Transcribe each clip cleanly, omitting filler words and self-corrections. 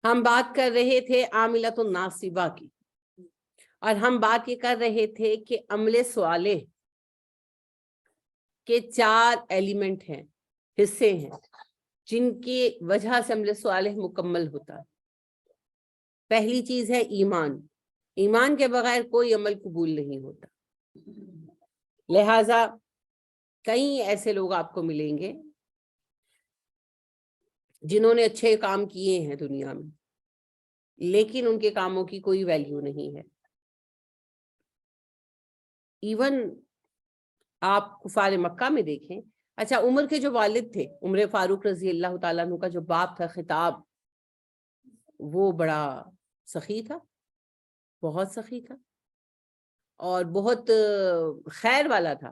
ہم بات کر رہے تھے عاملۃ الناصبہ کی، اور ہم بات یہ کر رہے تھے کہ عمل صالح کے 4 ایلیمنٹ ہیں، حصے ہیں، جن کی وجہ سے عمل صالح مکمل ہوتا ہے۔ پہلی چیز ہے ایمان۔ ایمان کے بغیر کوئی عمل قبول نہیں ہوتا۔ لہذا کئی ایسے لوگ آپ کو ملیں گے جنہوں نے اچھے کام کیے ہیں دنیا میں، لیکن ان کے کاموں کی کوئی ویلیو نہیں ہے۔ ایون آپ کفار مکہ میں دیکھیں، اچھا عمر کے جو والد تھے، عمر فاروق رضی اللہ تعالیٰ عنہ کا جو باپ تھا خطاب، وہ بڑا سخی تھا، بہت سخی تھا، اور بہت خیر والا تھا،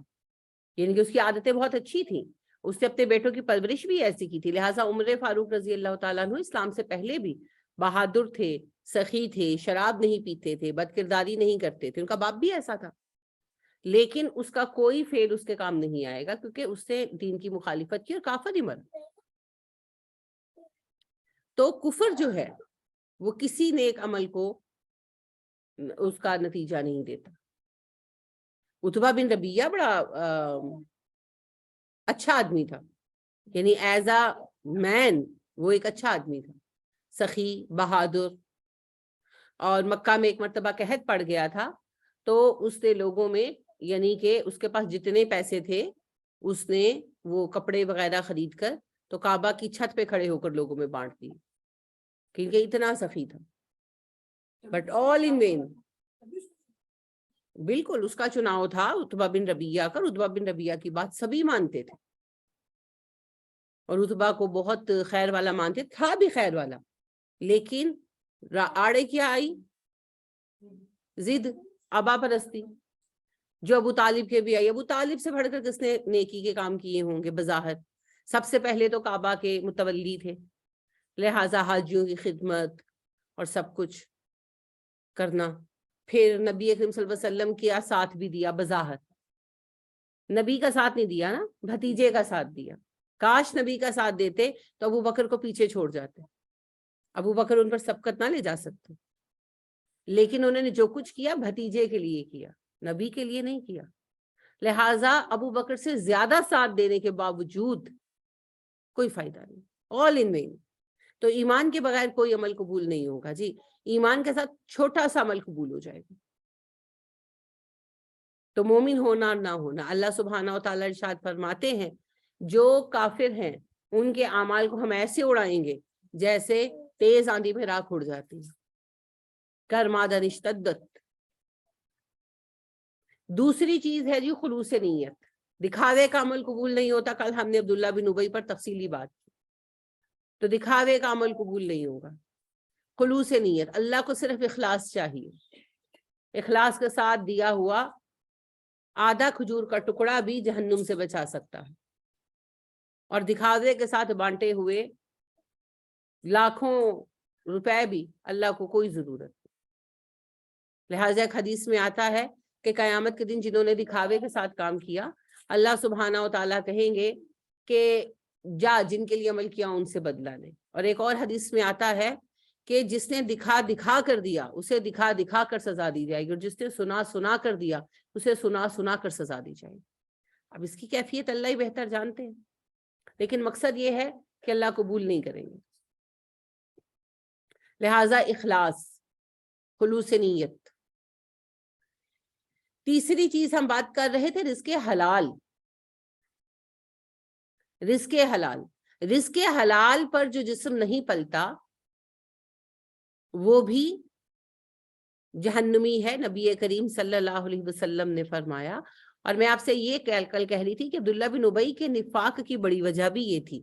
یعنی کہ اس کی عادتیں بہت اچھی تھیں۔ اس نے اپنے بیٹوں کی پرورش بھی ایسی کی تھی۔ لہٰذا عمر فاروق رضی اللہ تعالیٰ عنہ اسلام سے پہلے بھی بہادر تھے، سخی تھے، شراب نہیں پیتے تھے، بد کرداری نہیں کرتے تھے۔ ان کا باپ بھی ایسا تھا، لیکن اس کا کوئی فعل اس کے کام نہیں آئے گا، کیونکہ اس نے دین کی مخالفت کی اور کافر ہی مر۔ تو کفر جو ہے وہ کسی نیک عمل کو اس کا نتیجہ نہیں دیتا۔ عتبہ بن ربیعہ بڑا اچھا آدمی تھا، یعنی ایز اے مین وہ ایک اچھا آدمی تھا، سخی، بہادر، اور مکہ میں ایک مرتبہ قحط پڑ گیا تھا، تو اس نے لوگوں میں، یعنی کہ اس کے پاس جتنے پیسے تھے اس نے وہ کپڑے وغیرہ خرید کر تو کعبہ کی چھت پہ کھڑے ہو کر لوگوں میں بانٹ دی، کیونکہ اتنا سخی تھا۔ بٹ آل ان وین، بالکل اس کا چناؤ تھا عتبہ بن ربیعہ کا، عتبہ بن ربیعہ کی بات سبھی مانتے تھے، اور عتبہ کو بہت خیر والا مانتے تھا، بھی خیر والا، لیکن آڑے کیا آئی؟ ضد، آبا پرستی، جو ابو طالب کے بھی آئی۔ ابو طالب سے بڑھ کر کس نے نیکی کے کام کیے ہوں گے؟ بظاہر سب سے پہلے تو کعبہ کے متولی تھے، لہٰذا حاجیوں کی خدمت اور سب کچھ کرنا، پھر نبی اکرم صلی اللہ علیہ وسلم کا ساتھ بھی دیا، بظاہر نبی کا ساتھ نہیں دیا نا، بھتیجے کا ساتھ دیا۔ کاش نبی کا ساتھ دیتے تو ابو بکر کو پیچھے چھوڑ جاتے، ابو بکر ان پر سبقت نہ لے جا سکتے، لیکن انہوں نے جو کچھ کیا بھتیجے کے لیے کیا، نبی کے لیے نہیں کیا۔ لہٰذا ابو بکر سے زیادہ ساتھ دینے کے باوجود کوئی فائدہ نہیں، آل ان وین۔ تو ایمان کے بغیر کوئی عمل قبول نہیں ہوگا جی، ایمان کے ساتھ چھوٹا سا عمل قبول ہو جائے گا۔ تو مومن ہونا اور نہ ہونا، اللہ سبحانہ و تعالیٰ ارشاد فرماتے ہیں جو کافر ہیں ان کے اعمال کو ہم ایسے اڑائیں گے جیسے تیز آندھی میں راکھ اڑ جاتی ہے، کرمادن اشتدت۔ دوسری چیز ہے جی خلوص نیت، دکھاوے کا عمل قبول نہیں ہوتا۔ کل ہم نے عبداللہ بن ابی پر تفصیلی بات کی، تو دکھاوے کا عمل قبول نہیں ہوگا۔ خلوص نیت، اللہ کو صرف اخلاص چاہیے، اخلاص کے ساتھ دیا ہوا آدھا کھجور کا ٹکڑا بھی جہنم سے بچا سکتا ہے، اور دکھاوے کے ساتھ بانٹے ہوئے لاکھوں روپے بھی اللہ کو کوئی ضرورت نہیں۔ لہٰذا ایک حدیث میں آتا ہے کہ قیامت کے دن جنہوں نے دکھاوے کے ساتھ کام کیا، اللہ سبحانہ و تعالیٰ کہیں گے کہ جا جن کے لیے عمل کیا ان سے بدلہ لے۔ اور ایک اور حدیث میں آتا ہے کہ جس نے دکھا کر دیا اسے دکھا کر سزا دی جائے گی، اور جس نے سنا کر دیا اسے سنا کر سزا دی جائے گی۔ اب اس کی کیفیت اللہ ہی بہتر جانتے ہیں، لیکن مقصد یہ ہے کہ اللہ قبول نہیں کریں گے۔ لہٰذا اخلاص، خلوص نیت۔ تیسری چیز ہم بات کر رہے تھے رزق حلال۔ رزق حلال، رزق حلال پر جو جسم نہیں پلتا وہ بھی جہنمی ہے، نبی کریم صلی اللہ علیہ وسلم نے فرمایا۔ اور میں آپ سے یہ کل کہہ رہی تھی کہ عبداللہ بن ابی کے نفاق کی بڑی وجہ بھی یہ تھی،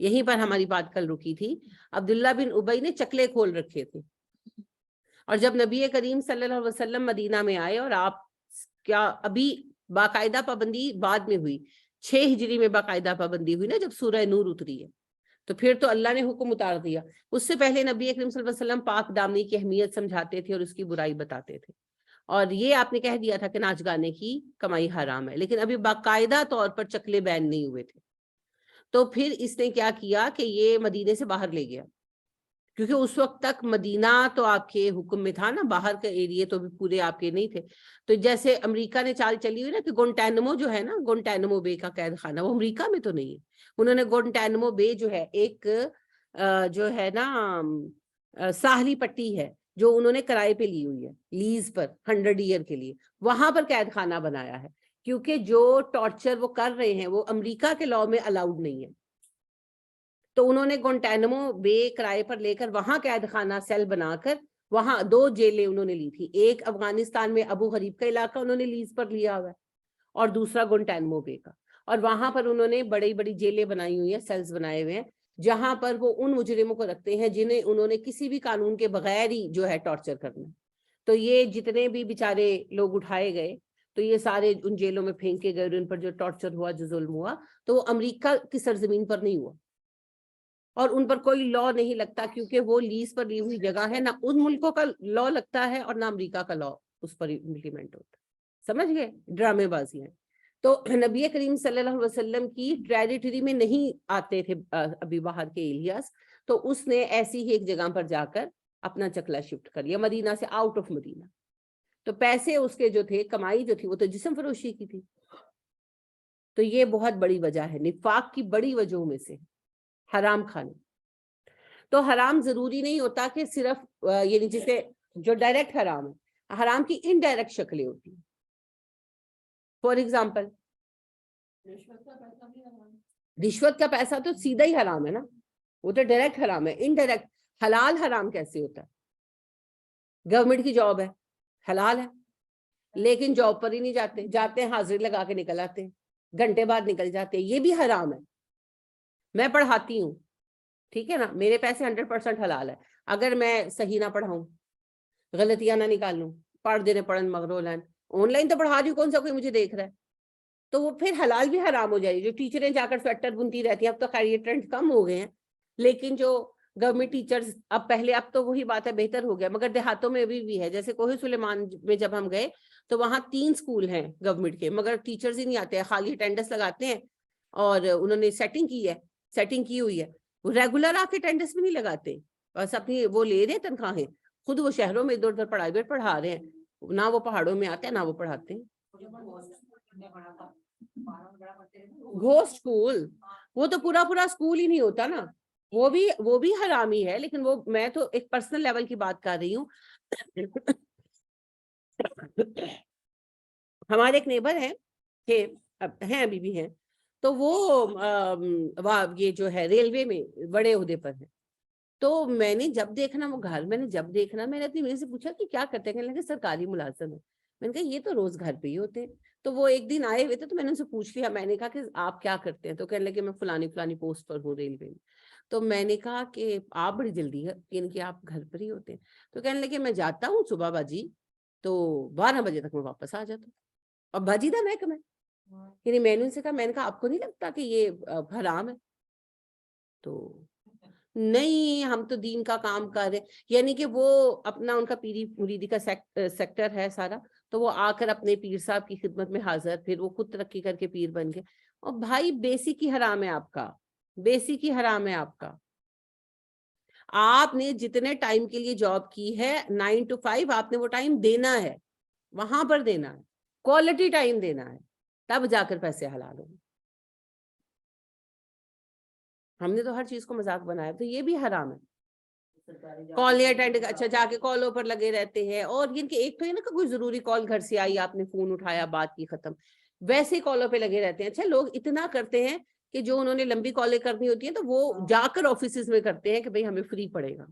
یہیں پر ہماری بات کل رکی تھی۔ عبداللہ بن ابی نے چکلے کھول رکھے تھے، اور جب نبی کریم صلی اللہ علیہ وسلم مدینہ میں آئے، اور آپ کیا ابھی باقاعدہ پابندی بعد میں ہوئی، 6 ہجری میں باقاعدہ پابندی ہوئی نا جب سورہ نور اتری ہے، تو پھر تو اللہ نے حکم اتار دیا۔ اس سے پہلے نبی اکرم صلی اللہ علیہ وسلم پاک دامنی کی اہمیت سمجھاتے تھے اور اس کی برائی بتاتے تھے، اور یہ آپ نے کہہ دیا تھا کہ ناچ گانے کی کمائی حرام ہے، لیکن ابھی باقاعدہ طور پر چکلے بین نہیں ہوئے تھے۔ تو پھر اس نے کیا کیا کہ یہ مدینے سے باہر لے گیا، کیونکہ اس وقت تک مدینہ تو آپ کے حکم میں تھا نا، باہر کے ایریے تو بھی پورے آپ کے نہیں تھے. تو جیسے امریکہ نے چال چلی ہوئی نا کہ گونٹینمو جو ہے نا، گونٹینمو بے کا قید خانہ، وہ امریکہ میں تو نہیں ہے. انہوں نے گونٹینمو بے جو ہے ایک جو ہے نا ساحلی پٹی ہے جو انہوں نے کرائے پہ لی ہوئی ہے، لیز پر 100 ایئر کے لیے، وہاں پر قید خانہ بنایا ہے. کیونکہ جو ٹارچر وہ کر رہے ہیں وہ امریکہ کے لاء میں الاؤڈ نہیں ہے. تو انہوں نے گونٹینمو بے کرائے پر لے کر وہاں قید خانہ سیل بنا کر وہاں 2 جیلیں انہوں نے لی تھی. ایک افغانستان میں ابو غریب کا علاقہ انہوں نے لیز پر لیا ہوا ہے، اور دوسرا گونٹینمو بے کا. اور وہاں پر انہوں نے بڑی بڑی جیلیں بنائی ہوئی ہیں، سیلز بنائے ہوئے ہیں، جہاں پر وہ ان مجرموں کو رکھتے ہیں جنہیں انہوں نے کسی بھی قانون کے بغیر ہی جو ہے ٹارچر کرنا. تو یہ جتنے بھی بیچارے لوگ اٹھائے گئے تو یہ سارے ان جیلوں میں پھینکے گئے، اور ان پر جو ٹارچر ہوا، جو ظلم ہوا، تو وہ امریکہ کی سرزمین پر نہیں ہوا، اور ان پر کوئی لاء نہیں لگتا، کیونکہ وہ لیز پر لی ہوئی جگہ ہے. نہ ان ملکوں کا لاء لگتا ہے اور نہ امریکہ کا لاء اس پر امپلیمنٹ ہوتا. سمجھ گئے؟ ڈرامے بازی ہیں. تو نبی کریم صلی اللہ علیہ وسلم کی ٹریریٹری میں نہیں آتے تھے ابھی باہر کے ایلیاس، تو اس نے ایسی ہی ایک جگہ پر جا کر اپنا چکلا شفٹ کر لیا، مدینہ سے آؤٹ آف مدینہ. تو پیسے اس کے جو تھے، کمائی جو تھی، وہ تو جسم فروشی کی تھی. تو یہ بہت بڑی وجہ ہے، نفاق کی بڑی وجہوں میں سے حرام کھانا. تو حرام ضروری نہیں ہوتا کہ صرف یعنی جسے جو ڈائریکٹ حرام ہے، حرام کی انڈائریکٹ شکلیں ہوتی ہیں. فار ایگزامپل رشوت کا پیسہ تو سیدھا ہی حرام ہے نا، وہ تو ڈائریکٹ حرام ہے. انڈائریکٹ حلال حرام کیسے ہوتا ہے؟ گورنمنٹ کی جاب ہے، حلال ہے، لیکن جاب پر ہی نہیں جاتے، جاتے ہیں حاضری لگا کے نکل آتے ہیں، گھنٹے بعد نکل جاتے ہیں. یہ بھی حرام ہے. میں پڑھاتی ہوں، ٹھیک ہے نا، میرے پیسے 100% حلال ہے. اگر میں صحیح نہ پڑھاؤں، غلطیاں نہ نکالوں، پڑھ دینے پڑھن مغرو لین، آن لائن تو پڑھا رہی ہوں، کون سا کوئی مجھے دیکھ رہا ہے، تو وہ پھر حلال بھی حرام ہو جائے گی. جو ٹیچریں جا کر سویٹر بنتی رہتی ہیں، اب تو خیر یہ ٹرینڈ کم ہو گئے ہیں، لیکن جو گورنمنٹ ٹیچرز اب تو وہی بات ہے، بہتر ہو گیا، مگر دیہاتوں میں ابھی بھی ہے. جیسے کوہ سلیمان میں جب ہم گئے تو وہاں 3 اسکول ہیں گورنمنٹ کے، مگر ٹیچرز ہی نہیں آتے ہیں، خالی اٹینڈنس لگاتے ہیں. اور انہوں نے سیٹنگ کی ہوئی ہے، وہ ریگولر آ کے اٹینڈنس بھی نہیں لگاتے، بس اپنی وہ لے رہے ہیں تنخواہیں. خود وہ شہروں میں ادھر ادھر پرائیویٹ پڑھا رہے ہیں، نہ وہ پہاڑوں میں آتے ہیں نہ وہ پڑھاتے ہیں. گھوسٹ اسکول، وہ تو پورا اسکول ہی نہیں ہوتا نا، وہ بھی حرامی ہے. لیکن وہ میں تو ایک پرسنل لیول کی بات کر رہی ہوں. ہمارے ایک نیبر ہیں ابھی بھی ہیں، تو وہ یہ جو ہے ریلوے میں بڑے عہدے پر ہیں. تو میں نے جب دیکھنا وہ گھر، میں نے اپنی میری سے پوچھا کہ کیا کرتے ہیں، کہنے لگے سرکاری ملازم ہے. میں نے کہا یہ تو روز گھر پہ ہی ہوتے ہیں. تو وہ ایک دن آئے ہوئے تھے، تو میں نے ان سے پوچھ لیا، میں نے کہا کہ آپ کیا کرتے ہیں؟ تو کہنے لگے میں فلانی پوسٹ پر ہوں ریلوے میں. تو میں نے کہا کہ آپ بڑی جلدی ہے، یعنی کہ آپ گھر پر ہی ہوتے ہیں. تو کہنے لگے میں جاتا ہوں صبح باجی، تو 12 بجے تک میں واپس آ جاتا ہوں. اور باجی دا محکمہ ہے، یعنی میں نے ان سے کہا، میں نے کہا آپ کو نہیں لگتا کہ یہ حرام ہے؟ تو نہیں، ہم تو دین کا کام کر رہے. یعنی کہ وہ اپنا ان کا پیری مریدی کا سیکٹر ہے سارا، تو وہ آ کر اپنے پیر صاحب کی خدمت میں حاضر، پھر وہ خود ترقی کر کے پیر بن گئے. اور بھائی بیسک ہی حرام ہے آپ کا، بیسک ہی حرام ہے آپ کا. آپ نے جتنے ٹائم کے لیے جاب کی ہے 9 to 5، آپ نے وہ ٹائم دینا ہے، وہاں پر دینا ہے، کوالٹی ٹائم دینا ہے، تب جا کر پیسے حلال ہوں. ہم نے تو ہر چیز کو مذاق بنایا، تو یہ بھی حرام ہے. کال اٹینڈ، اچھا جا کے کالوں پر لگے رہتے ہیں. اور ان کے ایک تو ہے نا کہ کوئی ضروری کال گھر سے آئی، آپ نے فون اٹھایا، بات کی، ختم. ویسے ہی کالوں پہ لگے رہتے ہیں. اچھا لوگ اتنا کرتے ہیں کہ جو انہوں نے لمبی کالیں کرنی ہوتی ہیں تو وہ جا کر آفیسز میں کرتے ہیں کہ بھئی ہمیں فری پڑے گا.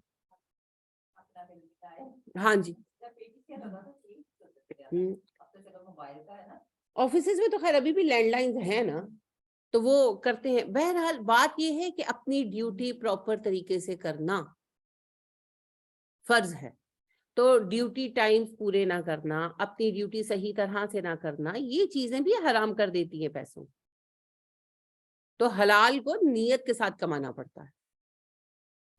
ہاں جی، آفیسز میں تو خیر ابھی بھی لینڈ لائنز ہیں نا، تو وہ کرتے ہیں. بہرحال بات یہ ہے کہ اپنی ڈیوٹی پراپر طریقے سے کرنا فرض ہے. تو ڈیوٹی ٹائم پورے نہ کرنا، اپنی ڈیوٹی صحیح طرح سے نہ کرنا، یہ چیزیں بھی حرام کر دیتی ہیں پیسوں. تو حلال کو نیت کے ساتھ کمانا پڑتا ہے،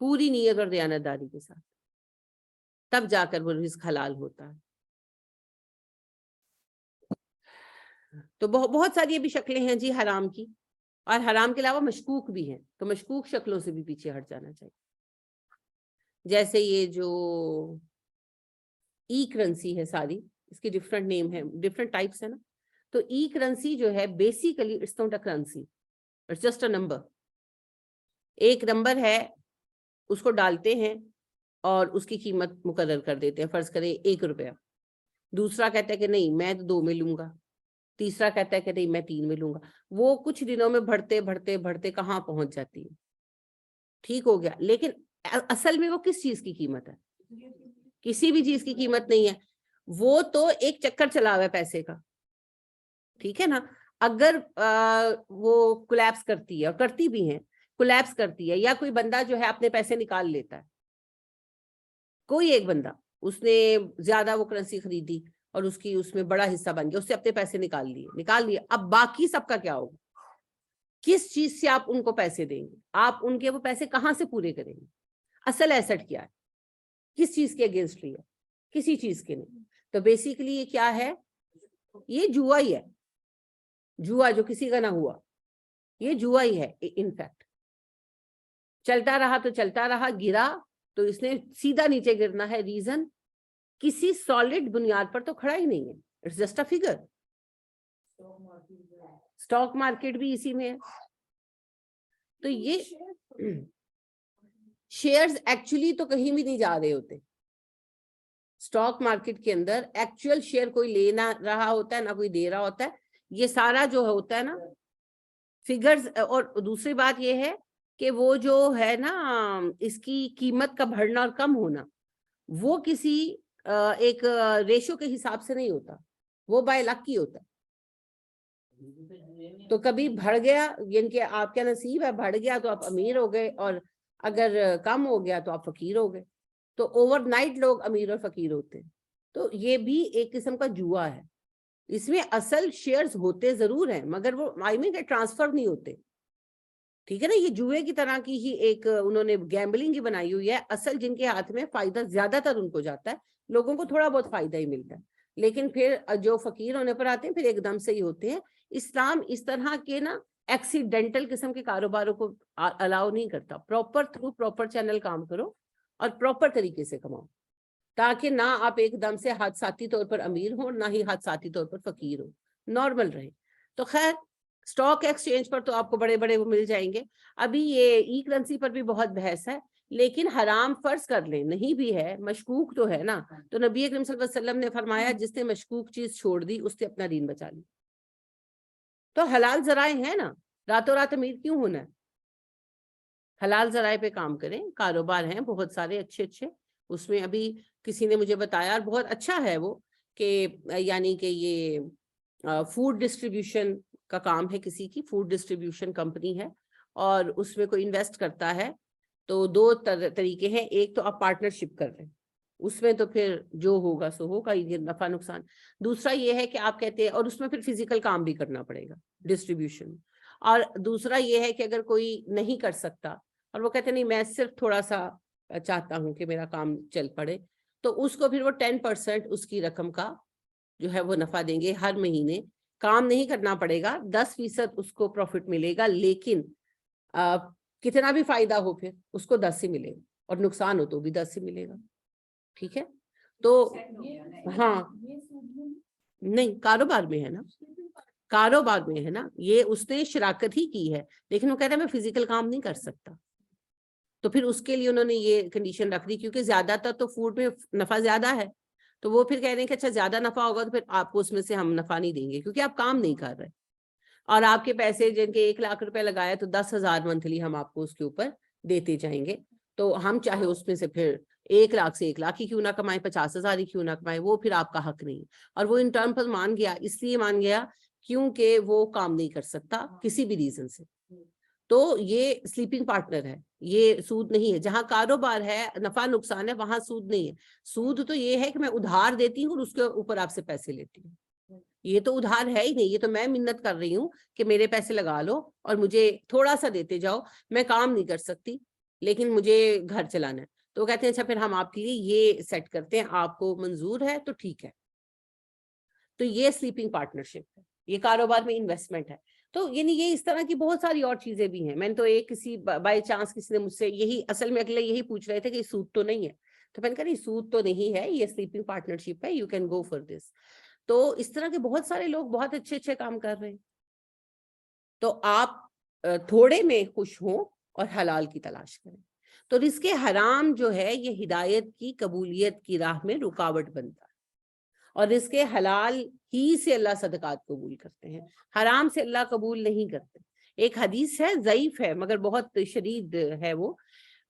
پوری نیت اور دیانتداری کے ساتھ، تب جا کر وہ رزق حلال ہوتا ہے. تو بہت ساری یہ بھی شکلیں ہیں جی حرام کی، اور حرام کے علاوہ مشکوک بھی ہیں، تو مشکوک شکلوں سے بھی پیچھے ہٹ جانا چاہیے. جیسے یہ جو ای کرنسی ہے ساری، اس کے ڈفرنٹ نیم ہے، ڈفرنٹ ٹائپس ہے نا. تو ای کرنسی جو ہے basically it's not a currency, it's just a number. ایک نمبر ہے، اس کو ڈالتے ہیں اور اس کی قیمت مقرر کر دیتے ہیں. فرض کریں 1 روپیہ. دوسرا کہتا ہے کہ نہیں میں 2 میں لوں گا. تیسرا کہتا ہے کہ نہیں میں 3 میں لوں گا. وہ کچھ دنوں میں بڑھتے بڑھتے بڑھتے کہاں پہنچ جاتی ہے. ٹھیک ہو گیا. لیکن اصل میں وہ کس چیز کی قیمت ہے؟ کسی بھی چیز کی قیمت نہیں ہے. وہ تو ایک چکر چلا ہوا ہے پیسے کا. ٹھیک ہے نا. اگر وہ کولیپس کرتی ہے، اور کرتی بھی ہیں، کولیپس کرتی ہے، یا کوئی بندہ جو ہے اپنے پیسے نکال لیتا ہے، کوئی ایک بندہ اس نے زیادہ وہ کرنسی خریدی اور اس میں بڑا حصہ بن گیا، اس سے اپنے پیسے نکال لیے. اب باقی سب کا کیا ہوگا؟ کس چیز سے آپ ان کو پیسے دیں گے؟ آپ ان کے وہ پیسے کہاں سے پورے کریں گے؟ اصل ایسٹ کیا ہے؟ کس چیز کے اگینسٹ لیا؟ کسی چیز کے نہیں. تو بیسیکلی یہ کیا ہے؟ یہ جوا ہی ہے. جوا جو کسی کا نہ ہوا، یہ جوا ہی ہے. انفیکٹ چلتا رہا تو چلتا رہا، گرا تو اس نے سیدھا نیچے گرنا ہے. ریزن کسی سالڈ بنیاد پر تو کھڑا ہی نہیں ہے. It's just a figure. Stock market بھی اسی میں ہے. تو یہ شیئرز ایکچولی تو کہیں بھی نہیں جا رہے ہوتے. اسٹاک مارکیٹ کے اندر ایکچوئل شیئر کوئی لے نہ رہا ہوتا ہے، نہ کوئی دے رہا ہوتا ہے. یہ سارا جو ہوتا ہے نا فگرز. اور دوسری بات یہ ہے کہ وہ جو ہے نا اس کی قیمت کا بڑھنا اور کم ہونا، وہ کسی ایک ریشو کے حساب سے نہیں ہوتا، وہ بائی لک کی ہوتا ہے. تو کبھی بڑھ گیا، یعنی کہ آپ کا نصیب ہے، بڑھ گیا تو آپ امیر ہو گئے، اور اگر کم ہو گیا تو آپ فقیر ہو گئے. تو اوور نائٹ لوگ امیر اور فقیر ہوتے ہیں. تو یہ بھی ایک قسم کا جوا ہے. اس میں اصل شیئرز ہوتے ضرور ہیں، مگر وہ کہ ٹرانسفر نہیں ہوتے. ٹھیک ہے نا. یہ جوئے کی طرح کی ہی ایک انہوں نے گیمبلنگ ہی بنائی ہوئی ہے. اصل جن کے ہاتھ میں فائدہ زیادہ تر ان کو جاتا ہے، لوگوں کو تھوڑا بہت فائدہ ہی ملتا ہے. لیکن پھر جو فقیر ہونے پر آتے ہیں پھر ایک دم سے ہی ہوتے ہیں. اسلام اس طرح کے نا ایکسیڈنٹل قسم کے کاروباروں کو الاؤ نہیں کرتا. پراپر چینل کام کرو اور پراپر طریقے سے کماؤ، تاکہ نہ آپ ایک دم سے حادثاتی طور پر امیر ہو، نہ ہی حادثاتی طور پر فقیر ہو، نارمل رہے. تو خیر اسٹاک ایکسچینج پر تو آپ کو بڑے بڑے وہ مل جائیں گے. ابھی یہ ای کرنسی پر بھی بہت بحث ہے، لیکن حرام فرض کر لیں نہیں بھی ہے، مشکوک تو ہے نا. تو نبی اکرم صلی اللہ علیہ وسلم نے فرمایا جس نے مشکوک چیز چھوڑ دی اس نے اپنا دین بچا لی. تو حلال ذرائع ہیں نا، راتوں رات امیر کیوں ہونا ہے؟ حلال ذرائع پہ کام کریں. کاروبار ہیں بہت سارے اچھے اچھے. اس میں ابھی کسی نے مجھے بتایا، اور بہت اچھا ہے وہ، کہ یعنی کہ یہ فوڈ ڈسٹریبیوشن کا کام ہے، کسی کی فوڈ ڈسٹریبیوشن کمپنی ہے، اور اس میں کوئی انویسٹ کرتا ہے. تو 2 طریقے ہیں. ایک تو آپ پارٹنرشپ کر رہے ہیں، اس میں تو پھر جو ہوگا سو ہوگا، یہ نفع نقصان. دوسرا یہ ہے کہ آپ کہتے ہیں، اور اس میں پھر فزیکل کام بھی کرنا پڑے گا ڈسٹریبیوشن. اور دوسرا یہ ہے کہ اگر کوئی نہیں کر سکتا اور وہ کہتے ہیں نہیں میں صرف تھوڑا سا چاہتا ہوں کہ میرا کام چل پڑے، تو اس کو پھر وہ 10% اس کی رقم کا جو ہے وہ نفع دیں گے. ہر مہینے کام نہیں کرنا پڑے گا، 10% اس کو پروفٹ ملے گا. لیکن کتنا بھی فائدہ ہو پھر اس کو 10 سے ملے گا، اور نقصان ہو تو بھی 10 سے ملے گا. ٹھیک ہے. تو ہاں نہیں، کاروبار میں ہے نا، کاروبار میں ہے نا. یہ اس نے شراکت ہی کی ہے، لیکن وہ کہتا ہے میں فزیکل کام نہیں کر سکتا. تو پھر اس کے لیے انہوں نے یہ کنڈیشن رکھ دی، کیونکہ زیادہ تر تو فوڈ میں نفع زیادہ ہے. تو وہ پھر کہہ رہے ہیں کہ اچھا زیادہ نفع ہوگا تو پھر آپ کو اس میں سے ہم نفع نہیں دیں گے، کیونکہ آپ کام نہیں کر رہے. اور آپ کے پیسے جن کے 1 لاکھ روپے لگائے تو 10,000 منتھلی ہم آپ کو اس کے اوپر دیتے جائیں گے. تو ہم چاہے اس میں سے پھر 1 لاکھ سے 1 لاکھ ہی کیوں نہ کمائیں، 50,000 ہی کیوں نہ کمائیں، وہ پھر آپ کا حق نہیں. اور وہ ان ٹرم پر مان گیا، اس لیے مان گیا کیونکہ وہ کام نہیں کر سکتا کسی بھی ریزن سے. تو یہ سلیپنگ پارٹنر ہے، یہ سود نہیں ہے. جہاں کاروبار ہے، نفع نقصان ہے، وہاں سود نہیں ہے. سود تو یہ ہے کہ میں ادھار دیتی ہوں اور اس کے اوپر آپ سے پیسے لیتی ہوں. یہ تو ادھار ہے ہی نہیں، یہ تو میں منت کر رہی ہوں کہ میرے پیسے لگا لو اور مجھے تھوڑا سا دیتے جاؤ. میں کام نہیں کر سکتی لیکن مجھے گھر چلانا ہے. تو وہ کہتے ہیں اچھا پھر ہم آپ کے لیے یہ سیٹ کرتے ہیں، آپ کو منظور ہے تو ٹھیک ہے. تو یہ سلیپنگ پارٹنرشپ ہے، یہ کاروبار میں انویسٹمنٹ ہے. تو یعنی یہ اس طرح کی بہت ساری اور چیزیں بھی ہیں. میں نے تو ایک کسی بائی چانس کسی نے مجھ سے یہی اصل میں اگلے یہی پوچھ رہے تھے کہ سود تو نہیں ہے, تو میں نے کہا نہیں سود تو نہیں ہے, یہ سلیپنگ پارٹنرشپ ہے, you can go for this. تو اس طرح کے بہت سارے لوگ بہت اچھے اچھے کام کر رہے ہیں. تو آپ تھوڑے میں خوش ہوں اور حلال کی تلاش کریں. تو رزق حرام جو ہے یہ ہدایت کی قبولیت کی راہ میں رکاوٹ بنتا ہے, اور رزق حلال ہی سے اللہ صدقات قبول کرتے ہیں, حرام سے اللہ قبول نہیں کرتے. ایک حدیث ہے, ضعیف ہے مگر بہت شدید ہے, وہ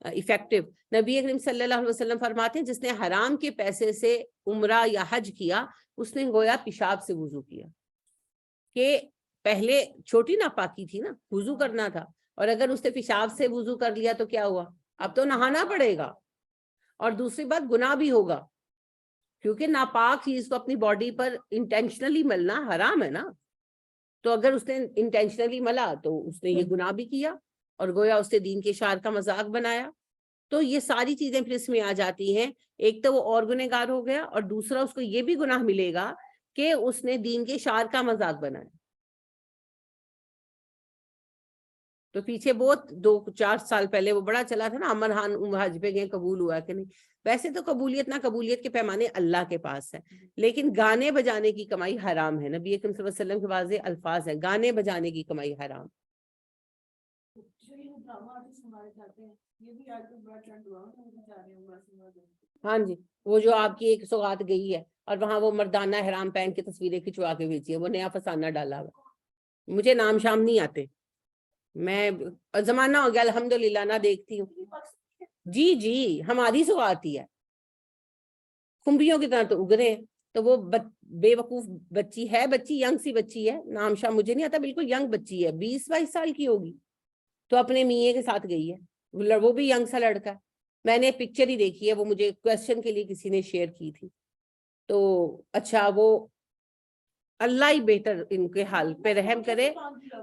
ایفیکٹو. نبی کریم صلی اللہ علیہ وسلم فرماتے ہیں جس نے حرام کے پیسے سے عمرہ یا حج کیا اس نے گویا پیشاب سے وضو کیا. کہ پہلے چھوٹی ناپاکی تھی نا, وضو کرنا تھا, اور اگر اس نے پیشاب سے وضو کر لیا تو کیا ہوا, اب تو نہانا پڑے گا. اور دوسری بات گناہ بھی ہوگا, کیونکہ ناپاک چیز کو اپنی باڈی پر انٹینشنلی ملنا حرام ہے نا. تو اگر اس نے انٹینشنلی ملا تو اس نے یہ گناہ بھی کیا, اور گویا اس نے دین کے شعار کا مذاق بنایا. تو یہ ساری چیزیں پھر اس میں آ جاتی ہیں. ایک تو وہ اور گنہگار ہو گیا, اور دوسرا اس کو یہ بھی گناہ ملے گا کہ اس نے دین کے شعار کا مذاق بنایا. تو پیچھے بہت 2-4 سال پہلے وہ بڑا چلا تھا نا, امر خان حج پہ گئے, قبول ہوا کہ نہیں. ویسے تو قبولیت نہ قبولیت کے پیمانے اللہ کے پاس ہے, لیکن گانے بجانے کی کمائی حرام ہے. نبی اکرم صلی اللہ علیہ وسلم کے واضح الفاظ ہیں, گانے بجانے کی کمائی حرام. ہاں جی, وہ جو آپ کی ایک سوغات گئی ہے اور وہاں وہ مردانہ حرام پہن کے تصویریں کھنچوا کے بھیجی ہے, وہ نیا فسانہ ڈالا ہوا. مجھے نام شام نہیں آتے, میں زمانہ ہو گیا الحمدللہ نہ دیکھتی ہوں. جی جی, ہماری سوغات ہی ہے, کھمبیوں کی طرح تو اگرے ہیں. تو وہ بے وقوف بچی ہے, بچی ینگ سی بچی ہے, نام شام مجھے نہیں آتا, بالکل ینگ بچی ہے, 20-22 سال کی ہوگی. تو اپنے میاں کے ساتھ گئی ہے, وہ بھی ینگ سا لڑکا ہے. میں نے پکچر ہی دیکھی ہے, وہ مجھے کویسچن کے لیے کسی نے شیئر کی تھی. تو اچھا, وہ اللہ ہی بہتر ان کے حال پہ رحم کرے.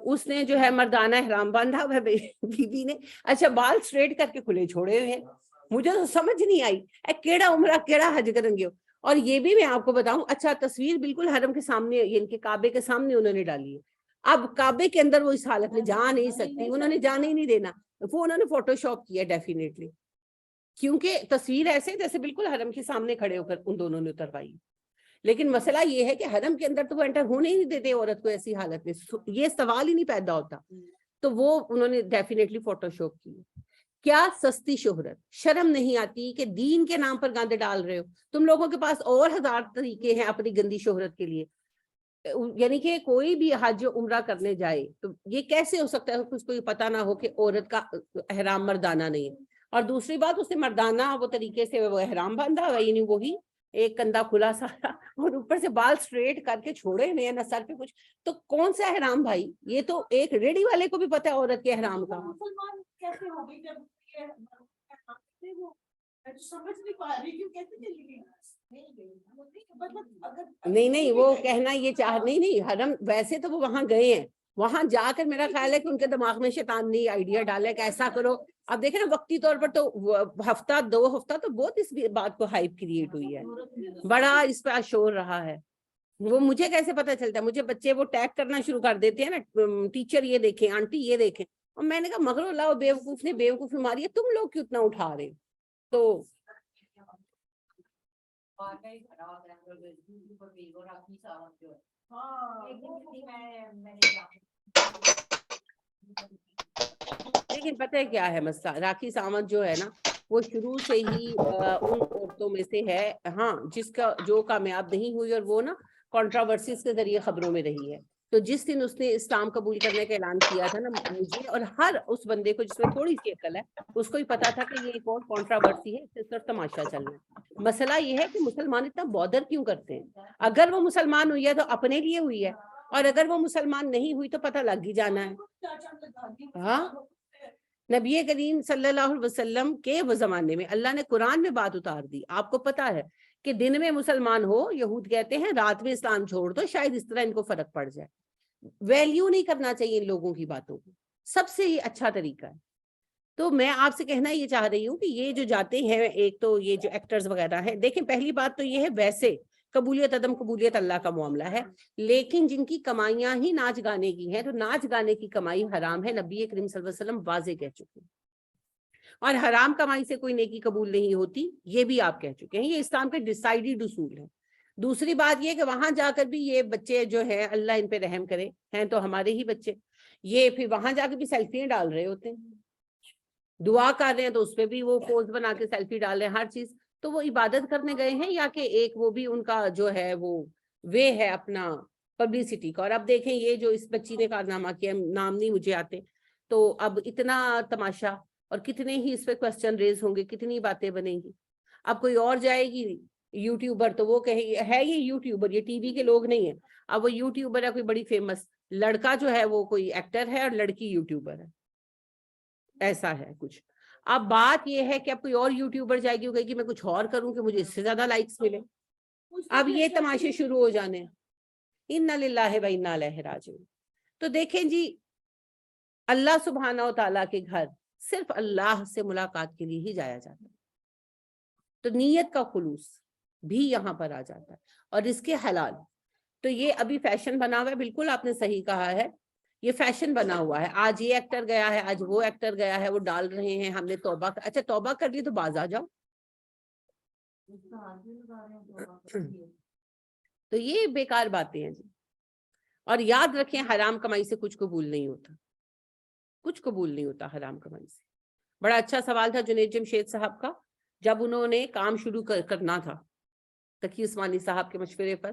اس نے جو ہے مردانہ احرام باندھا ہوا بی بی نے, اچھا بال اسٹریٹ کر کے کھلے چھوڑے ہوئے ہیں. مجھے تو سمجھ نہیں آئی کیڑا عمرہ کیڑا حج کریں گے. اور یہ بھی میں آپ کو بتاؤں, اچھا تصویر بالکل حرم کے سامنے, ان کے کعبے کے سامنے انہوں نے ڈالی ہے. اب کعبے کے اندر وہ اس حالت میں جا نہیں سکتی, انہوں نے جانے ہی نہیں دینا, وہ انہوں نے فوٹو شاپ کیا ڈیفینیٹلی, کیونکہ تصویر ایسے جیسے بالکل حرم کے سامنے کھڑے ہو کر ان دونوں نے اتروائی. لیکن مسئلہ یہ ہے کہ حرم کے اندر تو وہ انٹر ہونے ہی نہیں دیتے عورت کو ایسی حالت میں, یہ سوال ہی نہیں پیدا ہوتا. تو وہ انہوں نے ڈیفینیٹلی فوٹو شاپ کی. کیا سستی شہرت, شرم نہیں آتی کہ دین کے نام پر گاندے ڈال رہے ہو. تم لوگوں کے پاس اور 1000 طریقے ہیں اپنی گندی شہرت کے لیے. یعنی کہ کوئی بھی حج عمرہ کرنے جائے تو یہ کیسے ہو سکتا ہے کہ اس کو یہ پتہ نہ ہو کہ عورت کا احرام مردانہ نہیں ہے. اور دوسری بات, اس نے مردانہ وہ طریقے سے وہ احرام باندھا ہوا, یعنی وہی ایک کندھا کھلا سارا, اور اوپر سے بال اسٹریٹ کر کے چھوڑے ہوئے ہیں, نہ سر پہ کچھ. تو کون سا احرام بھائی, یہ تو ایک ریڈی والے کو بھی پتا ہے عورت کے احرام کا. نہیں وہ کہنا یہ چاہ نہیں حرم, ویسے تو وہ وہاں گئے ہیں, وہاں جا کر میرا خیال ہے کہ ان کے دماغ میں شیطان نے آئیڈیا ڈالا کہ ایسا کرو. اب دیکھیں نا, وقتی طور پر تو ہفتہ 2 ہفتہ تو بہت اس بات کو ہائپ کریٹ ہوئی ہے, بڑا اس پہ شور رہا ہے. وہ مجھے کیسے پتا چلتا ہے, مجھے بچے وہ ٹیگ کرنا شروع کر دیتے ہیں نا, ٹیچر یہ دیکھیں, آنٹی یہ دیکھیں. اور میں نے کہا مگر اللہ بیوقوف نے بیوقوفی ماری ہے, تم لوگ کیوں اتنا اٹھا رہے. تو لیکن پتہ ہے کیا ہے مسئلہ, راکھی ساونت جو ہے نا, وہ شروع سے ہی ان عورتوں میں سے ہے, ہاں, جس کا جو کامیاب نہیں ہوئی, اور وہ نا کنٹراورسیز کے ذریعے خبروں میں رہی ہے. تو جس دن اس نے اسلام قبول کرنے کا اعلان کیا تھا نا, مجھے اور ہر اس بندے کو جس میں تھوڑی سی عقل ہے, اس کو ہی پتا تھا کہ یہ ایک اور کنٹراورسی ہے, صرف تماشا چل رہا ہے. مسئلہ یہ ہے کہ مسلمان اتنا بودر کیوں کرتے ہیں. اگر وہ مسلمان ہوئی ہے تو اپنے لیے ہوئی ہے, اور اگر وہ مسلمان نہیں ہوئی تو پتہ لگ ہی جانا ہے. ہاں, نبی کریم صلی اللہ علیہ وسلم کے وہ زمانے میں اللہ نے قرآن میں بات اتار دی. آپ کو پتا ہے کہ دن میں مسلمان ہو, یہود کہتے ہیں رات میں اسلام چھوڑ دو, شاید اس طرح ان کو فرق پڑ جائے. ویلیو نہیں کرنا چاہیے ان لوگوں کی باتوں کو, سب سے ہی اچھا طریقہ ہے. تو میں آپ سے کہنا یہ چاہ رہی ہوں کہ یہ جو جاتے ہیں, ایک تو یہ جو ایکٹرز وغیرہ ہیں, دیکھیں پہلی بات تو یہ ہے ویسے قبولیت عدم قبولیت اللہ کا معاملہ ہے. لیکن جن کی کمائیاں ہی ناچ گانے کی ہیں تو ناچ گانے کی کمائی حرام ہے، نبی کریم صلی اللہ علیہ وسلم واضح کہہ چکے ہیں. اور حرام کمائی سے کوئی نیکی قبول نہیں ہوتی، یہ بھی آپ کہہ چکے ہیں. یہ اسلام کے ڈیسائیڈڈ اصول ہے. دوسری بات یہ کہ وہاں جا کر بھی یہ بچے جو ہیں، اللہ ان پہ رحم کرے، ہیں تو ہمارے ہی بچے، یہ پھر وہاں جا کے بھی سیلفیاں ڈال رہے ہوتے ہیں، دعا کر رہے ہیں تو اس پہ بھی وہ پوز بنا کے سیلفی ڈال رہے ہیں، ہر چیز. تو وہ عبادت کرنے گئے ہیں یا کہ ایک وہ بھی ان کا جو ہے وہ وے ہے اپنا پبلسٹی کا. اور اب دیکھیں یہ جو اس بچی نے کارنامہ کیا، نام نہیں مجھے آتے، تو اب اتنا تماشا اور کتنے ہی اس پہ کوسچن ریز ہوں گے، کتنی باتیں بنیں گی. اب کوئی اور جائے گی یوٹیوبر تو وہ کہے ہے یہ یوٹیوبر، یہ ٹی وی کے لوگ نہیں ہیں. اب وہ یوٹیوبر ہے کوئی بڑی فیمس، لڑکا جو ہے وہ کوئی ایکٹر ہے اور لڑکی یوٹیوبر ہے، ایسا ہے کچھ. اب بات یہ ہے کہ اب کوئی اور یوٹیوبر جائے گی، وہ کہے گی میں کچھ اور کروں کہ مجھے اس سے زیادہ لائکس ملے. اب یہ تماشے شروع ہو جانے ہیں. انا للہ و انا الیہ راجعون. تو دیکھیں جی، اللہ سبحانہ و تعالیٰ کے گھر صرف اللہ سے ملاقات کے لیے ہی جایا جاتا ہے. تو نیت کا خلوص بھی یہاں پر آ جاتا ہے. اور اس کے حلال تو یہ ابھی فیشن بنا ہوا ہے. بالکل آپ نے صحیح کہا ہے، یہ فیشن بنا ہوا ہے. آج یہ ایکٹر گیا ہے، آج وہ ایکٹر گیا ہے، وہ ڈال رہے ہیں ہم نے توبہ اچھا توبہ کر لی تو باز آ جاؤ. تو یہ بیکار باتیں ہیں جی. اور یاد رکھیں حرام کمائی سے کچھ قبول نہیں ہوتا، کچھ قبول نہیں ہوتا حرام کمائی سے. بڑا اچھا سوال تھا جنید جمشید صاحب کا، جب انہوں نے کام شروع کرنا تھا تقی عثمانی صاحب کے مشورے پر.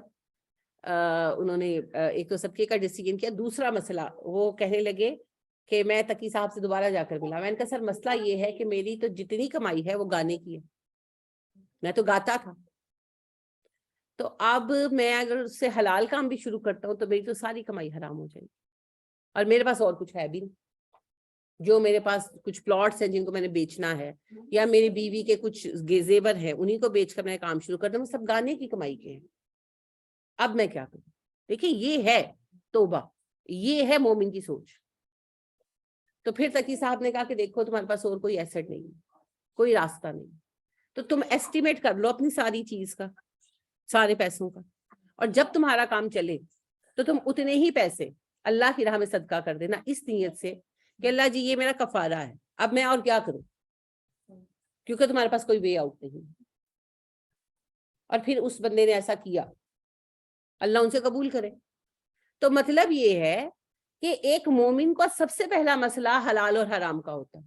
انہوں نے ایک تو صدقے کا ڈیسیجن کیا. دوسرا مسئلہ وہ کہنے لگے کہ میں تقی صاحب سے دوبارہ جا کر ملا. میں نے کہا سر مسئلہ یہ ہے کہ میری تو جتنی کمائی ہے وہ گانے کی ہے، میں تو گاتا تھا. تو اب میں اگر اس سے حلال کام بھی شروع کرتا ہوں تو میری تو ساری کمائی حرام ہو جائے گی. اور میرے پاس اور کچھ ہے بھی نہیں. جو میرے پاس کچھ پلاٹس ہیں جن کو میں نے بیچنا ہے، یا میری بیوی کے کچھ زیور ہیں انہیں کو بیچ کر میں کام شروع کرتا ہوں، سب گانے کی کمائی کے ہیں. اب میں کیا کروں؟ دیکھیں یہ ہے توبہ، یہ ہے مومن کی سوچ. تو پھر تقی صاحب نے کہا کہ دیکھو تمہارے پاس اور کوئی ایسٹ نہیں، کوئی راستہ نہیں، تو تم ایسٹیمیٹ کر لو اپنی ساری چیز کا، سارے پیسوں کا، اور جب تمہارا کام چلے تو تم اتنے ہی پیسے اللہ کی راہ میں صدقہ کر دینا، اس نیت سے کہ اللہ جی یہ میرا کفارہ ہے، اب میں اور کیا کروں، کیونکہ تمہارے پاس کوئی وے آؤٹ نہیں. اور پھر اس بندے نے ایسا کیا، اللہ ان سے قبول کرے. تو مطلب یہ ہے کہ ایک مومن کا سب سے پہلا مسئلہ حلال اور حرام کا ہوتا ہے،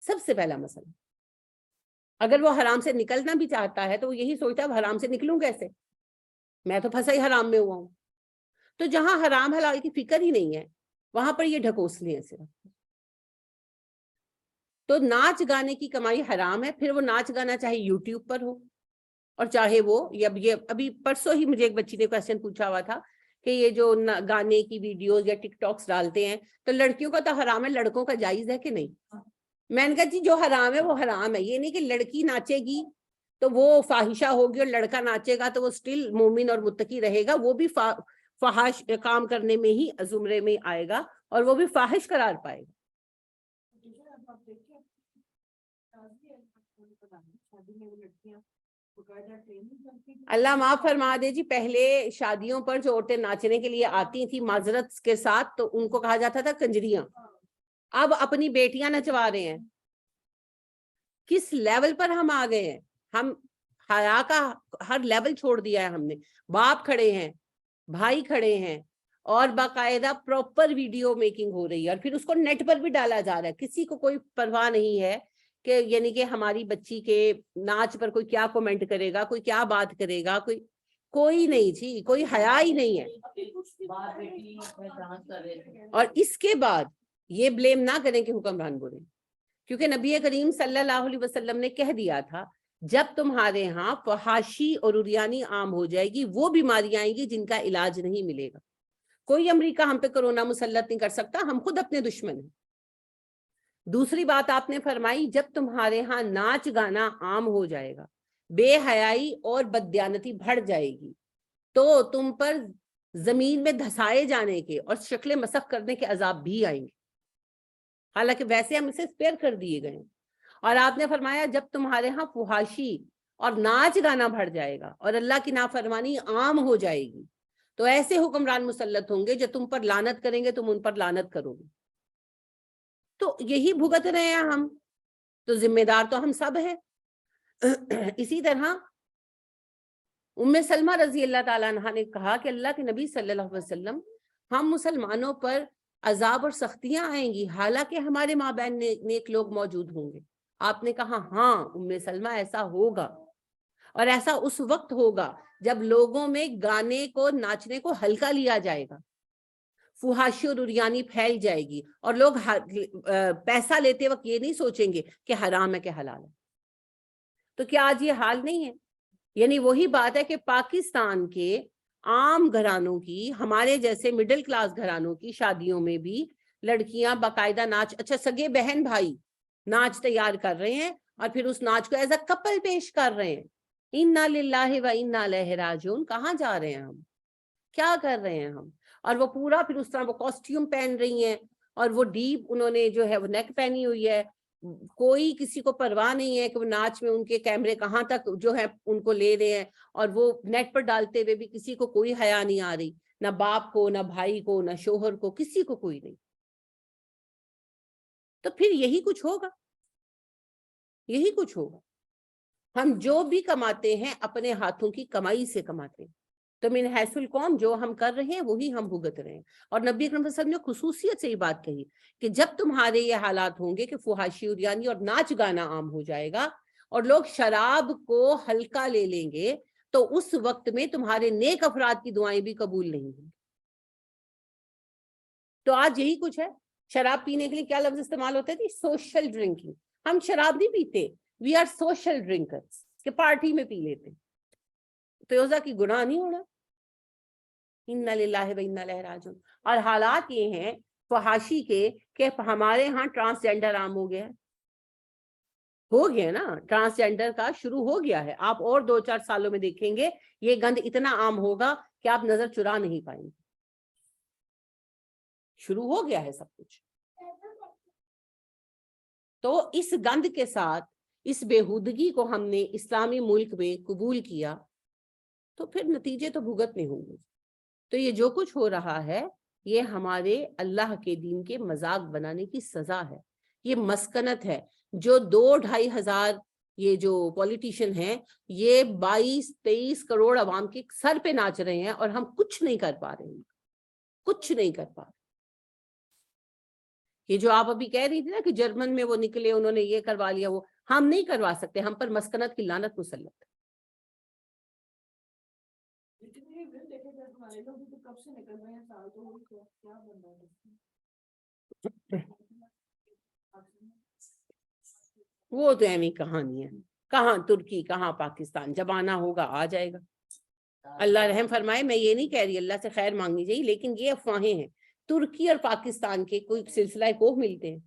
سب سے پہلا مسئلہ. اگر وہ حرام سے نکلنا بھی چاہتا ہے تو وہ یہی سوچتا ہے حرام سے نکلوں کیسے، میں تو پھنسا ہی حرام میں ہوا ہوں. تو جہاں حرام حلال کی فکر ہی نہیں ہے وہاں پر یہ ڈھکوسلے ہیں صرف. تو ناچ گانے کی کمائی حرام ہے. پھر وہ ناچ گانا چاہے یوٹیوب پر ہو اور چاہے وہ یہ ابھی پرسوں ہی مجھے ایک بچی نے کویسچن پوچھا ہوا تھا کہ یہ جو گانے کی ویڈیوز یا ٹک ٹاکس ڈالتے ہیں تو لڑکیوں کا تو حرام ہے، لڑکوں کا جائز ہے کہ نہیں؟ میں نے کہا جی جو حرام ہے وہ حرام ہے. یہ نہیں کہ لڑکی ناچے گی تو وہ فاحشہ ہوگی اور لڑکا ناچے گا تو وہ سٹل مومن اور متقی رہے گا، وہ بھی فحش کام کرنے میں ہی زمرے میں آئے گا اور وہ بھی فاحش قرار پائے گا. اللہ معاف فرما دے جی، پہلے شادیوں پر جو عورتیں ناچنے کے لیے آتی تھی معذرت کے ساتھ تو ان کو کہا جاتا تھا کنجریاں. اب اپنی بیٹیاں نچوا رہے ہیں. کس لیول پر ہم آ گئے ہیں؟ ہم حیا کا ہر لیول چھوڑ دیا ہے ہم نے. باپ کھڑے ہیں، بھائی کھڑے ہیں اور باقاعدہ پراپر ویڈیو میکنگ ہو رہی ہے اور پھر اس کو نیٹ پر بھی ڈالا جا رہا ہے. کسی کو کوئی پرواہ نہیں ہے کہ یعنی کہ ہماری بچی کے ناچ پر کوئی کیا کومنٹ کرے گا، کوئی کیا بات کرے گا، کوئی نہیں جی، کوئی حیا ہی نہیں ہے. اور اس کے بعد یہ بلیم نہ کریں کہ حکمران برے، کیونکہ نبی کریم صلی اللہ علیہ وسلم نے کہہ دیا تھا جب تمہارے ہاں فحاشی اور عریانی عام ہو جائے گی، وہ بیماریاں آئیں گی جن کا علاج نہیں ملے گا. کوئی امریکہ ہم پہ کرونا مسلط نہیں کر سکتا، ہم خود اپنے دشمن ہیں. دوسری بات آپ نے فرمائی جب تمہارے ہاں ناچ گانا عام ہو جائے گا، بے حیائی اور بددیانتی بڑھ جائے گی تو تم پر زمین میں دھسائے جانے کے اور شکل مسخ کرنے کے عذاب بھی آئیں گے، حالانکہ ویسے ہم اسے اسپیئر کر دیے گئے. اور آپ نے فرمایا جب تمہارے ہاں فحاشی اور ناچ گانا بڑھ جائے گا اور اللہ کی نافرمانی عام ہو جائے گی، تو ایسے حکمران مسلط ہوں گے جو تم پر لعنت کریں گے، تم ان پر لعنت کرو گے. تو یہی بھگت رہے ہیں ہم، تو ذمہ دار تو ہم سب ہیں. اسی طرح ام سلمہ رضی اللہ تعالیٰ عنہ نے کہا کہ اللہ کے نبی صلی اللہ علیہ وسلم، ہم مسلمانوں پر عذاب اور سختیاں آئیں گی حالانکہ ہمارے مابین نیک لوگ موجود ہوں گے. آپ نے کہا ہاں ام سلمہ ایسا ہوگا، اور ایسا اس وقت ہوگا جب لوگوں میں گانے کو، ناچنے کو ہلکا لیا جائے گا، فحاشی اور عریانی پھیل جائے گی، اور لوگ پیسہ لیتے وقت یہ نہیں سوچیں گے کہ حرام ہے کہ حلال ہے. تو کیا آج یہ حال نہیں ہے؟ یعنی وہی بات ہے کہ پاکستان کے عام گھرانوں کی، ہمارے جیسے مڈل کلاس گھرانوں کی شادیوں میں بھی لڑکیاں باقاعدہ ناچ، اچھا سگے بہن بھائی ناچ تیار کر رہے ہیں اور پھر اس ناچ کو ایز اے کپل پیش کر رہے ہیں. انا للہ و انا الیہ راجعون. کہاں جا رہے ہیں ہم؟ کیا کر رہے ہیں ہم؟ اور وہ پورا پھر اس طرح وہ کاسٹیوم پہن رہی ہیں، اور وہ ڈیپ انہوں نے جو ہے وہ نیک پہنی ہوئی ہے. کوئی کسی کو پرواہ نہیں ہے کہ وہ ناچ میں ان کے کیمرے کہاں تک جو ہے ان کو لے رہے ہیں، اور وہ نیٹ پر ڈالتے ہوئے بھی کسی کو کوئی حیا نہیں آ رہی، نہ باپ کو، نہ بھائی کو، نہ شوہر کو، کسی کو کوئی نہیں. تو پھر یہی کچھ ہوگا، یہی کچھ ہوگا. ہم جو بھی کماتے ہیں اپنے ہاتھوں کی کمائی سے کماتے ہیں، تو من حیث القوم جو ہم کر رہے ہیں وہی ہم بھگت رہے ہیں. اور نبی اکرم صلی اللہ علیہ وسلم نے خصوصیت سے یہ بات کہی کہ جب تمہارے یہ حالات ہوں گے کہ فحاشی عریانی اور ناچ گانا عام ہو جائے گا اور لوگ شراب کو ہلکا لے لیں گے، تو اس وقت میں تمہارے نیک افراد کی دعائیں بھی قبول نہیں ہوں. تو آج یہی کچھ ہے. شراب پینے کے لیے کیا لفظ استعمال ہوتے تھے؟ Social drinking. ہم شراب نہیں پیتے، وی آر سوشل ڈرنکرز، کہ پارٹی میں پی لیتے. تو یوزا کی گناہ نہیں ہونا. انا للہ و انا الیہ راجعون. اور حالات یہ ہیں فحاشی کے کہ ہمارے ہاں ٹرانسجینڈر عام ہو گیا ہے. ہو گیا نا، ٹرانسجینڈر کا شروع ہو گیا ہے. آپ اور 2-4 سالوں میں دیکھیں گے یہ گند اتنا عام ہوگا کہ آپ نظر چرا نہیں پائیں گے. شروع ہو گیا ہے سب کچھ. تو اس گند کے ساتھ اس بےہودگی کو ہم نے اسلامی ملک میں قبول کیا، تو پھر نتیجے تو بھگتنے ہوں گے. تو یہ جو کچھ ہو رہا ہے یہ ہمارے اللہ کے دین کے مذاق بنانے کی سزا ہے. یہ مسکنت ہے. جو 2-2.5 ہزار یہ جو پولیٹیشین ہیں، یہ 22-23 کروڑ عوام کے سر پہ ناچ رہے ہیں، اور ہم کچھ نہیں کر پا رہے ہیں. کچھ نہیں کر پا رہے. یہ جو آپ ابھی کہہ رہی تھی نا کہ جرمن میں وہ نکلے، انہوں نے یہ کروا لیا، وہ ہم نہیں کروا سکتے. ہم پر مسکنت کی لعنت مسلط ہے. وہ تو ایویں کہانی ہے. کہاں ترکی، کہاں پاکستان. جب آنا ہوگا آ جائے گا. اللہ رحم فرمائے. میں یہ نہیں کہہ رہی، اللہ سے خیر مانگنی چاہیے، لیکن یہ افواہیں ہیں. ترکی اور پاکستان کے کوئی سلسلہ کوہ ملتے ہیں.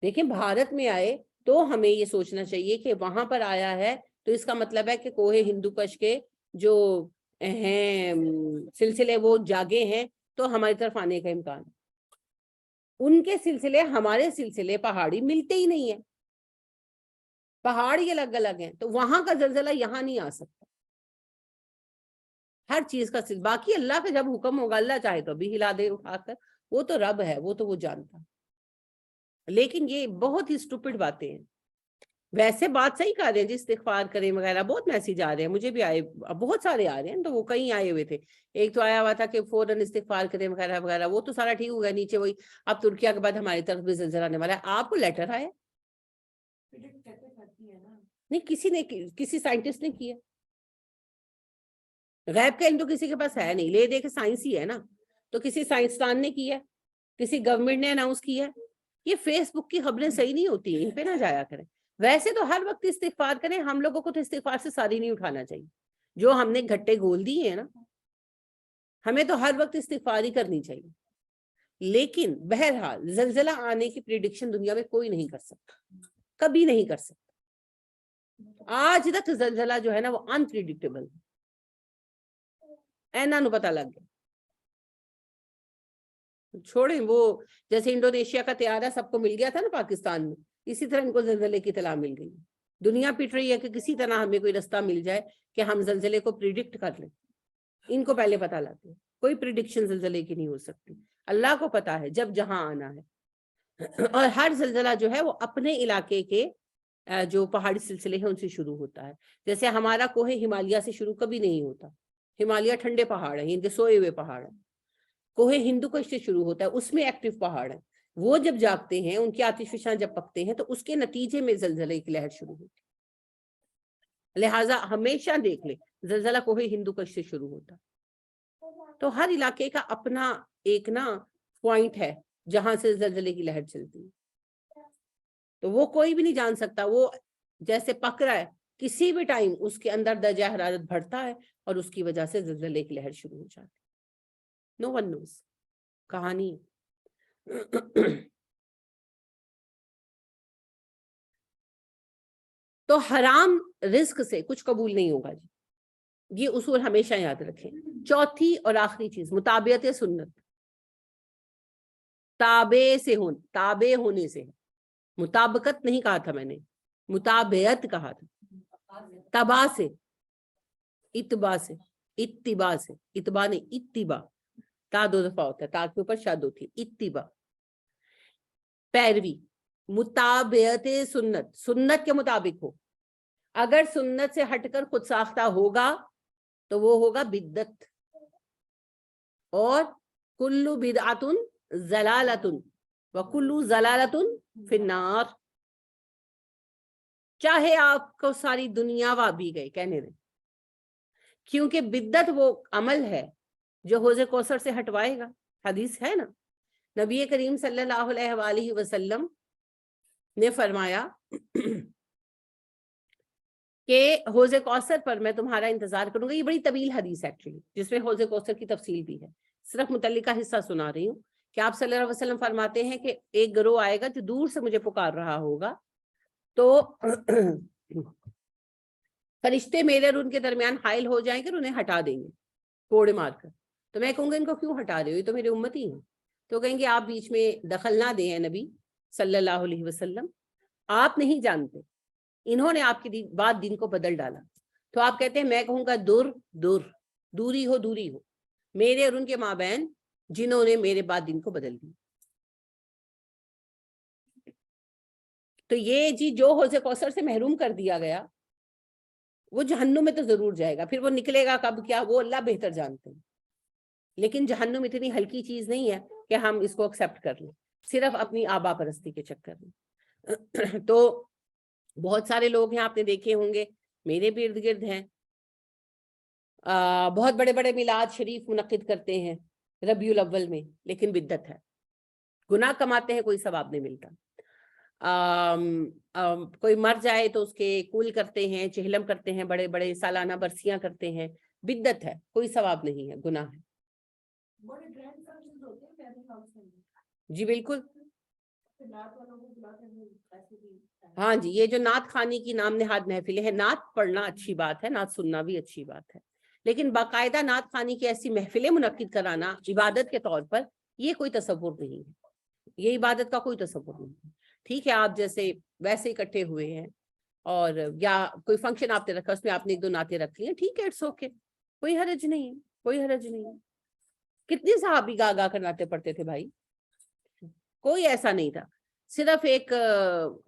دیکھیں بھارت میں آئے تو ہمیں یہ سوچنا چاہیے کہ وہاں پر آیا ہے تو اس کا مطلب ہے کہ کوہ ہندو کش کے جو ہیں سلسلے وہ جاگے ہیں، تو ہماری طرف آنے کا امکان. ان کے سلسلے ہمارے سلسلے پہاڑی ملتے ہی نہیں ہیں. پہاڑ ہی الگ الگ ہیں، تو وہاں کا زلزلہ یہاں نہیں آ سکتا. ہر چیز کا باقی اللہ کا جب حکم ہوگا، اللہ چاہے تو بھی ہلا دے اٹھا کر. وہ تو رب ہے، وہ تو وہ جانتا. لیکن یہ بہت ہی سٹوپڈ باتیں ہیں. ویسے بات صحیح کر رہے ہیں جی، استغفار کریں وغیرہ. بہت میسیج آ رہے ہیں، مجھے بھی آئے، بہت سارے آ رہے ہیں. تو وہ کئی آئے ہوئے تھے. ایک تو آیا ہوا تھا کہ فوراً استغفار کریں وغیرہ وغیرہ، وہ تو سارا ٹھیک ہو گیا. نیچے وہی اب ترکیہ کے بعد ہماری طرف بھی زلزلہ آنے والا ہے. آپ کو لیٹر آیا نہیں؟ کسی نے، کسی سائنٹسٹ نے کیا؟ غیب کا علم تو کسی کے پاس ہے نہیں. لے دے کے سائنس ہی ہے نا. تو کسی سائنسدان نے کیا، کسی گورنمنٹ نے اناؤنس کیا. یہ فیس بک کی خبریں صحیح نہیں ہوتی، ان پہ نہ جایا کریں. ویسے تو ہر وقت استغفار کریں. ہم لوگوں کو تو استغفار سے ساری نہیں اٹھانا چاہیے. جو ہم نے گھٹے گول دیے ہیں نا، ہمیں تو ہر وقت استغفار ہی کرنی چاہیے. لیکن بہرحال زلزلہ آنے کی پریڈکشن دنیا میں کوئی نہیں کر سکتا، کبھی نہیں کر سکتا. آج تک زلزلہ جو ہے نا وہ انپریڈکٹیبل ہے. اینا نو پتہ لگ گیا. چھوڑیں وہ، جیسے انڈونیشیا کا طیارہ سب کو مل گیا تھا نا پاکستان میں، اسی طرح ان کو زلزلے کی اطلاع مل گئی. دنیا پٹ رہی ہے کہ کسی طرح ہمیں کوئی رستہ مل جائے کہ ہم زلزلے کو پریڈکٹ کر لیں. ان کو پہلے پتہ لاتے ہیں کوئی پریڈکشن زلزلے کی نہیں ہو سکتی. اللہ کو پتا ہے جب جہاں آنا ہے. اور ہر زلزلہ جو ہے وہ اپنے علاقے کے جو پہاڑی سلسلے ہیں ان سے شروع ہوتا ہے. جیسے ہمارا کوہ ہمالیہ سے شروع کبھی نہیں ہوتا. ہمالیہ ٹھنڈے پہاڑ ہیں, ان کے سوئے ہوئے پہاڑ ہیں. کوہ ہندو کش سے شروع ہوتا ہے, اس میں ایکٹیو پہاڑ ہیں. وہ جب جاگتے ہیں, ان کی آتش فشاں جب پکتے ہیں, تو اس کے نتیجے میں زلزلے کی لہر شروع ہوتی ہے. لہٰذا ہمیشہ دیکھ لیں زلزلہ کوہ ہندو کش سے شروع ہوتا. تو ہر علاقے کا اپنا ایک پوائنٹ ہے جہاں سے زلزلے کی لہر چلتی ہے. تو وہ کوئی بھی نہیں جان سکتا. وہ جیسے پک رہا ہے, کسی بھی ٹائم اس کے اندر درجہ حرارت بڑھتا ہے اور اس کی وجہ سے زلزلے کی لہر شروع ہو جاتی ہے. نو ون نوز. کہانی تو حرام رزق سے کچھ قبول نہیں ہوگا جی. یہ اصول ہمیشہ یاد رکھیں. چوتھی اور آخری چیز مطابعت سنت. تابع ہونے سے, مطابقت نہیں کہا تھا میں نے, مطابعت کہا تھا. تبا سے, اتباع سے, اتباع سے, اتباع نہیں اتباع, تا دو دفعہ ہوتا ہے, تا کے اوپر شاد ہوتی ہے. اتباع پیروی. مطابعت سنت, سنت کے مطابق ہو. اگر سنت سے ہٹ کر خود ساختہ ہوگا تو وہ ہوگا بدعت. اور کلو بدعت ضلالۃ وکلو ضلالۃ فی النار. چاہے آپ کو ساری دنیا وابی گئے کہنے دیں, کیونکہ بدعت وہ عمل ہے جو حوض کوثر سے ہٹوائے گا. حدیث ہے نا, نبی کریم صلی اللہ علیہ وآلہ وسلم نے فرمایا کہ حوض کوثر پر میں تمہارا انتظار کروں گا. یہ بڑی طویل حدیث ہے ایکچولی, جس میں حوض کوثر کی تفصیل بھی ہے. صرف متعلقہ حصہ سنا رہی ہوں کہ آپ صلی اللہ علیہ وسلم فرماتے ہیں کہ ایک گروہ آئے گا جو دور سے مجھے پکار رہا ہوگا, تو فرشتے میرے اور ان کے درمیان حائل ہو جائیں گے اور انہیں ہٹا دیں گے کوڑے مار کر. تو میں کہوں گا ان کو کیوں ہٹا رہے ہو, یہ تو میرے امتی ہیں. تو کہیں گے آپ بیچ میں دخل نہ دیں نبی صلی اللہ علیہ وسلم, آپ نہیں جانتے, انہوں نے آپ کی بات دین کو بدل ڈالا. تو آپ کہتے ہیں میں کہوں گا دوری ہو میرے اور ان کے مابین جنہوں نے میرے بعد دین کو بدل دیا. تو یہ جی جو حوض کوثر سے محروم کر دیا گیا وہ جہنم میں تو ضرور جائے گا. پھر وہ نکلے گا کب کیا وہ اللہ بہتر جانتے ہیں. لیکن جہنم اتنی ہلکی چیز نہیں ہے کہ ہم اس کو ایکسیپٹ کر لیں صرف اپنی آبا پرستی کے چکر میں. تو بہت سارے لوگ ہیں, آپ نے دیکھے ہوں گے, میرے بھی ارد گرد ہیں, بہت بڑے بڑے میلاد شریف منعقد کرتے ہیں ربیع الاول میں, لیکن بدعت ہے. گناہ کماتے ہیں, کوئی ثواب نہیں ملتا. کوئی مر جائے تو اس کے کول کرتے ہیں, چہلم کرتے ہیں, بڑے بڑے سالانہ برسیاں کرتے ہیں. بدعت ہے, کوئی ثواب نہیں ہے, گناہ ہے. جی بالکل. ہاں جی, یہ جو نعت خوانی کی نام نہاد محفلیں ہیں, نعت پڑھنا اچھی بات ہے, نعت سننا بھی اچھی بات ہے, لیکن باقاعدہ نعت خوانی کی ایسی محفلیں منعقد کرانا عبادت کے طور پر, یہ کوئی تصور نہیں ہے. یہ عبادت کا کوئی تصور نہیں ہے. ٹھیک ہے, آپ جیسے ویسے اکٹھے ہوئے ہیں اور یا کوئی فنکشن آپ نے رکھا, اس میں آپ نے ایک دو نعتیں رکھ لی ہیں, ٹھیک ہے, اٹس اوکے, کوئی حرج نہیں ہے, کوئی حرج نہیں ہے. کتنے صحابی گا گا کر نعتیں پڑھتے تھے بھائی, کوئی ایسا نہیں تھا. صرف ایک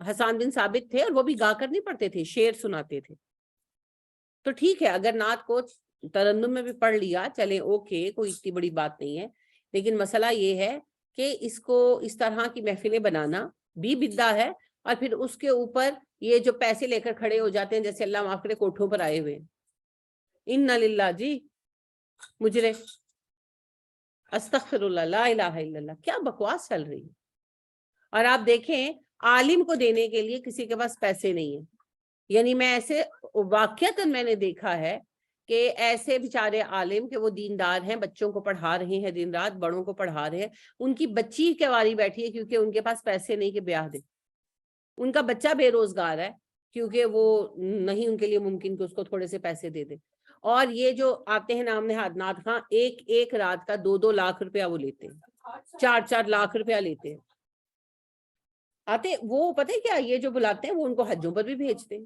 حسان بن ثابت تھے, اور وہ بھی گا کر نہیں پڑھتے تھے, شعر سناتے تھے. تو ٹھیک ہے, اگر نعت کو ترنم میں بھی پڑھ لیا چلے اوکے, کوئی اتنی بڑی بات نہیں ہے. لیکن مسئلہ یہ ہے کہ اس کو اس طرح کی محفلیں بنانا بھی بدعت ہے, اور پھر اس کے اوپر یہ جو پیسے لے کر کھڑے ہو جاتے ہیں جیسے اللہ معاف کرے کوٹھوں پر آئے ہوئے, انا للہ جی مجرے, استغفر اللہ, لا الہ الا اللہ, کیا بکواس چل رہی ہے. اور آپ دیکھیں عالم کو دینے کے لیے کسی کے پاس پیسے نہیں ہیں. یعنی میں ایسے واقعتاً میں نے دیکھا ہے کہ ایسے بیچارے عالم کہ وہ دیندار ہیں, بچوں کو پڑھا رہے ہیں دن رات, بڑوں کو پڑھا رہے ہیں, ان کی بچی کنواری بیٹھی ہے کیونکہ ان کے پاس پیسے نہیں کہ بیاہ دے. ان کا بچہ بے روزگار ہے کیونکہ وہ نہیں ان کے لیے ممکن کہ اس کو تھوڑے سے پیسے دے دے. اور یہ جو آتے ہیں نام نہاد نعت خواں, ایک رات کا 2 لاکھ روپیہ وہ لیتے ہیں, 4 لاکھ روپیہ لیتے ہیں. آتے وہ پتہ ہے کیا, یہ جو بلاتے ہیں وہ ان کو حجوں پر بھی بھیجتے ہیں.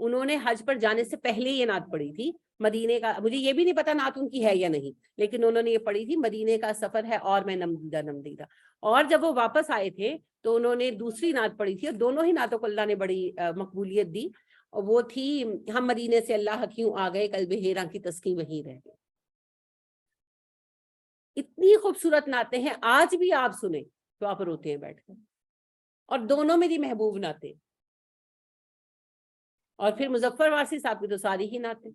انہوں نے حج پر جانے سے پہلے یہ نعت پڑھی تھی. مدینے کا مجھے یہ بھی نہیں پتا نعت ان کی ہے یا نہیں, لیکن انہوں نے یہ پڑھی تھی, مدینے کا سفر ہے اور میں نم دیدہ نم دیدہ. اور جب وہ واپس آئے تھے تو انہوں نے دوسری نعت پڑھی تھی, اور دونوں ہی نعتوں کو اللہ نے بڑی مقبولیت دی, اور وہ تھی ہم مدینے سے اللہ کیوں آ گئے, قلب حیراں کی تسکین وہیں رہ گئی. اتنی خوبصورت نعتیں ہیں, آج بھی آپ سنیں تو آپ روتے ہیں بیٹھ کر, اور دونوں میری محبوب نعتیں. اور پھر مظفر وارثی صاحب کی تو ساری ہی نعتیں,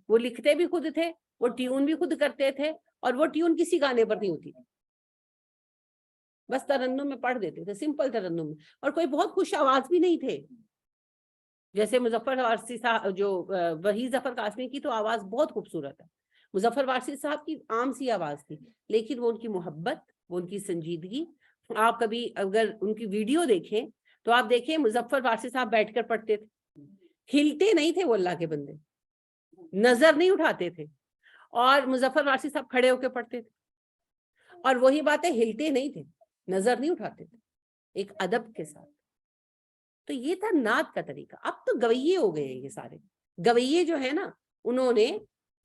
وہ لکھتے بھی خود تھے, وہ ٹیون بھی خود کرتے تھے, اور وہ ٹیون کسی گانے پر نہیں ہوتی تھی, بس ترنم میں پڑھ دیتے تھے, سمپل ترنم میں, اور کوئی بہت خوش آواز بھی نہیں تھے. جیسے مظفر وارثی صاحب, جو وحید ظفر قاسمی کی تو آواز بہت خوبصورت ہے, مظفر وارثی صاحب کی عام سی آواز تھی, لیکن وہ ان کی محبت, وہ ان کی سنجیدگی. آپ کبھی اگر ان کی ویڈیو دیکھیں تو آپ دیکھیں مظفر وارثی صاحب بیٹھ کر پڑھتے تھے, ہلتے نہیں تھے وہ اللہ کے بندے, نظر نہیں اٹھاتے تھے. اور مظفر وارثی صاحب کھڑے ہو کے پڑھتے تھے, اور وہی باتیں, ہلتے نہیں تھے, نظر نہیں اٹھاتے تھے, ایک ادب کے ساتھ. تو یہ تھا نعت کا طریقہ. اب تو گویے ہو گئے ہیں, یہ سارے گویے جو ہے نا, انہوں نے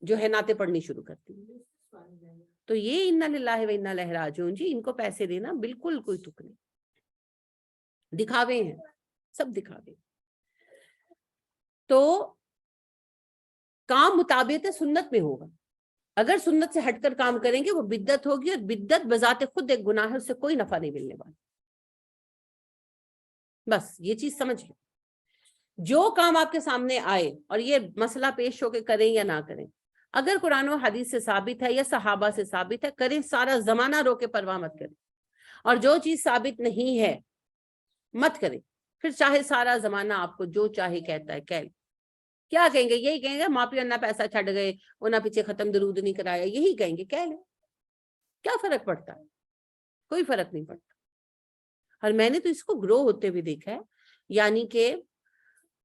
جو ہے نعتیں پڑھنی شروع کر دی. تو یہ انا للہ و انا الیہ راجعون جی, ان کو پیسے دینا بالکل کوئی تک نہیں, دکھاوے ہیں, سب دکھاوے. تو کام مطابق سنت میں ہوگا. اگر سنت سے ہٹ کر کام کریں گے وہ بدعت ہوگی, اور بدعت بذات خود ایک گناہ ہے, اس سے کوئی نفع نہیں ملنے والا. بس یہ چیز سمجھ لیں. جو کام آپ کے سامنے آئے اور یہ مسئلہ پیش ہو کے کریں یا نہ کریں, اگر قرآن و حدیث سے ثابت ہے یا صحابہ سے ثابت ہے, کریں, سارا زمانہ رو کے پرواہ مت کریں. اور جو چیز ثابت نہیں ہے مت کریں, پھر چاہے سارا زمانہ آپ کو جو چاہے کہتا ہے کہہ لیں. کیا کہیں گے؟ یہی کہیں گے ماں پیو نہ پیسہ چھڈ گئے, انہاں پیچھے ختم درود نہیں کرایا, یہی کہیں گے, کہہ لیں. کیا فرق پڑتا ہے؟ کوئی فرق نہیں پڑتا. اور میں نے تو اس کو گرو ہوتے ہوئے دیکھا ہے. یعنی کہ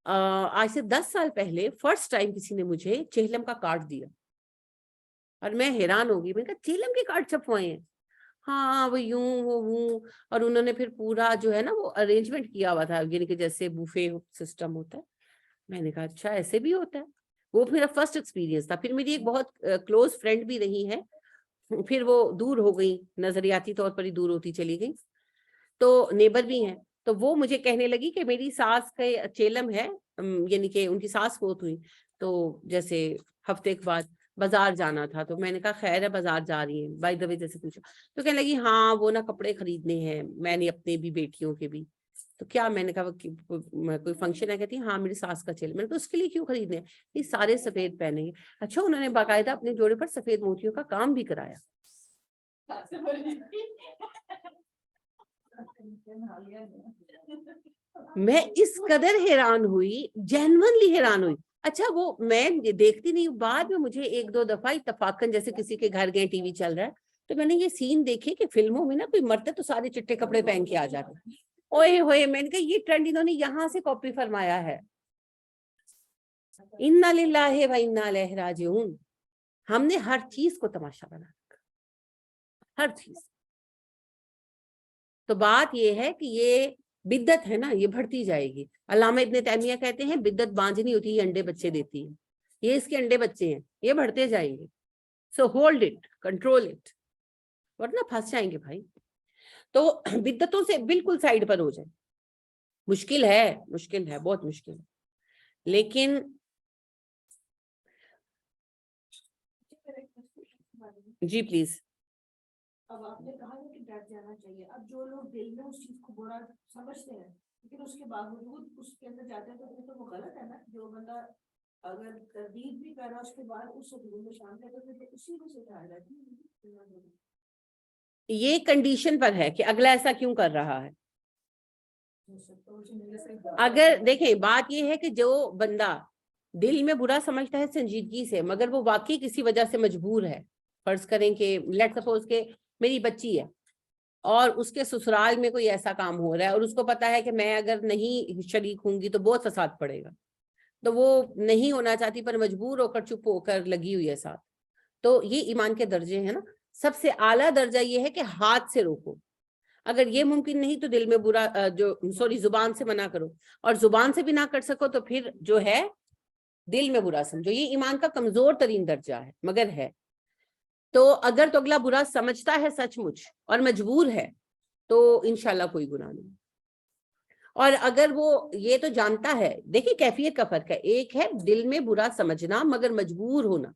آج سے 10 سال پہلے فرسٹ ٹائم کسی نے مجھے چہلم کا کارڈ دیا, اور میں حیران ہو گئی. میں نے کہا چہلم کے کارڈ چھپوائے ہیں؟ ہاں وہ یوں وہ, اور انہوں نے پھر پورا جو ہے نا وہ ارینجمنٹ کیا ہوا تھا, یعنی کہ جیسے بوفے سسٹم ہوتا ہے. میں نے کہا اچھا ایسے بھی ہوتا ہے. وہ میرا فرسٹ ایکسپیرینس تھا. پھر میری ایک بہت کلوز فرینڈ بھی رہی ہے, پھر وہ دور ہو گئی, نظریاتی طور پر ہی دور ہوتی چلی گئی, تو نیبر بھی ہیں. تو وہ مجھے کہنے لگی کہ میری ساس کا چیلم ہے, یعنی کہ ان کی ساس فوت ہوئی, تو جیسے ہفتے کے بعد بازار جانا تھا. تو میں نے کہا خیر ہے, بازار جا رہی ہیں بائی دا وے جیسے پوچھا, تو کہنے لگی ہاں وہ نا کپڑے خریدنے ہیں, میں نے اپنے بھی بیٹیوں کے بھی. تو کیا؟ میں نے کہا کوئی فنکشن ہے؟ کہتی ہاں میری ساس کا چیلم. میں نے کہا اس کے لیے کیوں خریدنے ہیں؟ یہ سارے سفید پہنے گے. اچھا, انہوں نے باقاعدہ اپنے جوڑے پر سفید موتیوں کا کام بھی کرایا. میں اس قدر حیران ہوئی, جینوئنلی حیران ہوئی. اچھا وہ میں دیکھتی نہیں, بعد میں مجھے 1-2 دفعہ اتفاقاً جیسے کسی کے گھر گئے, ٹی وی چل رہا ہے, تو میں نے یہ سین دیکھے کہ فلموں میں نا کوئی مرتے تو سارے چٹے کپڑے پہن کے آ جاتے. اوئے ہوئے, میں نے کہا یہ ٹرینڈ انہوں نے یہاں سے کاپی فرمایا ہے. انا للہ و انا الیہ راجعون. ہم نے ہر چیز کو تماشا بنا رکھا, ہر چیز. تو بات یہ ہے کہ یہ بدعت ہے نا, یہ بڑھتی جائے گی. علامہ ابن تیمیہ کہتے ہیں بدعت بانجھنی ہوتی ہے, انڈے بچے دیتی ہے. یہ اس کے انڈے بچے ہیں, یہ بڑھتے جائیں گے. سو ہولڈ اٹ, کنٹرول اٹ, ورنہ پھنس جائیں گے بھائی. تو بدعتوں سے بالکل سائڈ پر ہو جائے. مشکل ہے, مشکل ہے, بہت مشکل ہے, لیکن جی پلیز. اب آپ نے کہا کہ ڈر جانا چاہیے. اب جو لوگ دل میں اس چیز کو برا سمجھتے ہیں لیکن اس کے باوجود اس کے اندر جاتے ہیں تو وہ غلط ہے نا. جو بندہ اگر تردید بھی کر رہا اس کے بعد اس حضور میں شامل ہے تو پھر اسی کو سکھایا جاتا ہے. یہ کنڈیشن پر ہے کہ اگلا ایسا کیوں کر رہا ہے. اگر دیکھیں بات یہ ہے کہ جو بندہ دل میں برا سمجھتا ہے سنجیدگی سے, مگر وہ واقعی کسی وجہ سے مجبور ہے, فرض کریں کہ لیٹ سپوز کہ میری بچی ہے اور اس کے سسرال میں کوئی ایسا کام ہو رہا ہے, اور اس کو پتا ہے کہ میں اگر نہیں شریک ہوں گی تو بہت فساد پڑے گا, تو وہ نہیں ہونا چاہتی پر مجبور ہو کر چپ ہو کر لگی ہوئی ہے ساتھ. تو یہ ایمان کے درجے ہیں نا. سب سے اعلیٰ درجہ یہ ہے کہ ہاتھ سے روکو. اگر یہ ممکن نہیں تو دل میں برا زبان سے منع کرو, اور زبان سے بھی نہ کر سکو تو پھر جو ہے دل میں برا سمجھو، یہ ایمان کا کمزور ترین درجہ ہے مگر ہے. تو اگر تو اگلا برا سمجھتا ہے سچ مچ اور مجبور ہے تو انشاءاللہ کوئی گناہ نہیں. اور اگر وہ یہ تو جانتا ہے، دیکھیں کیفیت کا فرق ہے، ایک ہے دل میں برا سمجھنا مگر مجبور ہونا.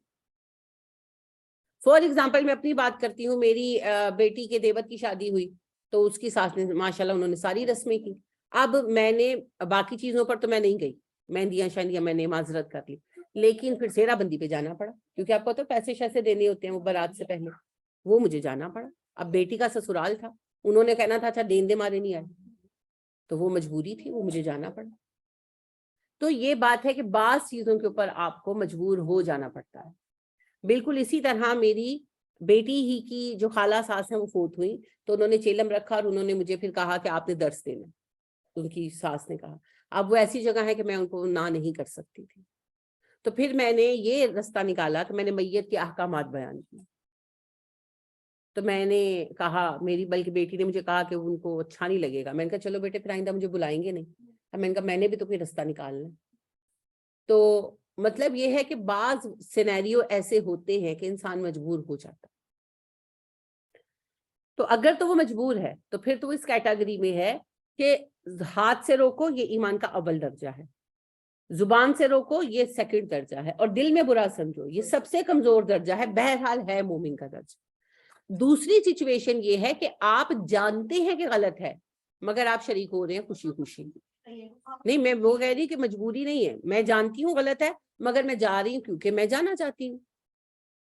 فور ایگزامپل میں اپنی بات کرتی ہوں، میری بیٹی کے دیور کی شادی ہوئی تو اس کی ساس نے ماشاءاللہ انہوں نے ساری رسمیں کی. اب میں نے باقی چیزوں پر تو میں نہیں گئی، مہندیاں شہندیاں میں نے معذرت کر لی، لیکن پھر سیرا بندی پہ جانا پڑا کیونکہ آپ کو تو پیسے شیسے دینے ہوتے ہیں وہ برات سے پہلے، وہ مجھے جانا پڑا. اب بیٹی کا سسرال تھا، انہوں نے کہنا تھا اچھا دین دے مارے نہیں آئے، تو وہ مجبوری تھی، وہ مجھے جانا پڑا. تو یہ بات ہے کہ بعض چیزوں کے اوپر آپ کو مجبور ہو جانا پڑتا ہے. بالکل اسی طرح میری بیٹی ہی کی جو خالہ ساس ہیں وہ فوت ہوئی تو انہوں نے چیلم رکھا اور انہوں نے مجھے پھر کہا کہ آپ نے درس دینا. ان کی ساس نے کہا اب وہ ایسی جگہ ہے کہ میں ان کو نہ نہیں کر سکتی تھی، تو پھر میں نے یہ رستہ نکالا کہ میں نے میت کے احکامات بیان کیے. تو میں نے کہا، میری بلکہ بیٹی نے مجھے کہا کہ ان کو اچھا نہیں لگے گا. میں نے کہا چلو بیٹے پھر آئندہ مجھے بلائیں گے نہیں. اب میں نے کہا میں نے بھی تو کوئی رستہ نکالنا. تو مطلب یہ ہے کہ بعض سینیریو ایسے ہوتے ہیں کہ انسان مجبور ہو جاتا. تو اگر تو وہ مجبور ہے تو پھر تو اس کیٹیگری میں ہے کہ ہاتھ سے روکو یہ ایمان کا اول درجہ ہے، زبان سے روکو یہ سیکنڈ درجہ ہے، اور دل میں برا سمجھو یہ سب سے کمزور درجہ ہے، بہرحال ہے مومن کا درجہ. دوسری سچویشن یہ ہے کہ آپ جانتے ہیں کہ غلط ہے مگر آپ شریک ہو رہے ہیں خوشی خوشی. نہیں میں وہ کہہ رہی کہ مجبوری نہیں ہے، میں جانتی ہوں غلط ہے مگر میں جا رہی ہوں کیونکہ میں جانا چاہتی ہوں،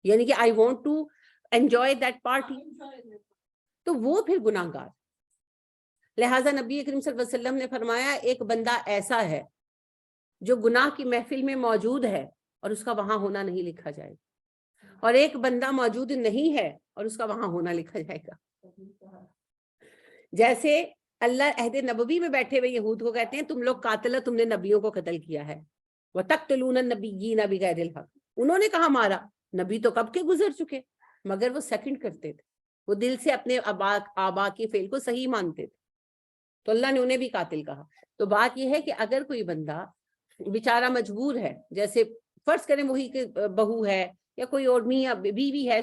یعنی کہ I want to enjoy that party, تو وہ پھر گناہ گار. لہٰذا نبی کریم صلی اللہ علیہ وسلم نے فرمایا ایک بندہ ایسا ہے جو گناہ کی محفل میں موجود ہے اور اس کا وہاں ہونا نہیں لکھا جائے گا، اور ایک بندہ موجود نہیں ہے اور اس کا وہاں ہونا لکھا جائے گا. جیسے اللہ عہد نبوی میں بیٹھے ہوئے یہود کو کہتے ہیں تم لوگ قاتل، تم نے نبیوں کو قتل کیا ہے. وَتَقْتُلُونَ النَّبِيِّينَ بِغَيْرِ الْحَقِّ، انہوں نے کہا مارا، نبی تو کب کے گزر چکے، مگر وہ سیکنڈ کرتے تھے، وہ دل سے اپنے آبا کے فعل کو صحیح مانتے تھے، تو اللہ نے انہیں بھی قاتل کہا. تو بات یہ ہے کہ اگر کوئی بندہ بیچارہ مجبور ہے، جیسے فرض کریں وہی کہ بہو ہے یا کوئی اور میاں بیوی ہے،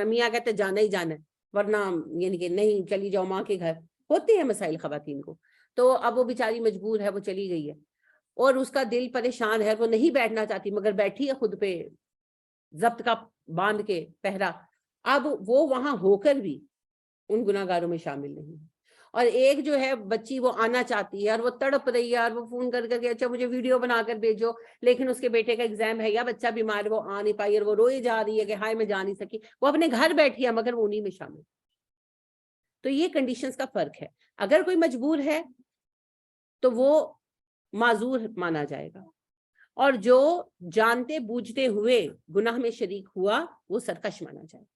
میاں کہتے جانا ہی جانا ہے ورنہ یعنی کہ نہیں چلی جاؤ ماں کے گھر، ہوتے ہیں مسائل خواتین کو، تو اب وہ بیچاری مجبور ہے، وہ چلی گئی ہے اور اس کا دل پریشان ہے، وہ نہیں بیٹھنا چاہتی مگر بیٹھی ہے خود پہ ضبط کا باندھ کے پہرا. اب وہ وہاں ہو کر بھی ان گناہگاروں میں شامل نہیں ہے. اور ایک جو ہے بچی وہ آنا چاہتی ہے اور وہ تڑپ رہی ہے اور وہ فون کر کے اچھا مجھے ویڈیو بنا کر بھیجو، لیکن اس کے بیٹے کا ایگزام ہے یا بچہ بیمار ہے وہ آ نہیں پائی اور وہ روئی جا رہی ہے کہ ہائے میں جا نہیں سکی، وہ اپنے گھر بیٹھی ہے مگر وہ انہی میں شامل. تو یہ کنڈیشنز کا فرق ہے. اگر کوئی مجبور ہے تو وہ معذور مانا جائے گا، اور جو جانتے بوجھتے ہوئے گناہ میں شریک ہوا وہ سرکش مانا جائے گا.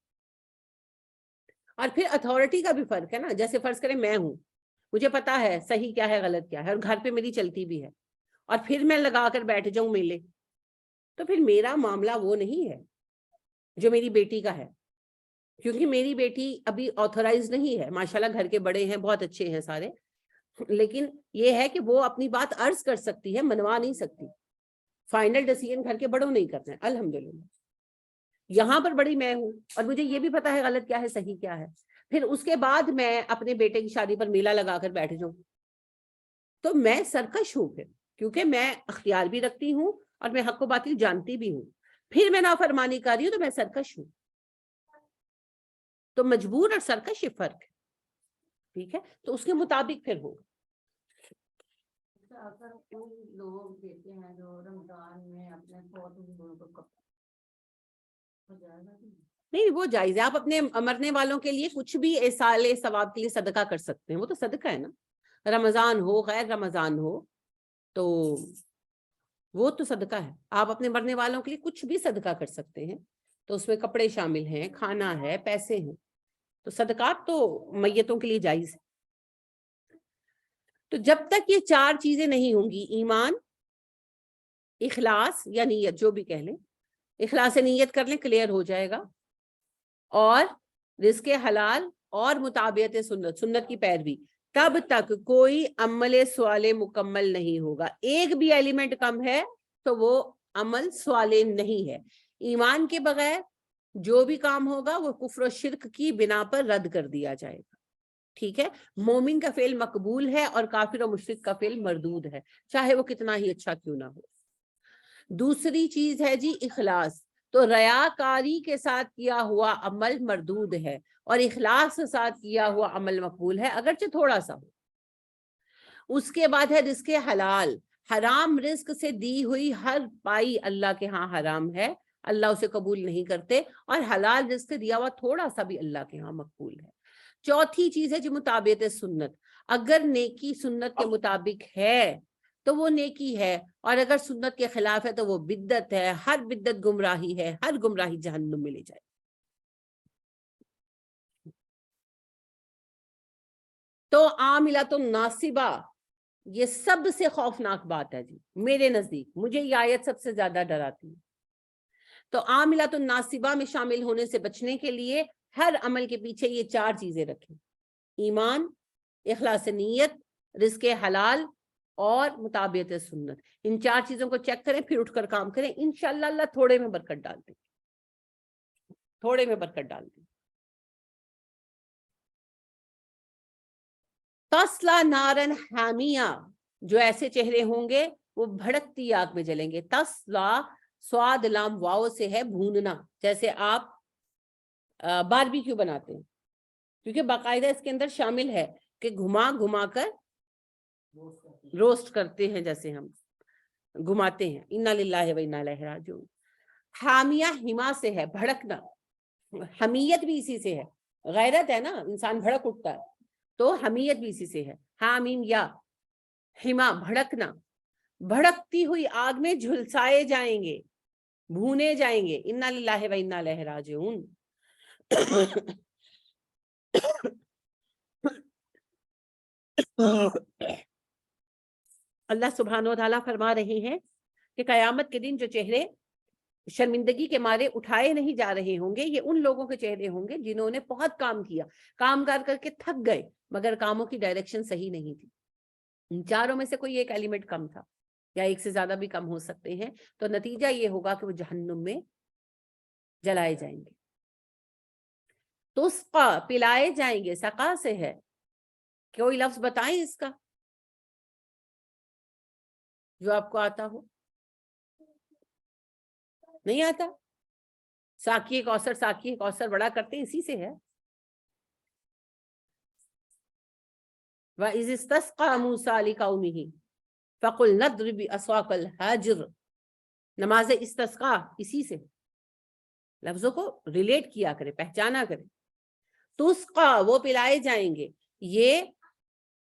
اور پھر اتھارٹی کا بھی فرق ہے نا، جیسے فرض کریں میں ہوں، مجھے پتا ہے صحیح کیا ہے غلط کیا ہے اور گھر پہ میری چلتی بھی ہے، اور پھر میں لگا کر بیٹھ جاؤں میلے، تو پھر میرا معاملہ وہ نہیں ہے جو میری بیٹی کا ہے، کیونکہ میری بیٹی ابھی آتھورائز نہیں ہے. ماشاءاللہ گھر کے بڑے ہیں، بہت اچھے ہیں سارے، لیکن یہ ہے کہ وہ اپنی بات عرض کر سکتی ہے، منوا نہیں سکتی. فائنل ڈیسیژن گھر کے بڑوں نہیں کرتے ہیں الحمدللہ. یہاں پر بڑی میں ہوں اور مجھے یہ بھی پتا ہے غلط کیا ہے صحیح کیا ہے، پھر اس کے بعد میں اپنے بیٹے کی شادی پر میلہ لگا کر بیٹھ جاؤں تو میں سرکش ہوں، کیونکہ میں اختیار بھی رکھتی ہوں اور میں حق و باطل جانتی بھی ہوں، پھر میں نافرمانی کر رہی ہوں تو میں سرکش ہوں. تو مجبور اور سرکش یہ فرق ہے، ٹھیک ہے، تو اس کے مطابق پھر ہوگا. اگر کوئی لوگ دیتے ہیں جو رمضان میں اپنے نہیں وہ جائز ہے، آپ اپنے مرنے والوں کے لیے کچھ بھی ایصال ثواب کے لیے صدقہ کر سکتے ہیں، وہ تو صدقہ ہے نا، رمضان ہو غیر رمضان ہو تو وہ تو صدقہ ہے. آپ اپنے مرنے والوں کے لیے کچھ بھی صدقہ کر سکتے ہیں، تو اس میں کپڑے شامل ہیں، کھانا ہے، پیسے ہیں، تو صدقات تو میتوں کے لیے جائز ہے. تو جب تک یہ چار چیزیں نہیں ہوں گی، ایمان، اخلاص یا نیت جو بھی کہہ لیں، اخلاص نیت کر لیں کلیئر ہو جائے گا، اور رزق حلال اور مطابعت سنت، سنت کی پیروی، تب تک کوئی عمل صالح مکمل نہیں ہوگا. ایک بھی ایلیمنٹ کم ہے تو وہ عمل صالح نہیں ہے. ایمان کے بغیر جو بھی کام ہوگا وہ کفر و شرک کی بنا پر رد کر دیا جائے گا. ٹھیک ہے. مومن کا فعل مقبول ہے اور کافر و مشرک کا فعل مردود ہے، چاہے وہ کتنا ہی اچھا کیوں نہ ہو. دوسری چیز ہے جی اخلاص. تو ریاکاری کے ساتھ کیا ہوا عمل مردود ہے اور اخلاص کے ساتھ کیا ہوا عمل مقبول ہے، اگرچہ تھوڑا سا ہو. اس کے بعد ہے رزق حلال. حرام رزق سے دی ہوئی ہر پائی اللہ کے ہاں حرام ہے، اللہ اسے قبول نہیں کرتے، اور حلال رزق سے دیا ہوا تھوڑا سا بھی اللہ کے ہاں مقبول ہے. چوتھی چیز ہے جی مطابقت سنت. اگر نیکی سنت کے مطابق ہے تو وہ نیکی ہے، اور اگر سنت کے خلاف ہے تو وہ بدعت ہے. ہر بدعت گمراہی ہے، ہر گمراہی جہنم میں لے جائے. تو عاملۃ ناصبہ یہ سب سے خوفناک بات ہے جی میرے نزدیک، مجھے یہ آیت سب سے زیادہ ڈراتی ہے. تو عاملۃ ناصبہ میں شامل ہونے سے بچنے کے لیے ہر عمل کے پیچھے یہ چار چیزیں رکھیں: ایمان، اخلاص نیت، رزق حلال اور مطابقت سنت. ان چار چیزوں کو چیک کریں، پھر اٹھ کر کام کریں، انشاءاللہ اللہ تھوڑے میں برکت ڈال دیں، تھوڑے میں برکت ڈال دیں. تسلا نارن حامیہ، جو ایسے چہرے ہوں گے وہ بھڑکتی آگ میں جلیں گے. تسلا سواد لام واو سے ہے بھوننا، جیسے آپ باربیکیو بناتے ہیں، کیونکہ باقاعدہ اس کے اندر شامل ہے کہ گھما گھما کر روسٹ کرتے ہیں، جیسے ہم گھماتے ہیں. انا للہ و انا الیہ راجعون. حامیہ ہما سے ہے بھڑکنا، حمیت بھی اسی سے ہے، غیرت ہے نا، انسان بھڑک اٹھتا ہے، تو حمیت بھی اسی سے ہے. حامیم یا ہما بھڑکنا، بھڑکتی ہوئی آگ میں جھلسائے جائیں گے، بھونے جائیں گے. انا للہ و انا الیہ راجعون. اللہ سبحانہ و تعالیٰ فرما رہے ہیں کہ قیامت کے دن جو چہرے شرمندگی کے مارے اٹھائے نہیں جا رہے ہوں گے، یہ ان لوگوں کے چہرے ہوں گے جنہوں نے بہت کام کیا، کام کر کے تھک گئے، مگر کاموں کی ڈائریکشن صحیح نہیں تھی. ان چاروں میں سے کوئی ایک ایلیمنٹ کم تھا، یا ایک سے زیادہ بھی کم ہو سکتے ہیں، تو نتیجہ یہ ہوگا کہ وہ جہنم میں جلائے جائیں گے. تسقا پلائے جائیں گے، سقا سے ہے. کوئی لفظ بتائیں اس کا جو آپ کو آتا ہو؟ نہیں آتا؟ ساقی کوثر، ساقی کوثر بڑا کرتے ہیں، اسی سے ہے. وَإِذِ اسْتَسْقَىٰ مُوسَىٰ لِقَوْمِهِ فَقُلْنَا اضْرِبْ بِعَصَاكَ الْحَجْرَ. نماز استسقاء اسی سے، لفظوں کو ریلیٹ کیا کرے، پہچانا کرے. تسقا وہ پلائے جائیں گے، یہ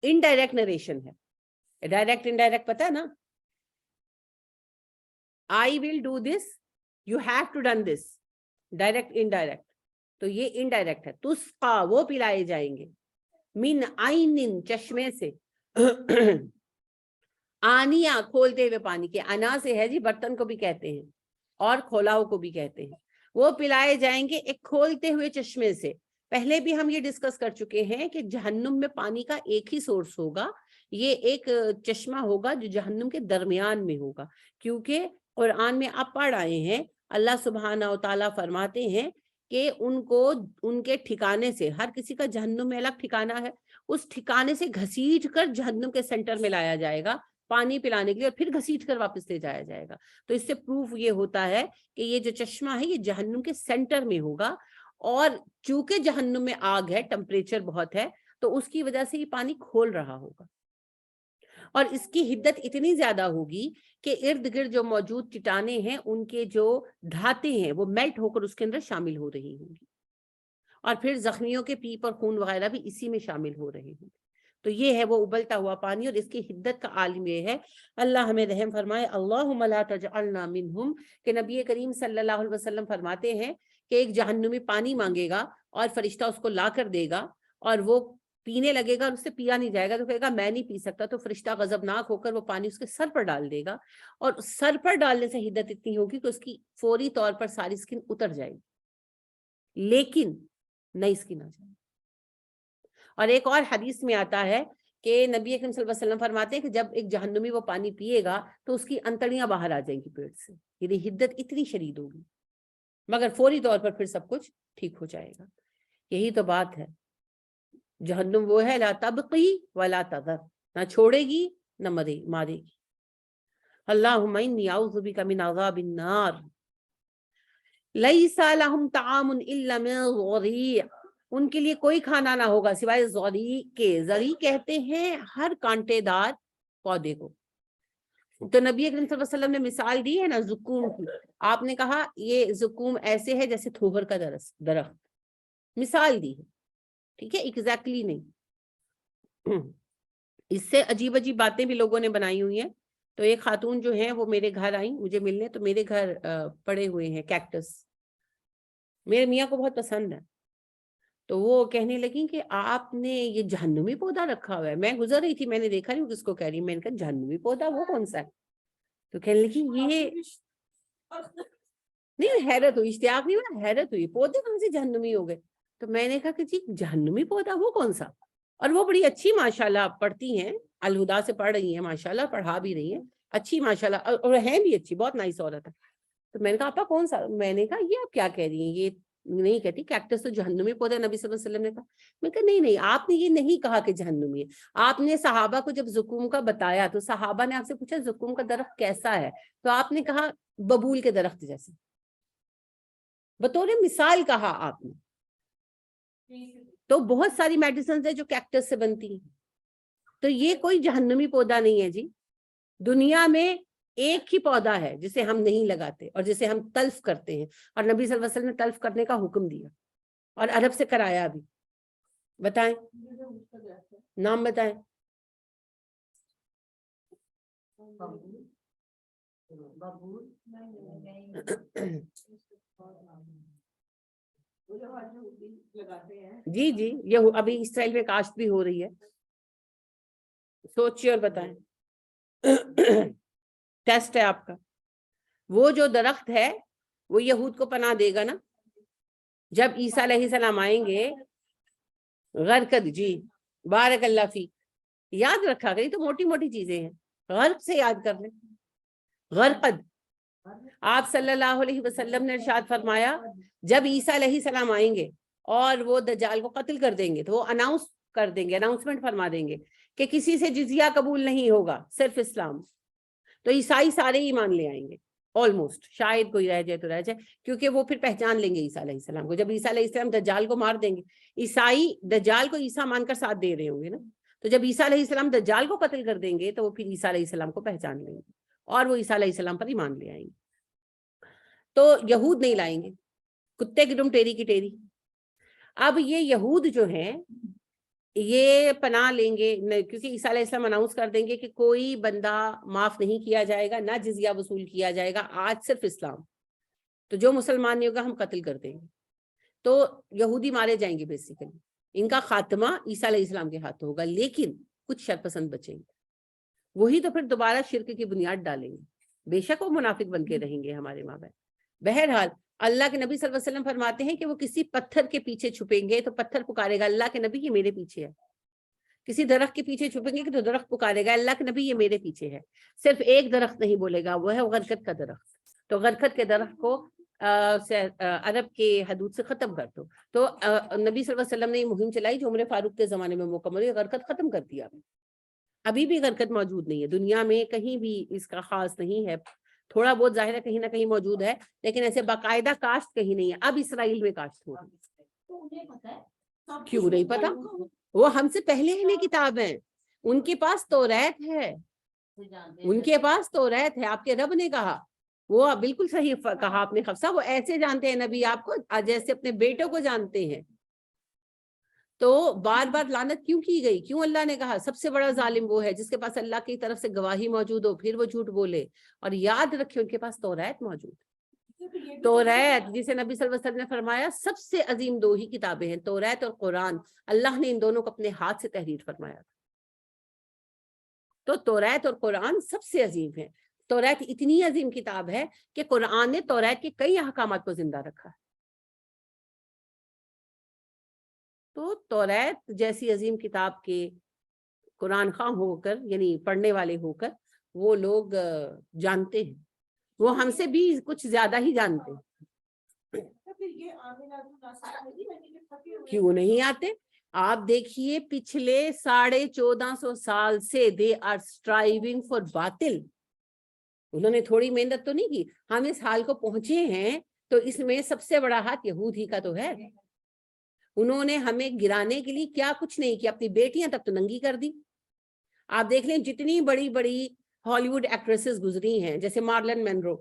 انڈائریکٹ نریشن ہے. ڈائریکٹ انڈائریکٹ پتہ ہے نا، I will do this, you have to done this. Direct indirect, تو یہ انڈائریکٹ ہے. تسقا وہ پلائے جائیں گے، من عین چشمے سے، آنیا کھولتے ہوئے پانی کے. انا سے ہے جی برتن کو بھی کہتے ہیں اور کھولاؤ کو بھی کہتے ہیں. وہ پلائے جائیں گے ایک کھولتے ہوئے چشمے سے. پہلے بھی ہم یہ ڈسکس کر چکے ہیں کہ جہنم میں پانی کا ایک ہی سورس ہوگا، یہ ایک چشمہ ہوگا جو جہنم کے درمیان میں ہوگا. کیونکہ قرآن میں آپ پڑھ آئے ہیں، اللہ سبحانہ و تعالیٰ فرماتے ہیں کہ ان کو ان کے ٹھکانے سے، ہر کسی کا جہنم میں الگ ٹھکانہ ہے، اس ٹھکانے سے گھسیٹ کر جہنم کے سینٹر میں لایا جائے گا پانی پلانے کے لیے، اور پھر گھسیٹ کر واپس لے جایا جائے گا. تو اس سے پروف یہ ہوتا ہے کہ یہ جو چشمہ ہے یہ جہنم کے سینٹر میں ہوگا، اور چونکہ جہنم میں آگ ہے، ٹمپریچر بہت ہے، تو اس کی وجہ سے یہ پانی کھول رہا ہوگا، اور اس کی حدت اتنی زیادہ ہوگی کہ ارد گرد جو موجود چٹانیں ہیں ان کے جو دھاتیں ہیں وہ میلٹ ہو کر اس کے اندر شامل ہو رہی ہوں گی، اور پھر زخمیوں کے پیپ اور خون وغیرہ بھی اسی میں شامل ہو رہے ہوں. تو یہ ہے وہ ابلتا ہوا پانی، اور اس کی حدت کا عالم یہ ہے. اللہ ہمیں رحم فرمائے. اللہم لا تجعلنا منہم، کہ نبی کریم صلی اللہ علیہ وسلم فرماتے ہیں کہ ایک جہنمی پانی مانگے گا اور فرشتہ اس کو لا کر دے گا، اور وہ پینے لگے گا اور اس سے پیا نہیں جائے گا، تو کہے گا میں نہیں پی سکتا. تو فرشتہ غضبناک ہو کر وہ پانی اس کے سر پر ڈال دے گا، اور سر پر ڈالنے سے حدت اتنی ہوگی کہ اس کی فوری طور پر ساری سکن اتر جائے گی، لیکن نئی سکن آ جائے گی. اور ایک اور حدیث میں آتا ہے کہ نبی اکرم صلی اللہ علیہ وسلم فرماتے ہیں کہ جب ایک جہنمی وہ پانی پیے گا تو اس کی انتڑیاں باہر آ جائیں گی پیٹ سے، یعنی حدت اتنی شدید ہوگی، مگر فوری طور پر پھر سب کچھ ٹھیک ہو جائے گا۔ یہی تو بات ہے، جہنم وہ ہے لا تبقی ولا تذر، نہ چھوڑے گی نہ مارے گی۔ اللہم انی اعوذ بک من عذاب النار لیس لہم طعام الا من ضریع، ان کے لیے کوئی کھانا نہ ہوگا سوائے ضریع کے۔ ضریع کہتے ہیں ہر کانٹے دار پودے کو۔ تو نبی اکرم صلی اللہ علیہ وسلم نے مثال دی ہے نا زقوم کی، آپ نے کہا یہ زقوم ایسے ہے جیسے تھوبر کا درخت، مثال دی ہے، ٹھیک ہے، ایگزیکٹلی نہیں۔ اس سے عجیب عجیب باتیں بھی لوگوں نے بنائی ہوئی ہیں۔ تو ایک خاتون جو ہیں وہ میرے گھر آئیں مجھے ملنے، تو میرے گھر پڑے ہوئے ہیں کیکٹس، میرے میاں کو بہت پسند ہے، تو وہ کہنے لگی کہ آپ نے یہ جہنمی پودا رکھا ہوا ہے۔ میں گزر رہی تھی، میں نے دیکھا نہیں کس کو کہہ رہی، میں نے کہا جہنمی پودا وہ کون سا ہے؟ تو کہنے لگی یہ نہیں، حیرت ہوئی، اشتیاق نہیں ہوا، حیرت ہوئی، پودے کہاں سے جہنمی ہو گئے؟ تو میں نے کہا کہ جی جہنمی پودا وہ کون سا؟ اور وہ بڑی اچھی ماشاءاللہ پڑھتی ہیں، الہدا سے پڑھ رہی ہیں ماشاءاللہ، پڑھا بھی رہی ہیں اچھی ماشاءاللہ، اور ہیں بھی اچھی، بہت نائس عورت ہے۔ تو میں نے کہا آپا کون سا؟ میں نے کہا یہ آپ کیا کہہ رہی ہیں، یہ نہیں کہتی کیکٹس تو جہنمی پودا، نبی صلی اللہ علیہ وسلم نے کہا۔ میں کہا نہیں، آپ نے یہ نہیں کہا کہ جہنمی ہے، آپ نے صحابہ کو جب زقوم کا بتایا تو صحابہ نے آپ سے پوچھا زقوم کا درخت کیسا ہے، تو آپ نے کہا ببول کے درخت جیسے، بطور مثال کہا آپ نے۔ تو بہت ساری میڈیسنز ہیں جو کیکٹس سے بنتی ہیں، تو یہ کوئی جہنمی پودا نہیں ہے جی۔ دنیا میں ایک ہی پودا ہے جسے ہم نہیں لگاتے اور جسے ہم تلف کرتے ہیں، اور نبی صلی اللہ علیہ وسلم نے تلف کرنے کا حکم دیا اور عرب سے کرایا بھی۔ بتائیں، نام بتائیں۔ جی جی، یہ ابھی اسرائیل میں کاشت بھی ہو رہی ہے، سوچیے اور بتائیں۔ ٹیسٹ ہے آپ کا۔ وہ جو درخت ہے وہ یہود کو پناہ دے گا نا، جب عیسیٰ علیہ السلام آئیں گے۔ غرقد، جی بارک اللہ فی، یاد رکھا گئی، تو موٹی موٹی چیزیں ہیں، غرق سے یاد کر لیں۔ غرقد، آپ صلی اللہ علیہ وسلم نے ارشاد فرمایا جب عیسیٰ علیہ السلام آئیں گے اور وہ دجال کو قتل کر دیں گے تو وہ اناؤنس کر دیں گے، اناؤنسمنٹ فرما دیں گے کہ کسی سے جزیہ قبول نہیں ہوگا، صرف اسلام۔ تو عیسائی سارے ایمان لے آئیں گے آلموسٹ، شاید کوئی رہ جائے تو رہ جائے، کیونکہ وہ پھر پہچان لیں گے عیسیٰ علیہ السلام کو۔ جب عیسیٰ علیہ السلام دجال کو مار دیں گے، عیسائی دجال کو عیسیٰ مان کر ساتھ دے رہے ہوں گے نا، تو جب عیسیٰ علیہ السلام دجال کو قتل کر دیں گے تو وہ پھر عیسیٰ علیہ السلام کو پہچان لیں گے اور وہ عیسیٰ علیہ السلام پر ایمان لے آئیں گے۔ تو یہود نہیں لائیں گے، کتے کی ڈم ٹیری کی ٹیری۔ اب یہ یہود جو ہیں یہ پناہ لیں گے، کیونکہ عیسیٰ علیہ السلام اناؤنس کر دیں گے کہ کوئی بندہ معاف نہیں کیا جائے گا، نہ جزیہ وصول کیا جائے گا، آج صرف اسلام، تو جو مسلمان نہیں ہوگا ہم قتل کر دیں گے۔ تو یہودی مارے جائیں گے بیسیکلی، ان کا خاتمہ عیسیٰ علیہ السلام کے ہاتھ ہوگا، لیکن کچھ شر پسند بچیں گے، وہی تو پھر دوبارہ شرک کی بنیاد ڈالیں گے، بے شک وہ منافق بن کے رہیں گے ہمارے ماں باپ۔ بہرحال اللہ کے نبی صلی اللہ علیہ وسلم فرماتے ہیں کہ وہ کسی پتھر کے پیچھے چھپیں گے تو پتھر پکارے گا اللہ کے نبی یہ میرے پیچھے ہے، کسی درخت کے پیچھے چھپیں گے تو درخت پکارے گا اللہ کے نبی یہ میرے پیچھے ہے۔ صرف ایک درخت نہیں بولے گا، وہ ہے غرقد کا درخت۔ تو غرقد کے درخت کو عرب کے حدود سے ختم کر دو۔ تو نبی صلی اللہ علیہ وسلم نے یہ مہم چلائی جو عمر فاروق کے زمانے میں مکمل ہوئی، غرقد ختم کر دیا۔ ابھی بھی غرقد موجود نہیں ہے دنیا میں، کہیں بھی اس کا خاص نہیں ہے، تھوڑا بہت ظاہر ہے کہیں نہ کہیں موجود ہے، لیکن ایسے باقاعدہ کاشت کہیں نہیں ہے۔ اب اسرائیل میں کاشت ہو رہی ہے۔ کیوں نہیں پتا؟ وہ ہم سے پہلے ہمیں کتاب ہیں، ان کے پاس توریت ہے، ان کے پاس توریت ہے۔ آپ کے رب نے کہا، وہ بالکل صحیح کہا آپ نے حفصہ، وہ ایسے جانتے ہیں نبی آپ کو جیسے اپنے بیٹوں کو جانتے ہیں۔ تو بار بار لعنت کیوں کی گئی؟ کیوں اللہ نے کہا سب سے بڑا ظالم وہ ہے جس کے پاس اللہ کی طرف سے گواہی موجود ہو پھر وہ جھوٹ بولے؟ اور یاد رکھے ان کے پاس توریت موجود، توریت جسے نبی صلی اللہ علیہ وسلم نے فرمایا سب سے عظیم دو ہی کتابیں ہیں، توریت اور قرآن، اللہ نے ان دونوں کو اپنے ہاتھ سے تحریر فرمایا تھا۔ تو توریت اور قرآن سب سے عظیم ہے۔ توریت اتنی عظیم کتاب ہے کہ قرآن نے توریت کے کئی احکامات کو زندہ رکھا ہے۔ تو توریت جیسی عظیم کتاب کے قرآن خواہ ہو کر یعنی پڑھنے والے ہو کر وہ لوگ جانتے ہیں، وہ ہم سے بھی کچھ زیادہ ہی جانتے ہیں. کیوں نہیں آتے؟ آپ دیکھیے پچھلے 1450 سال سے دے آر اسٹرائیونگ فار باطل. انہوں نے تھوڑی محنت تو نہیں کی. ہم اس حال کو پہنچے ہیں تو اس میں سب سے بڑا ہاتھ یہود ہی کا تو ہے. انہوں نے ہمیں گرانے کے لیے کیا کچھ نہیں کیا، اپنی بیٹیاں تک تو ننگی کر دی. آپ دیکھ لیں جتنی بڑی بڑی ہالی ووڈ ایکٹریسز گزری ہیں، جیسے مارلن مینرو،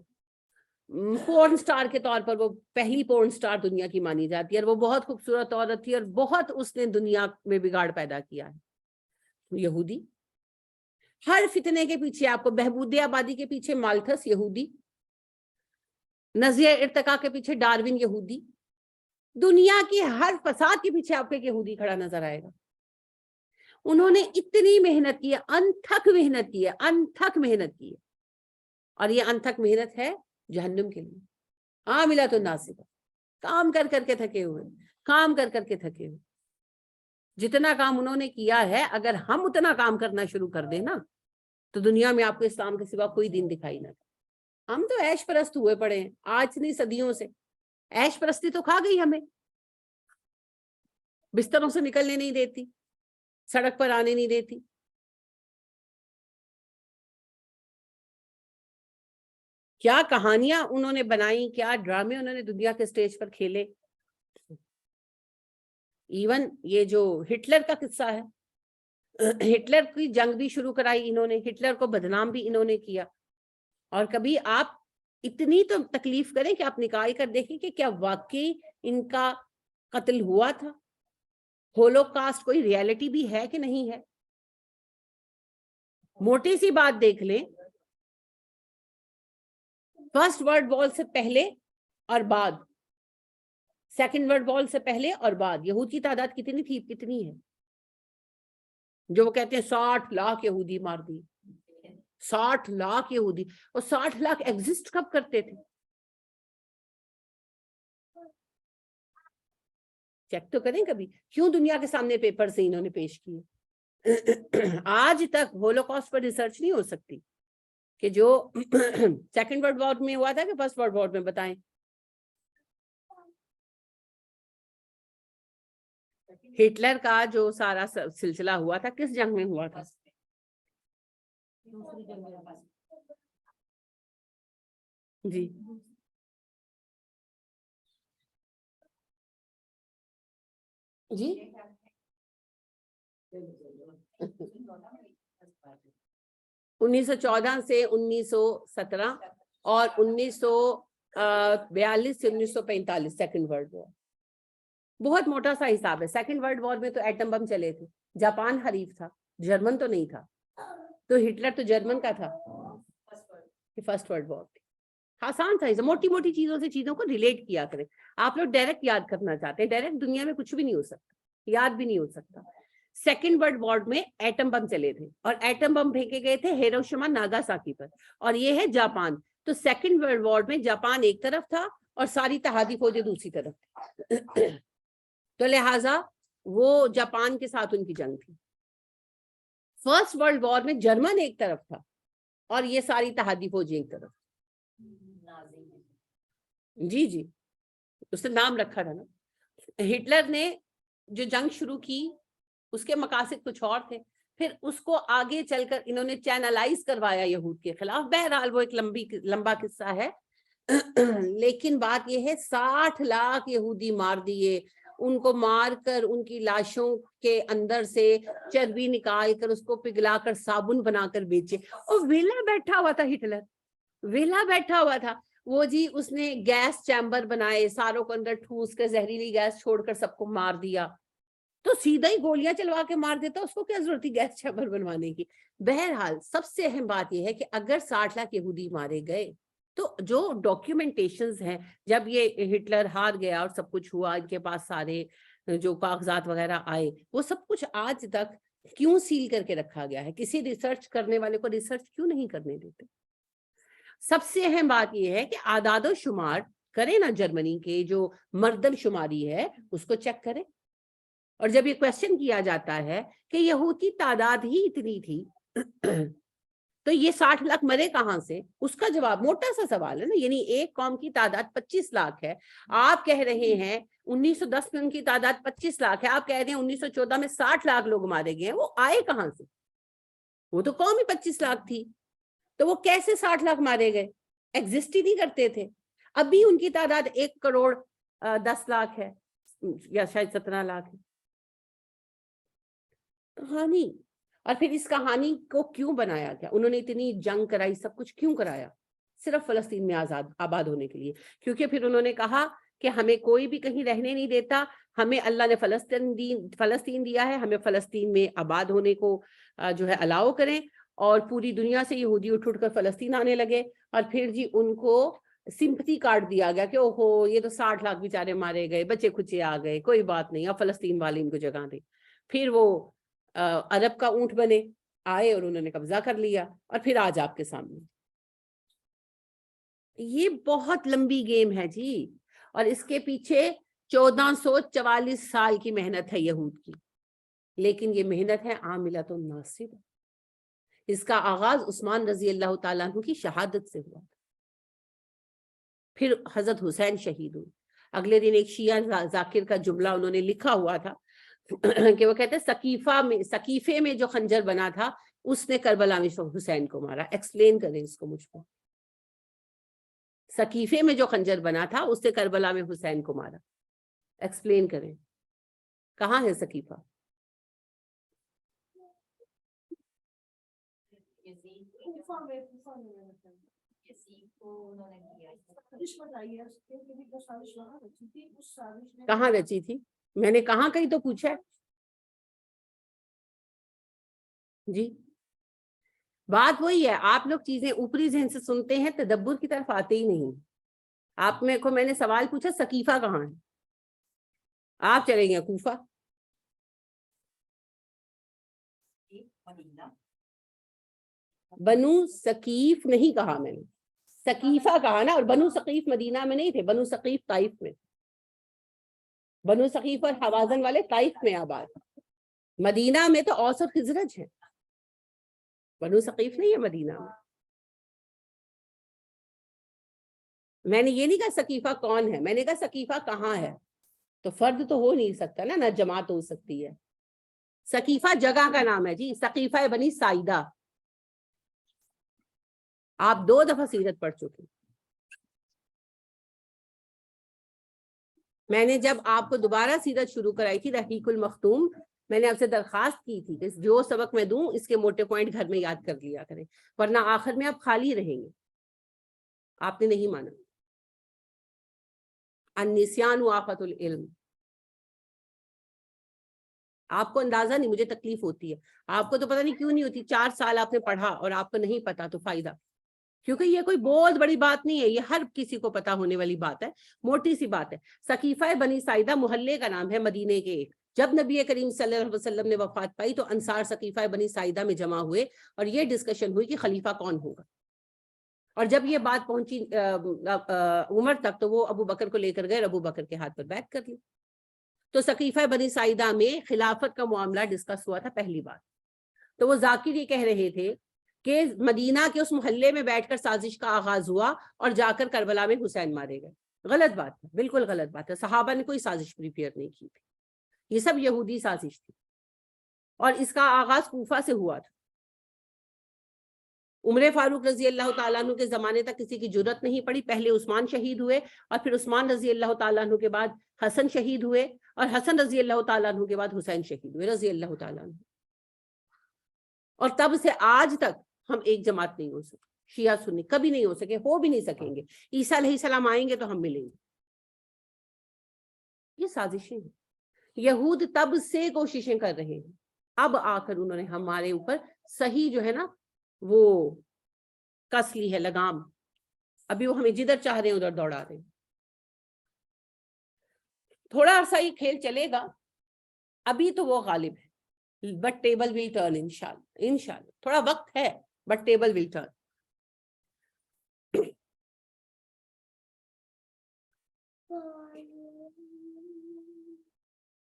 پورن سٹار کے طور پر وہ پہلی پورن سٹار دنیا کی مانی جاتی ہے، اور وہ بہت خوبصورت عورت تھی اور بہت اس نے دنیا میں بگاڑ پیدا کیا ہے. یہودی. ہر فتنے کے پیچھے آپ کو، بہبود آبادی کے پیچھے مالتھس یہودی، نظریہ ارتقاء کے پیچھے ڈاروین یہودی، دنیا کی ہر فساد کے پیچھے آپ کو ایک یہودی کھڑا نظر آئے گا. انہوں نے اتنی محنت کی ہے، انتھک محنت کی ہے، انتھک محنت کی ہے، اور یہ انتھک محنت ہے جہنم کے لیے. عاملۃ ناصبہ، کام کر کر کے تھکے ہوئے، کام کر کر کے تھکے ہوئے. جتنا کام انہوں نے کیا ہے، اگر ہم اتنا کام کرنا شروع کر دیں نا تو دنیا میں آپ کو اسلام کے سوا کوئی دین دکھائی نہ دے. ہم تو عیش پرست ہوئے پڑے ہیں آج نہیں صدیوں سے. عیش پرستی تو کھا گئی ہمیں، بستروں سے نکلنے نہیں دیتی، سڑک پر آنے نہیں دیتی. کیا کہانیاں انہوں نے بنائی، کیا ڈرامے انہوں نے دنیا کے سٹیج پر کھیلے. ایون یہ جو ہٹلر کا قصہ ہے، ہٹلر کی جنگ بھی شروع کرائی انہوں نے، ہٹلر کو بدنام بھی انہوں نے کیا. اور کبھی آپ اتنی تو تکلیف کریں کہ آپ نکال کر دیکھیں کہ کیا واقعی ان کا قتل ہوا تھا؟ ہولوکاسٹ کوئی ریالٹی بھی ہے کہ نہیں ہے؟ موٹی سی بات دیکھ لیں، فرسٹ ورلڈ وار سے پہلے اور بعد، سیکنڈ ورلڈ وار سے پہلے اور بعد یہود کی تعداد کتنی تھی، کتنی ہے؟ جو وہ کہتے ہیں 60 لاکھ یہودی مار دی. 60 لاکھ یہودی. اور 60 لاکھ ایگزسٹ کب کرتے تھے؟ چیک تو کریں کبھی. کیوں دنیا کے سامنے پیپر سے انہوں نے پیش کیے؟ آج تک ہولوکاسٹ پر ریسرچ نہیں ہو سکتی کہ جو سیکنڈ ورلڈ وار میں ہوا تھا کہ فرسٹ ورلڈ وار میں، بتائیں. ہٹلر کا جو سارا سلسلہ ہوا تھا کس جنگ میں ہوا تھا؟ جی جی 1914 سے 1917 اور 1942 سے 1945 سیکنڈ ورلڈ وار. بہت موٹا سا حساب ہے. سیکنڈ ورلڈ وار میں تو ایٹم بم چلے تھے، جاپان حریف تھا، جرمن تو نہیں تھا. تو ہٹلر تو جرمن کا تھا. فرسٹ ورلڈ وار آسان تھا. موٹی موٹی چیزوں سے چیزوں کو ریلیٹ کیا کریں. آپ لوگ ڈائریکٹ یاد کرنا چاہتے ہیں، ڈائریکٹ دنیا میں کچھ بھی نہیں ہو سکتا، یاد بھی نہیں ہو سکتا. سیکنڈ ورلڈ وار میں ایٹم بم چلے تھے، اور ایٹم بم پھینکے گئے تھے ہیروشیما ناگاساکی پر، اور یہ ہے جاپان. تو سیکنڈ ورلڈ وار میں جاپان ایک طرف تھا اور ساری اتحادی فوجیں دوسری طرف تھی. تو لہٰذا وہ جاپان کے ساتھ ان کی جنگ تھی. فرسٹ ورلڈ وار میں جرمن ایک طرف تھا اور یہ ساری اتحادی فوجیں ایک طرف. جی جی اس نے نام رکھا تھا نا. ہٹلر نے جو جنگ شروع کی اس کے مقاصد کچھ اور تھے، پھر اس کو آگے چل کر انہوں نے چینلائز کروایا یہود کے خلاف. بہرحال وہ ایک لمبا قصہ ہے. لیکن بات یہ ہے 60 لاکھ یہودی مار دیے. ان کو مار کر ان کی لاشوں کے اندر سے چربی نکال کر اس کو پگھلا کر صابن بنا کر بیچے. اور ویلا بیٹھا ہوا تھا ہٹلر، ویلا بیٹھا ہوا تھا وہ جی. اس نے گیس چیمبر بنائے، ساروں کو اندر ٹھوس کر زہریلی گیس چھوڑ کر سب کو مار دیا. تو سیدھا ہی گولیاں چلوا کے مار دیتا، اس کو کیا ضرورت تھی گیس چیمبر بنوانے کی. بہرحال سب سے اہم بات یہ ہے کہ اگر 60 لاکھ یہودی مارے گئے تو جو ڈاکیومنٹیشنز ہیں، جب یہ ہٹلر ہار گیا اور سب کچھ ہوا، ان کے پاس سارے جو کاغذات وغیرہ آئے، وہ سب کچھ آج تک کیوں سیل کر کے رکھا گیا ہے؟ کسی ریسرچ کرنے والے کو ریسرچ کیوں نہیں کرنے دیتے؟ سب سے اہم بات یہ ہے کہ اعداد و شمار کریں نا، جرمنی کے جو مردم شماری ہے اس کو چیک کریں. اور جب یہ کوشچن کیا جاتا ہے کہ یہود کی تعداد ہی اتنی تھی تو یہ 60 لاکھ مرے کہاں سے، اس کا جواب موٹا سا سوال ہے نا، یعنی ایک قوم کی تعداد 25 لاکھ ہے، آپ کہہ رہے ہیں 1910 میں ان کی تعداد 25 لاکھ ہے، آپ کہہ رہے ہیں 1914 میں 60 لاکھ لوگ مارے گئے ہیں، وہ آئے کہاں سے؟ وہ تو قوم ہی 25 لاکھ تھی، تو وہ کیسے 60 لاکھ مارے گئے؟ ایگزسٹ ہی نہیں کرتے تھے۔ اب بھی ان کی تعداد 1 کروڑ 10 لاکھ ہے یا شاید 17 لاکھ ہے۔ کہانی، اور پھر اس کہانی کو کیوں بنایا گیا؟ انہوں نے اتنی جنگ کرائی، سب کچھ کیوں کرایا؟ صرف فلسطین میں آباد ہونے کے لیے، کیونکہ پھر انہوں نے کہا کہ ہمیں کوئی بھی کہیں رہنے نہیں دیتا، ہمیں اللہ نے فلسطین دیا ہے، ہمیں فلسطین میں آباد ہونے کو جو ہے الاؤ کریں، اور پوری دنیا سے یہودی اٹھ کر فلسطین آنے لگے، اور پھر جی ان کو سمپتی کارڈ دیا گیا کہ اوہو یہ تو 60 لاکھ بیچارے مارے گئے، بچے کچے آ گئے، کوئی بات نہیں، اب فلسطین والے ان کو جگہ دیں۔ پھر وہ عرب کا اونٹ بنے، آئے اور انہوں نے قبضہ کر لیا، اور پھر آج آپ کے سامنے یہ بہت لمبی گیم ہے جی، اور اس کے پیچھے 1444 سال کی محنت ہے یہود کی، لیکن یہ محنت ہے عاملۃ ناصبہ۔ اس کا آغاز عثمان رضی اللہ تعالیٰ عنہ کی شہادت سے ہوا، پھر حضرت حسین شہید ہوئے۔ اگلے دن ایک شیعہ ذاکر کا جملہ انہوں نے لکھا ہوا تھا کہ وہ کہتے ہیں سقیفے میں جو خنجر بنا تھا اس نے کربلا میں حسین کو مارا۔ ایکسپلین کریں اس کو مجھ کو، سقیفے میں جو خنجر بنا تھا اس نے کربلا میں حسین کو مارا، ایکسپلین کریں کہاں ہے سقیفہ؟ کہاں رچی تھی؟ میں نے کہاں کہیں تو پوچھا ہے جی۔ بات وہی ہے، آپ لوگ چیزیں اوپری ذہن سے سنتے ہیں، تدبر کی طرف آتے ہی نہیں۔ آپ میں نے سوال پوچھا سقیفہ کہاں ہے، آپ چلیں گے کوفہ۔ بنو ثقیف نہیں کہا میں نے، سقیفہ کہا نا، اور بنو ثقیف مدینہ میں نہیں تھے، بنو ثقیف طائف میں، بنو ثقیف اور حوازن والے طائف میں آباد، مدینہ میں تو اوس اور خزرج ہے، بنو ثقیف نہیں ہے مدینہ میں۔ میں نے یہ نہیں کہا سقیفہ کون ہے، میں نے کہا سقیفہ کہاں ہے، تو فرد تو ہو نہیں سکتا نا جماعت ہو سکتی ہے۔ سقیفہ جگہ کا نام ہے جی، سقیفہ بنی سائدہ، آپ 2 دفعہ سیرت پڑھ چکے۔ میں نے جب آپ کو دوبارہ سیرت شروع کرائی تھی رحیق المختوم، میں نے آپ سے درخواست کی تھی کہ جو سبق میں دوں اس کے موٹے پوائنٹ گھر میں یاد کر لیا کریں، ورنہ آخر میں آپ خالی رہیں گے۔ آپ نے نہیں مانا۔ النسیان آفت العلم، آپ کو اندازہ نہیں، مجھے تکلیف ہوتی ہے، آپ کو تو پتہ نہیں کیوں نہیں ہوتی، 4 سال آپ نے پڑھا اور آپ کو نہیں پتا تو فائدہ، کیونکہ یہ کوئی بہت بڑی بات نہیں ہے، یہ ہر کسی کو پتا ہونے والی بات ہے، موٹی سی بات ہے۔ سقیفہ بنی سائدہ محلے کا نام ہے مدینے کے ایک۔ جب نبی کریم صلی اللہ علیہ وسلم نے وفات پائی تو انصار سقیفہ بنی سائدہ میں جمع ہوئے اور یہ ڈسکشن ہوئی کہ خلیفہ کون ہوگا، اور جب یہ بات پہنچی عمر تک تو وہ ابو بکر کو لے کر گئے، ابو بکر کے ہاتھ پر بیعت کر لی۔ تو سقیفہ بنی سائدہ میں خلافت کا معاملہ ڈسکس ہوا تھا پہلی بار۔ تو وہ ذاکر یہ کہہ رہے تھے کہ مدینہ کے اس محلے میں بیٹھ کر سازش کا آغاز ہوا اور جا کر کربلا میں حسین مارے گئے۔ غلط بات ہے، بالکل غلط بات ہے، صحابہ نے کوئی سازش پریپیئر نہیں کی تھی، یہ سب یہودی سازش تھی، اور اس کا آغاز کوفہ سے ہوا تھا۔ عمر فاروق رضی اللہ تعالیٰ عنہ کے زمانے تک کسی کی جرت نہیں پڑی، پہلے عثمان شہید ہوئے اور پھر عثمان رضی اللہ تعالیٰ عنہ کے بعد حسن شہید ہوئے، اور حسن رضی اللہ تعالیٰ عنہ کے بعد حسین شہید ہوئے رضی اللہ تعالیٰ عنہ، اور تب سے آج تک ہم ایک جماعت نہیں ہو سکے، شیعہ سنی کبھی نہیں ہو سکے، ہو بھی نہیں سکیں گے۔ عیسیٰ علیہ السلام آئیں گے تو ہم ملیں گے۔ یہ سازشیں ہیں، یہود تب سے کوششیں کر رہے ہیں، اب آ کر انہوں نے ہمارے اوپر صحیح جو ہے نا وہ کس لی ہے لگام، ابھی وہ ہمیں جدھر چاہ رہے ہیں ادھر دوڑا رہے ہیں۔ تھوڑا عرصہ یہ کھیل چلے گا، ابھی تو وہ غالب ہے، بٹ ٹیبل ول ٹرن انشاءاللہ، انشاءاللہ تھوڑا وقت ہے بٹ ٹیبل ول ٹرن۔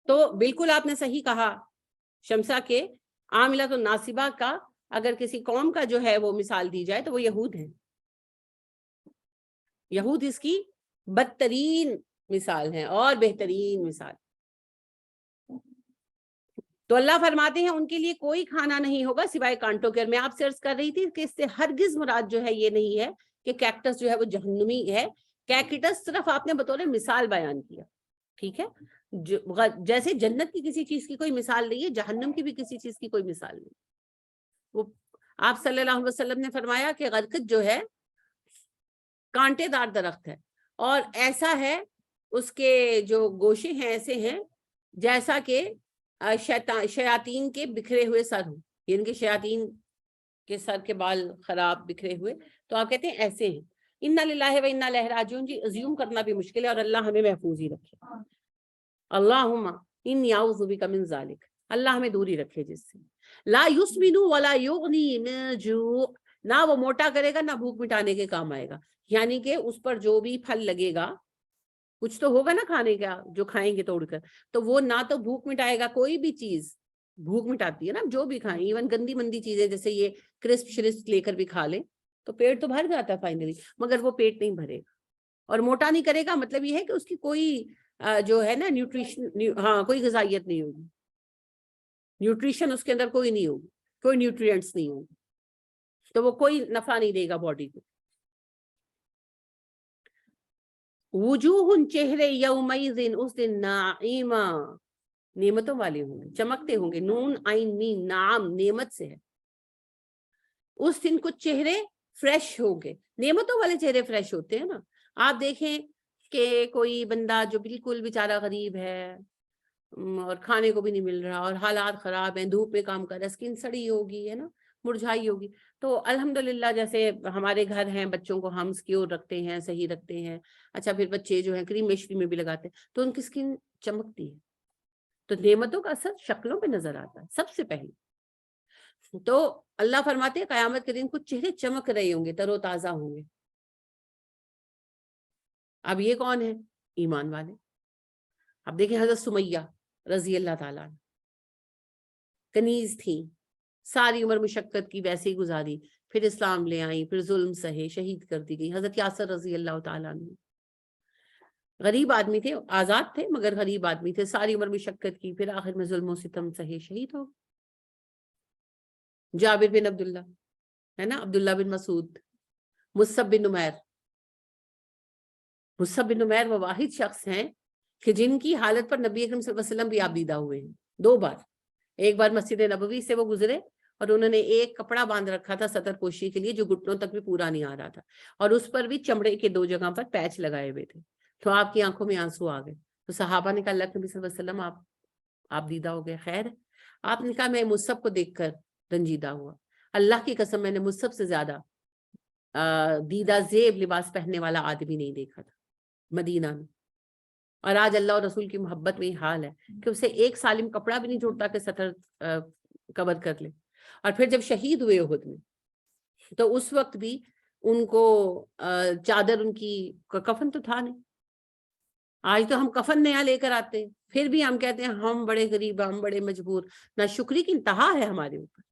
تو بالکل آپ نے صحیح کہا شمسا کے عاملۃ الناصبہ کا اگر کسی قوم کا جو ہے وہ مثال دی جائے تو وہ یہود ہیں. یہود اس کی بدترین مثال ہیں اور بہترین مثال. تو اللہ فرماتے ہیں ان کے لیے کوئی کھانا نہیں ہوگا سوائے کانٹوں کے. اور میں آپ سے عرض کر رہی تھی کہ اس سے ہرگز مراد جو ہے یہ نہیں ہے کہ کیکٹس جو ہے وہ جہنمی ہے. کیکٹس صرف آپ نے بطور مثال بیان کیا, ٹھیک ہے, جیسے جنت کی کسی چیز کی کوئی مثال نہیں ہے, جہنم کی بھی کسی چیز کی کوئی مثال نہیں. وہ آپ صلی اللہ علیہ وسلم نے فرمایا کہ غرقد جو ہے کانٹے دار درخت ہے, اور ایسا ہے اس کے جو گوشے ہیں ایسے ہیں جیسا کہ شیاطین کے بکھرے ہوئے سر ہوں, یعنی کہ شیاطین کے سر کے بال خراب بکھرے ہوئے. تو آپ کہتے ہیں ایسے ہیں. انا للہ و انا الیہ راجعون جی ازیوم کرنا بھی مشکل ہے, اور اللہ ہمیں محفوظ ہی رکھے. اللہم انی اعوذ بک من ذالک, اللہ ہمیں دوری رکھے جس سے. لا یسمن ولا یغنی من جوع, نہ وہ موٹا کرے گا نہ بھوک مٹانے کے کام آئے گا. یعنی کہ اس پر جو بھی پھل لگے گا کچھ تو ہوگا نا کھانے کا جو کھائیں گے توڑ کر, تو وہ نہ تو بھوک مٹائے گا, کوئی بھی چیز بھوک مٹاتی ہے نا جو بھی کھائیں, ایون گندی مندی چیزیں جیسے یہ کرسپ شرسپ لے کر بھی کھا لیں تو پیٹ تو بھر جاتا ہے فائنلی, مگر وہ پیٹ نہیں بھرے گا. اور موٹا نہیں کرے گا مطلب یہ ہے کہ اس کی کوئی جو ہے نا نیوٹریشن, ہاں کوئی غذائیت نہیں ہوگی, نیوٹریشن اس کے اندر کوئی نہیں ہوگی, کوئی نیوٹریئنٹس نہیں ہوگی, تو وہ کوئی نفع نہیں دے گا باڈی کو. وجوہ چہرے یومئذ اس دن ناعیمہ نعمتوں والے ہوں گے, چمکتے ہوں گے. نون عین میم نعم نعمت سے ہے. اس دن کچھ چہرے فریش ہوں گے, نعمتوں والے چہرے فریش ہوتے ہیں نا. آپ دیکھیں کہ کوئی بندہ جو بالکل بیچارہ غریب ہے اور کھانے کو بھی نہیں مل رہا اور حالات خراب ہیں, دھوپ میں کام کر رہا ہے, اسکن سڑی ہوگی ہے نا, مرجھائی ہوگی, تو الحمدللہ جیسے ہمارے گھر ہیں بچوں کو ہم سکیور رکھتے ہیں, صحیح رکھتے ہیں. اچھا پھر بچے جو ہیں کریم میشری میں بھی لگاتے ہیں تو ان کی اسکن چمکتی ہے. تو نعمتوں کا اثر شکلوں پہ نظر آتا ہے سب سے پہلے. تو اللہ فرماتے ہیں قیامت کے دن کچھ چہرے چمک رہے ہوں گے, تر و تازہ ہوں گے. اب یہ کون ہے؟ ایمان والے. اب دیکھیں حضرت سمیہ رضی اللہ تعالیٰ کنیز تھی, ساری عمر مشقت کی ویسے ہی گزاری, پھر اسلام لے آئی, پھر ظلم سہے, شہید کر دی گئی. حضرت یاسر رضی اللہ تعالیٰ عنہ غریب آدمی تھے, آزاد تھے مگر غریب آدمی تھے, ساری عمر مشقت کی, پھر آخر میں ظلم و ستم سہے شہید ہو. جابر بن عبداللہ ہے نا, عبداللہ بن مسعود, مصعب بن عمیر. مصعب بن عمیر وہ واحد شخص ہیں کہ جن کی حالت پر نبی اکرم صلی اللہ علیہ وسلم بھی آبدیدہ ہوئے ہیں 2 بار. ایک بار مسجد نبوی سے وہ گزرے اور انہوں نے ایک کپڑا باندھ رکھا تھا سطر پوشی کے لیے جو گھٹنوں تک بھی پورا نہیں آ رہا تھا, اور اس پر بھی چمڑے کے 2 جگہ پر پیچ لگائے ہوئے تھے. تو آپ کی آنکھوں میں آنسو آ گئے. تو صحابہ نے کہا اللہ کے نبی صلی اللہ علیہ وسلم آپ دیدہ ہو گئے, خیر؟ آپ نے کہا میں مصعب کو دیکھ کر رنجیدہ ہوا, اللہ کی قسم میں نے مصعب سے زیادہ دیدہ زیب لباس پہننے والا آدمی نہیں دیکھا تھا مدینہ میں. اور آج اللہ اور رسول کی محبت میں یہ حال ہے کہ اسے ایک سالم کپڑا بھی نہیں چھوڑتا کہ سطر کور کر لے. اور پھر جب شہید ہوئے احد میں تو اس وقت بھی ان کو چادر, ان کی کفن تو تھا نہیں. آج تو ہم کفن نیا لے کر آتے ہیں, پھر بھی ہم کہتے ہیں ہم بڑے غریب, ہم بڑے مجبور. نہ شکری کی انتہا ہے ہمارے اوپر.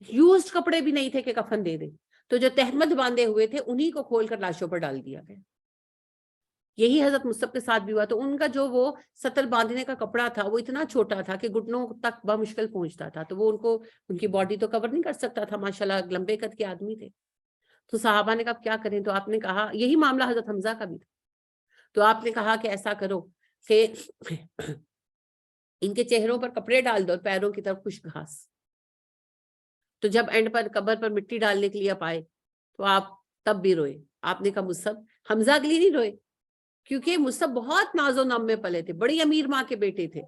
یوزڈ کپڑے بھی نہیں تھے کہ کفن دے دیں, تو جو تہمت باندھے ہوئے تھے انہی کو کھول کر لاشوں پر ڈال دیا گیا. یہی حضرت مصعب کے ساتھ بھی ہوا. تو ان کا جو وہ سطر باندھنے کا کپڑا تھا وہ اتنا چھوٹا تھا کہ گھٹنوں تک بمشکل پہنچتا تھا, تو وہ ان کی باڈی تو کور نہیں کر سکتا تھا. ماشاءاللہ لمبے قد کے آدمی تھے. تو صحابہ نے کہا کیا کریں؟ تو آپ نے کہا, یہی معاملہ حضرت حمزہ کا بھی تھا, تو آپ نے کہا کہ ایسا کرو کہ ان کے چہروں پر کپڑے ڈال دو اور پیروں کی طرف خشک گھاس. تو جب اینڈ پر قبر پر مٹی ڈالنے کے لیے آپ آئے تو آپ تب بھی روئے. آپ نے کہا مصعب, حمزہ کے لیے نہیں روئے کیونکہ مصعب بہت ناز و نام میں پلے تھے, بڑی امیر ماں کے بیٹے تھے,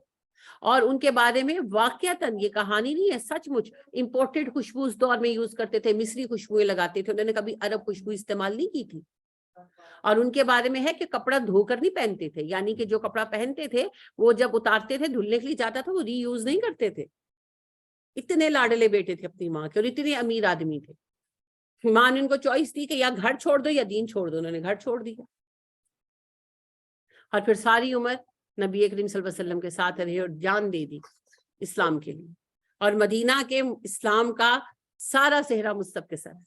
اور ان کے بارے میں واقعتاً یہ کہانی نہیں ہے, سچ مچ امپورٹڈ خوشبو اس دور میں یوز کرتے تھے, مصری خوشبوئیں لگاتے تھے, انہوں نے کبھی عرب خوشبو استعمال نہیں کی تھی. اور ان کے بارے میں ہے کہ کپڑا دھو کر نہیں پہنتے تھے, یعنی کہ جو کپڑا پہنتے تھے وہ جب اتارتے تھے دھلنے کے لیے جاتا تھا وہ ری یوز نہیں کرتے تھے. اتنے لاڈلے بیٹے تھے اپنی ماں کے اور اتنے امیر آدمی تھے. ماں نے ان کو چوائس دی کہ یا گھر چھوڑ دو یا دین چھوڑ دو, انہوں نے گھر چھوڑ دیا. اور پھر ساری عمر نبی کریم صلی اللہ علیہ وسلم کے ساتھ رہے اور جان دے دی اسلام کے لیے، اور مدینہ کے اسلام کا سارا صحرا مصطفیٰ کے ساتھ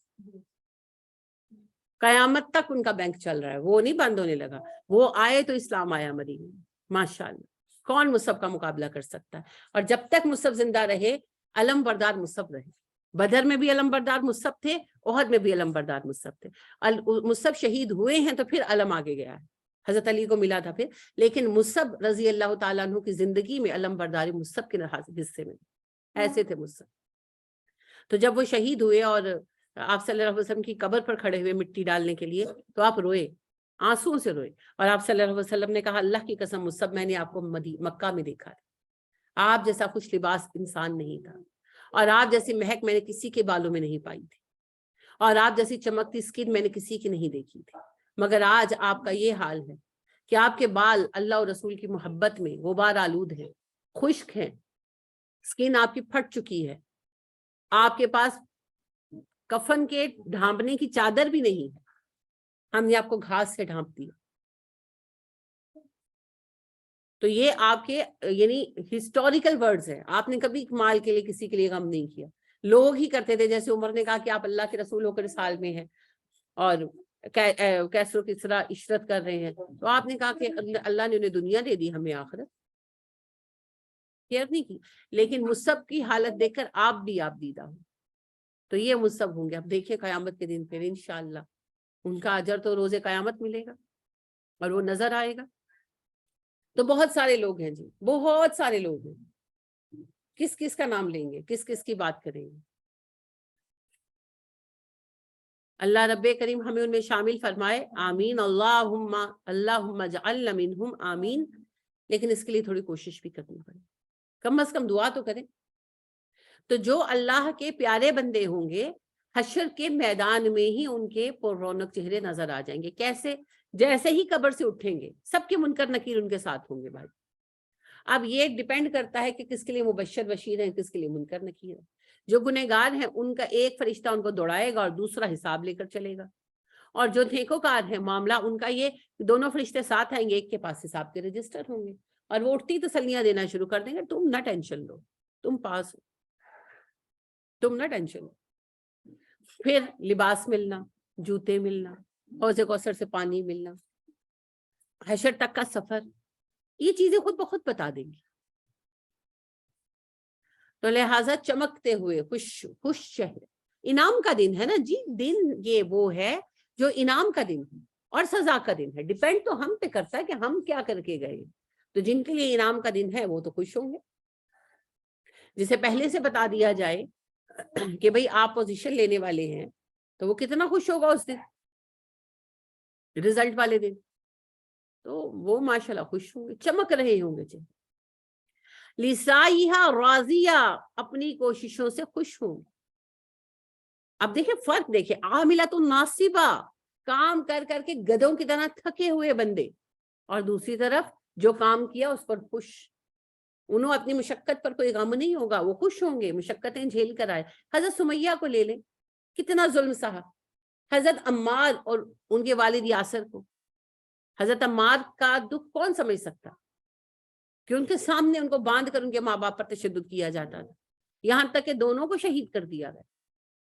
قیامت تک ان کا بینک چل رہا ہے، وہ نہیں بند ہونے لگا. وہ آئے تو اسلام آیا مدینہ میں، ماشاءاللہ. کون مصطفیٰ کا مقابلہ کر سکتا ہے؟ اور جب تک مصطفیٰ زندہ رہے علم بردار مصطفیٰ رہے. بدر میں بھی علم بردار مصطفیٰ تھے، احد میں بھی علم بردار مصطفیٰ تھے. مصطفیٰ شہید ہوئے ہیں تو پھر علم آگے گیا ہے، حضرت علی کو ملا تھا پھر، لیکن مصطفیٰ رضی اللہ تعالیٰ عنہ کی زندگی میں علم برداری مصطفیٰ کے حصے میں ایسے تھے مصطفیٰ. تو جب وہ شہید ہوئے اور آپ صلی اللہ علیہ وسلم کی قبر پر کھڑے ہوئے مٹی ڈالنے کے لیے، تو آپ روئے، آنسوں سے روئے، اور آپ صلی اللہ علیہ وسلم نے کہا اللہ کی قسم مصطفیٰ میں نے آپ کو مکہ میں دیکھا تھا، آپ جیسا خوش لباس انسان نہیں تھا، اور آپ جیسی مہک میں نے کسی کے بالوں میں نہیں پائی تھی، اور آپ جیسی چمکتی اسکن میں نے کسی کی نہیں دیکھی تھی. مگر آج آپ کا یہ حال ہے کہ آپ کے بال اللہ اور رسول کی محبت میں غبار آلود ہیں، خشک ہیں، اسکن آپ کی پھٹ چکی ہے، آپ کے پاس کفن کے ڈھانپنے کی چادر بھی نہیں ہے، ہم نے آپ کو گھاس سے ڈھانپ دیا. تو یہ آپ کے یعنی ہسٹوریکل ورڈز ہیں. آپ نے کبھی مال کے لیے کسی کے لیے غم نہیں کیا. لوگ ہی کرتے تھے، جیسے عمر نے کہا کہ آپ اللہ کے رسول ہو کر اس حال میں ہیں اور کیسرو کس طرح عشرت کر رہے ہیں، تو آپ نے کہا کہ اللہ نے انہیں دنیا دے دی، ہمیں آخرت کیئر نہیں کی. لیکن مصطفیٰ کی حالت دیکھ کر آپ دیدہ ہو. تو یہ مصطفیٰ ہوں گے. اب دیکھیں قیامت کے دن پھر انشاءاللہ ان کا اجر تو روز قیامت ملے گا اور وہ نظر آئے گا. تو بہت سارے لوگ ہیں جی، بہت سارے لوگ ہیں. کس کس کا نام لیں گے، کس کس کی بات کریں گے؟ اللہ رب کریم ہمیں ان میں شامل فرمائے، آمین. اللہم اجعلنا منہم، آمین. لیکن اس کے لیے تھوڑی کوشش بھی کرنی پڑے، کم از کم دعا تو کریں. تو جو اللہ کے پیارے بندے ہوں گے حشر کے میدان میں ہی ان کے پر رونق چہرے نظر آ جائیں گے. کیسے؟ جیسے ہی قبر سے اٹھیں گے سب کے منکر نکیر ان کے ساتھ ہوں گے. بھائی اب یہ ڈیپینڈ کرتا ہے کہ کس کے لیے مبشر بشیر ہیں، کس کے لیے منکر نکیر ہیں. جو گنہگار ہیں ان کا ایک فرشتہ ان کو دوڑائے گا اور دوسرا حساب لے کر چلے گا. اور جو نیکوکار ہیں معاملہ ان کا یہ دونوں فرشتے ساتھ آئیں گے، ایک کے پاس حساب کے رجسٹر ہوں گے اور وہ اٹھتی تسلیاں دینا شروع کر دیں گے، تم نہ ٹینشن لو، تم پاس ہو، تم نہ ٹینشن. پھر لباس ملنا، جوتے ملنا، حوض کوثر سے پانی ملنا، حشر تک کا سفر، یہ چیزیں خود بخود بتا دیں گی. تو لہٰذا چمکتے ہوئے خوش چہرے، انعام کا دن ہے نا جی. دن یہ وہ ہے جو انعام کا دن ہے اور سزا کا دن ہے. ڈیپینڈ تو ہم پہ کرتا ہے کہ ہم کیا کر کے گئے. تو جن کے لیے انعام کا دن ہے وہ تو خوش ہوں گے. جسے پہلے سے بتا دیا جائے کہ بھئی آپ پوزیشن لینے والے ہیں تو وہ کتنا خوش ہوگا اس دن، رزلٹ والے دن. تو وہ ماشاءاللہ خوش ہوں گے، چمک رہے ہوں گے. لِسَعْيِهَا رَاضِيَةٌ، اپنی کوششوں سے خوش ہوں. اب دیکھیں فرق، دیکھیں عاملۃ ناصبہ، کام کر کر کے گدھوں کی طرح تھکے ہوئے بندے، اور دوسری طرف جو کام کیا اس پر خوش. انہوں اپنی مشقت پر کوئی غم نہیں ہوگا، وہ خوش ہوں گے، مشقتیں جھیل کر آئے. حضرت سمیہ کو لے لیں، کتنا ظلم سہا. حضرت عمار اور ان کے والد یاسر کو، حضرت عمار کا دکھ کون سمجھ سکتا کہ ان کے سامنے ان کو باندھ کر ان کے ماں باپ پر تشدد کیا جاتا تھا، یہاں تک کہ دونوں کو شہید کر دیا گیا.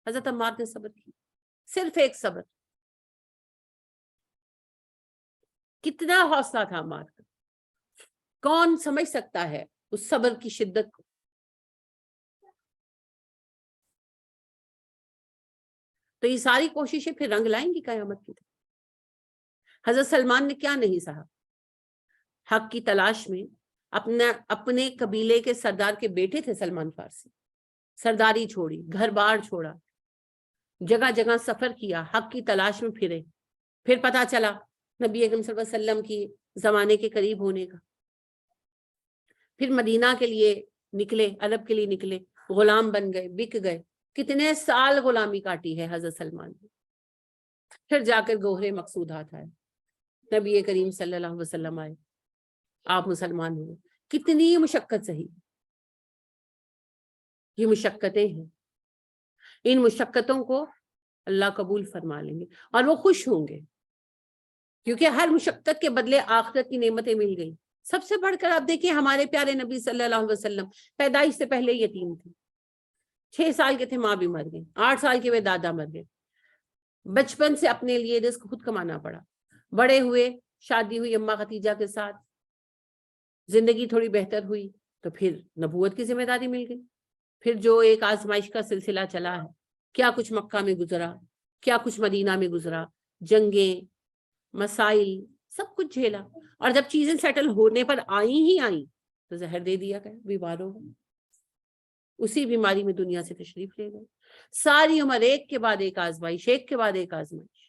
حضرت عمار نے صبر کی، صرف ایک صبر. کتنا حوصلہ تھا عمار کا، کون سمجھ سکتا ہے اس صبر کی شدت کو. تو یہ ساری کوششیں پھر رنگ لائیں گی قیامت کی طرف. حضرت سلمان نے کیا نہیں سہا، حق کی تلاش میں اپنے قبیلے کے سردار کے بیٹے تھے سلمان فارسی، سرداری چھوڑی، گھر بار چھوڑا، جگہ جگہ سفر کیا، حق کی تلاش میں پھرے. پھر پتا چلا نبی اکرم صلی اللہ علیہ وسلم کی زمانے کے قریب ہونے کا. پھر مدینہ کے لیے نکلے، عرب کے لیے نکلے، غلام بن گئے، بک گئے. کتنے سال غلامی کاٹی ہے حضرت سلمان نے. پھر جا کر گوہر مقصودات آئے، نبی کریم صلی اللہ علیہ وسلم آئے، آپ مسلمان ہوئے. کتنی مشقت سہی. یہ مشقتیں ہیں، ان مشقتوں کو اللہ قبول فرما لیں گے اور وہ خوش ہوں گے، کیونکہ ہر مشقت کے بدلے آخرت کی نعمتیں مل گئی. سب سے بڑھ کر آپ دیکھیں ہمارے پیارے نبی صلی اللہ علیہ وسلم پیدائش سے پہلے یتیم تھے، 6 سال کے تھے ماں بھی مر گئی، 8 سال کے ہوئے دادا مر گئے، بچپن سے اپنے لیے رزق خود کمانا پڑا، بڑے ہوئے، شادی ہوئی اماں خدیجہ کے ساتھ، زندگی تھوڑی بہتر ہوئی تو پھر نبوت کی ذمہ داری مل گئی، پھر جو ایک آزمائش کا سلسلہ چلا ہے، کیا کچھ مکہ میں گزرا، کیا کچھ مدینہ میں گزرا، جنگیں، مسائل، سب کچھ جھیلا، اور جب چیزیں سیٹل ہونے پر آئیں تو زہر دے دیا گیا، بیمار ہو گئے، اسی بیماری میں دنیا سے تشریف لے گئے، ساری عمر ایک کے بعد ایک آزمائش، ایک کے بعد ایک آزمائش،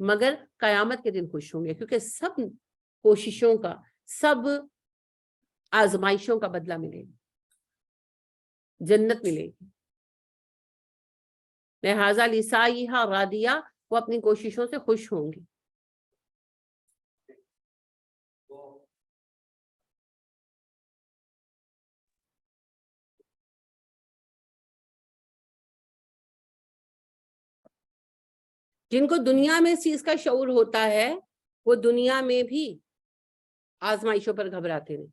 مگر قیامت کے دن خوش ہوں گے، کیونکہ سب کوششوں کا، سب آزمائشوں کا بدلہ ملے گا، جنت ملے گی۔ لہٰذا لسعیھا راضیہ، وہ اپنی کوششوں سے خوش ہوں گے۔ جن کو دنیا میں اس چیز کا شعور ہوتا ہے وہ دنیا میں بھی آزمائشوں پر گھبراتے ہیں۔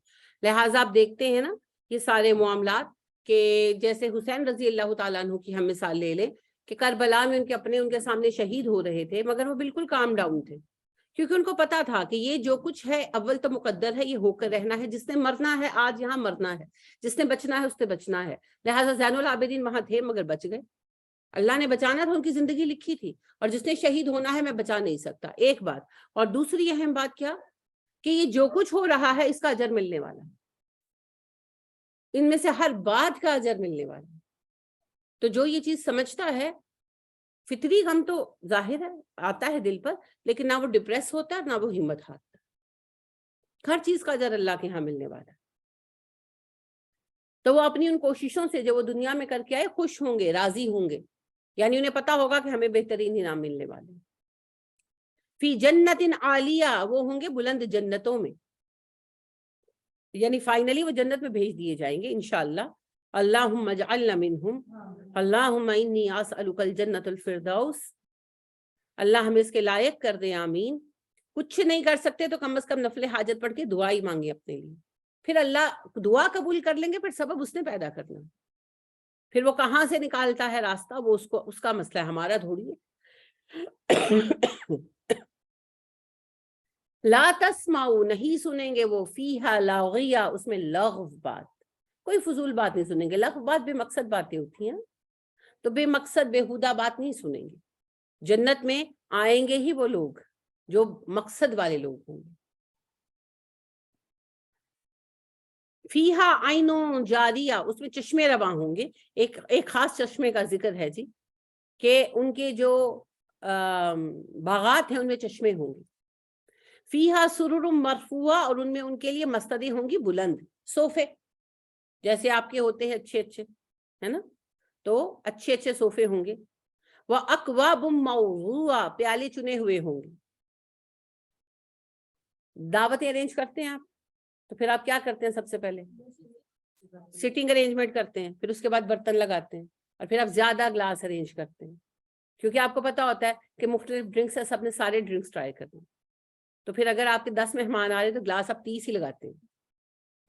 لہٰذا آپ دیکھتے ہیں نا یہ سارے معاملات، کہ جیسے حسین رضی اللہ تعالیٰ عنہ کی ہم مثال لے لیں کہ کربلا میں ان کے سامنے شہید ہو رہے تھے، مگر وہ بالکل کام ڈاؤن تھے، کیونکہ ان کو پتا تھا کہ یہ جو کچھ ہے اول تو مقدر ہے، یہ ہو کر رہنا ہے، جس نے مرنا ہے آج یہاں مرنا ہے، جس نے بچنا ہے اس نے بچنا ہے۔ لہٰذا زین العابدین وہاں تھے مگر بچ گئے، اللہ نے بچانا تھا، ان کی زندگی لکھی تھی، اور جس نے شہید ہونا ہے میں بچا نہیں سکتا، ایک بات۔ اور دوسری اہم بات کیا، کہ یہ جو کچھ ہو رہا ہے اس کا اجر ملنے والا ہے، ان میں سے ہر بات کا اجر ملنے والا ہے۔ تو جو یہ چیز سمجھتا ہے، فطری غم تو ظاہر ہے آتا ہے دل پر، لیکن نہ وہ ڈپریس ہوتا ہے نہ وہ ہمت ہارتا ہے، ہر چیز کا اجر اللہ کے ہاں ملنے والا ہے۔ تو وہ اپنی ان کوششوں سے جو وہ دنیا میں کر کے آئے خوش ہوں گے، راضی ہوں گے، یعنی انہیں پتا ہوگا کہ ہمیں بہترین انعام ملنے والے ہیں۔ فی جنت عالیہ، وہ ہوں گے بلند جنتوں میں، یعنی فائنلی وہ جنت میں بھیج دیے جائیں گے انشاءاللہ۔ اللہم اجعلنا منہم، اللہم انی اسألک الجنت الفردوس، اللہ ہمیں اس کے لائق کر دیں، آمین۔ کچھ نہیں کر سکتے تو کم از کم نفل حاجت پڑھ کے دعا ہی مانگے اپنے لیے، پھر اللہ دعا قبول کر لیں گے، پھر سبب اس نے پیدا کرنا، پھر وہ کہاں سے نکالتا ہے راستہ وہ اس کا مسئلہ ہے، ہمارا تھوڑی ہے۔ لا تسمعوا، نہیں سنیں گے وہ، فیہا لاغیہ، اس میں لغو بات، کوئی فضول بات نہیں سنیں گے۔ لغو بات بے مقصد باتیں ہوتی ہیں، تو بے مقصد بےہودہ بات نہیں سنیں گے۔ جنت میں آئیں گے ہی وہ لوگ جو مقصد والے لوگ ہوں گے۔ فیہا عینوں جاریہ، اس میں چشمے رواں ہوں گے، ایک خاص چشمے کا ذکر ہے جی، کہ ان کے جو باغات ہیں ان میں چشمے ہوں گے۔ فیہا سرر مرفوعہ، اور ان میں ان کے لیے مستدیں ہوں گی بلند، صوفے جیسے آپ کے ہوتے ہیں اچھے اچھے، ہے نا، تو اچھے اچھے صوفے ہوں گے۔ وَأَكْوَابٌ مَوْضُوعَةٌ، پیالے چنے ہوئے ہوں گے۔ دعوتیں ارینج کرتے ہیں آپ، تو پھر آپ کیا کرتے ہیں؟ سب سے پہلے سٹنگ ارینجمنٹ کرتے ہیں، پھر اس کے بعد برتن لگاتے ہیں، اور پھر آپ زیادہ گلاس ارینج کرتے ہیں، کیونکہ آپ کو پتا ہوتا ہے کہ مختلف ڈرنکس ہیں، سب نے سارے ڈرنکس ٹرائی کرنے، تو پھر اگر آپ کے 10 مہمان آ رہے تو گلاس آپ 30 ہی لگاتے ہیں۔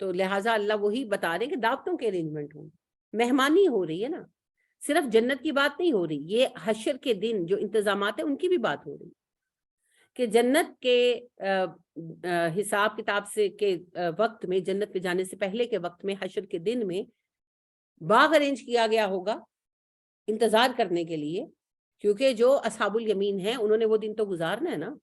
تو لہٰذا اللہ وہی بتا رہے کہ دعوتوں کے ارینجمنٹ ہوں، مہمانی ہو رہی ہے نا، صرف جنت کی بات نہیں ہو رہی، یہ حشر کے دن جو انتظامات ہیں ان کی بھی بات ہو رہی، کہ جنت کے حساب کتاب سے کے وقت میں، جنت پہ جانے سے پہلے کے وقت میں، حشر کے دن میں باغ ارینج کیا گیا ہوگا انتظار کرنے کے لیے، کیونکہ جو اصحاب الیمین ہیں انہوں نے وہ دن تو گزارنا ہے نا،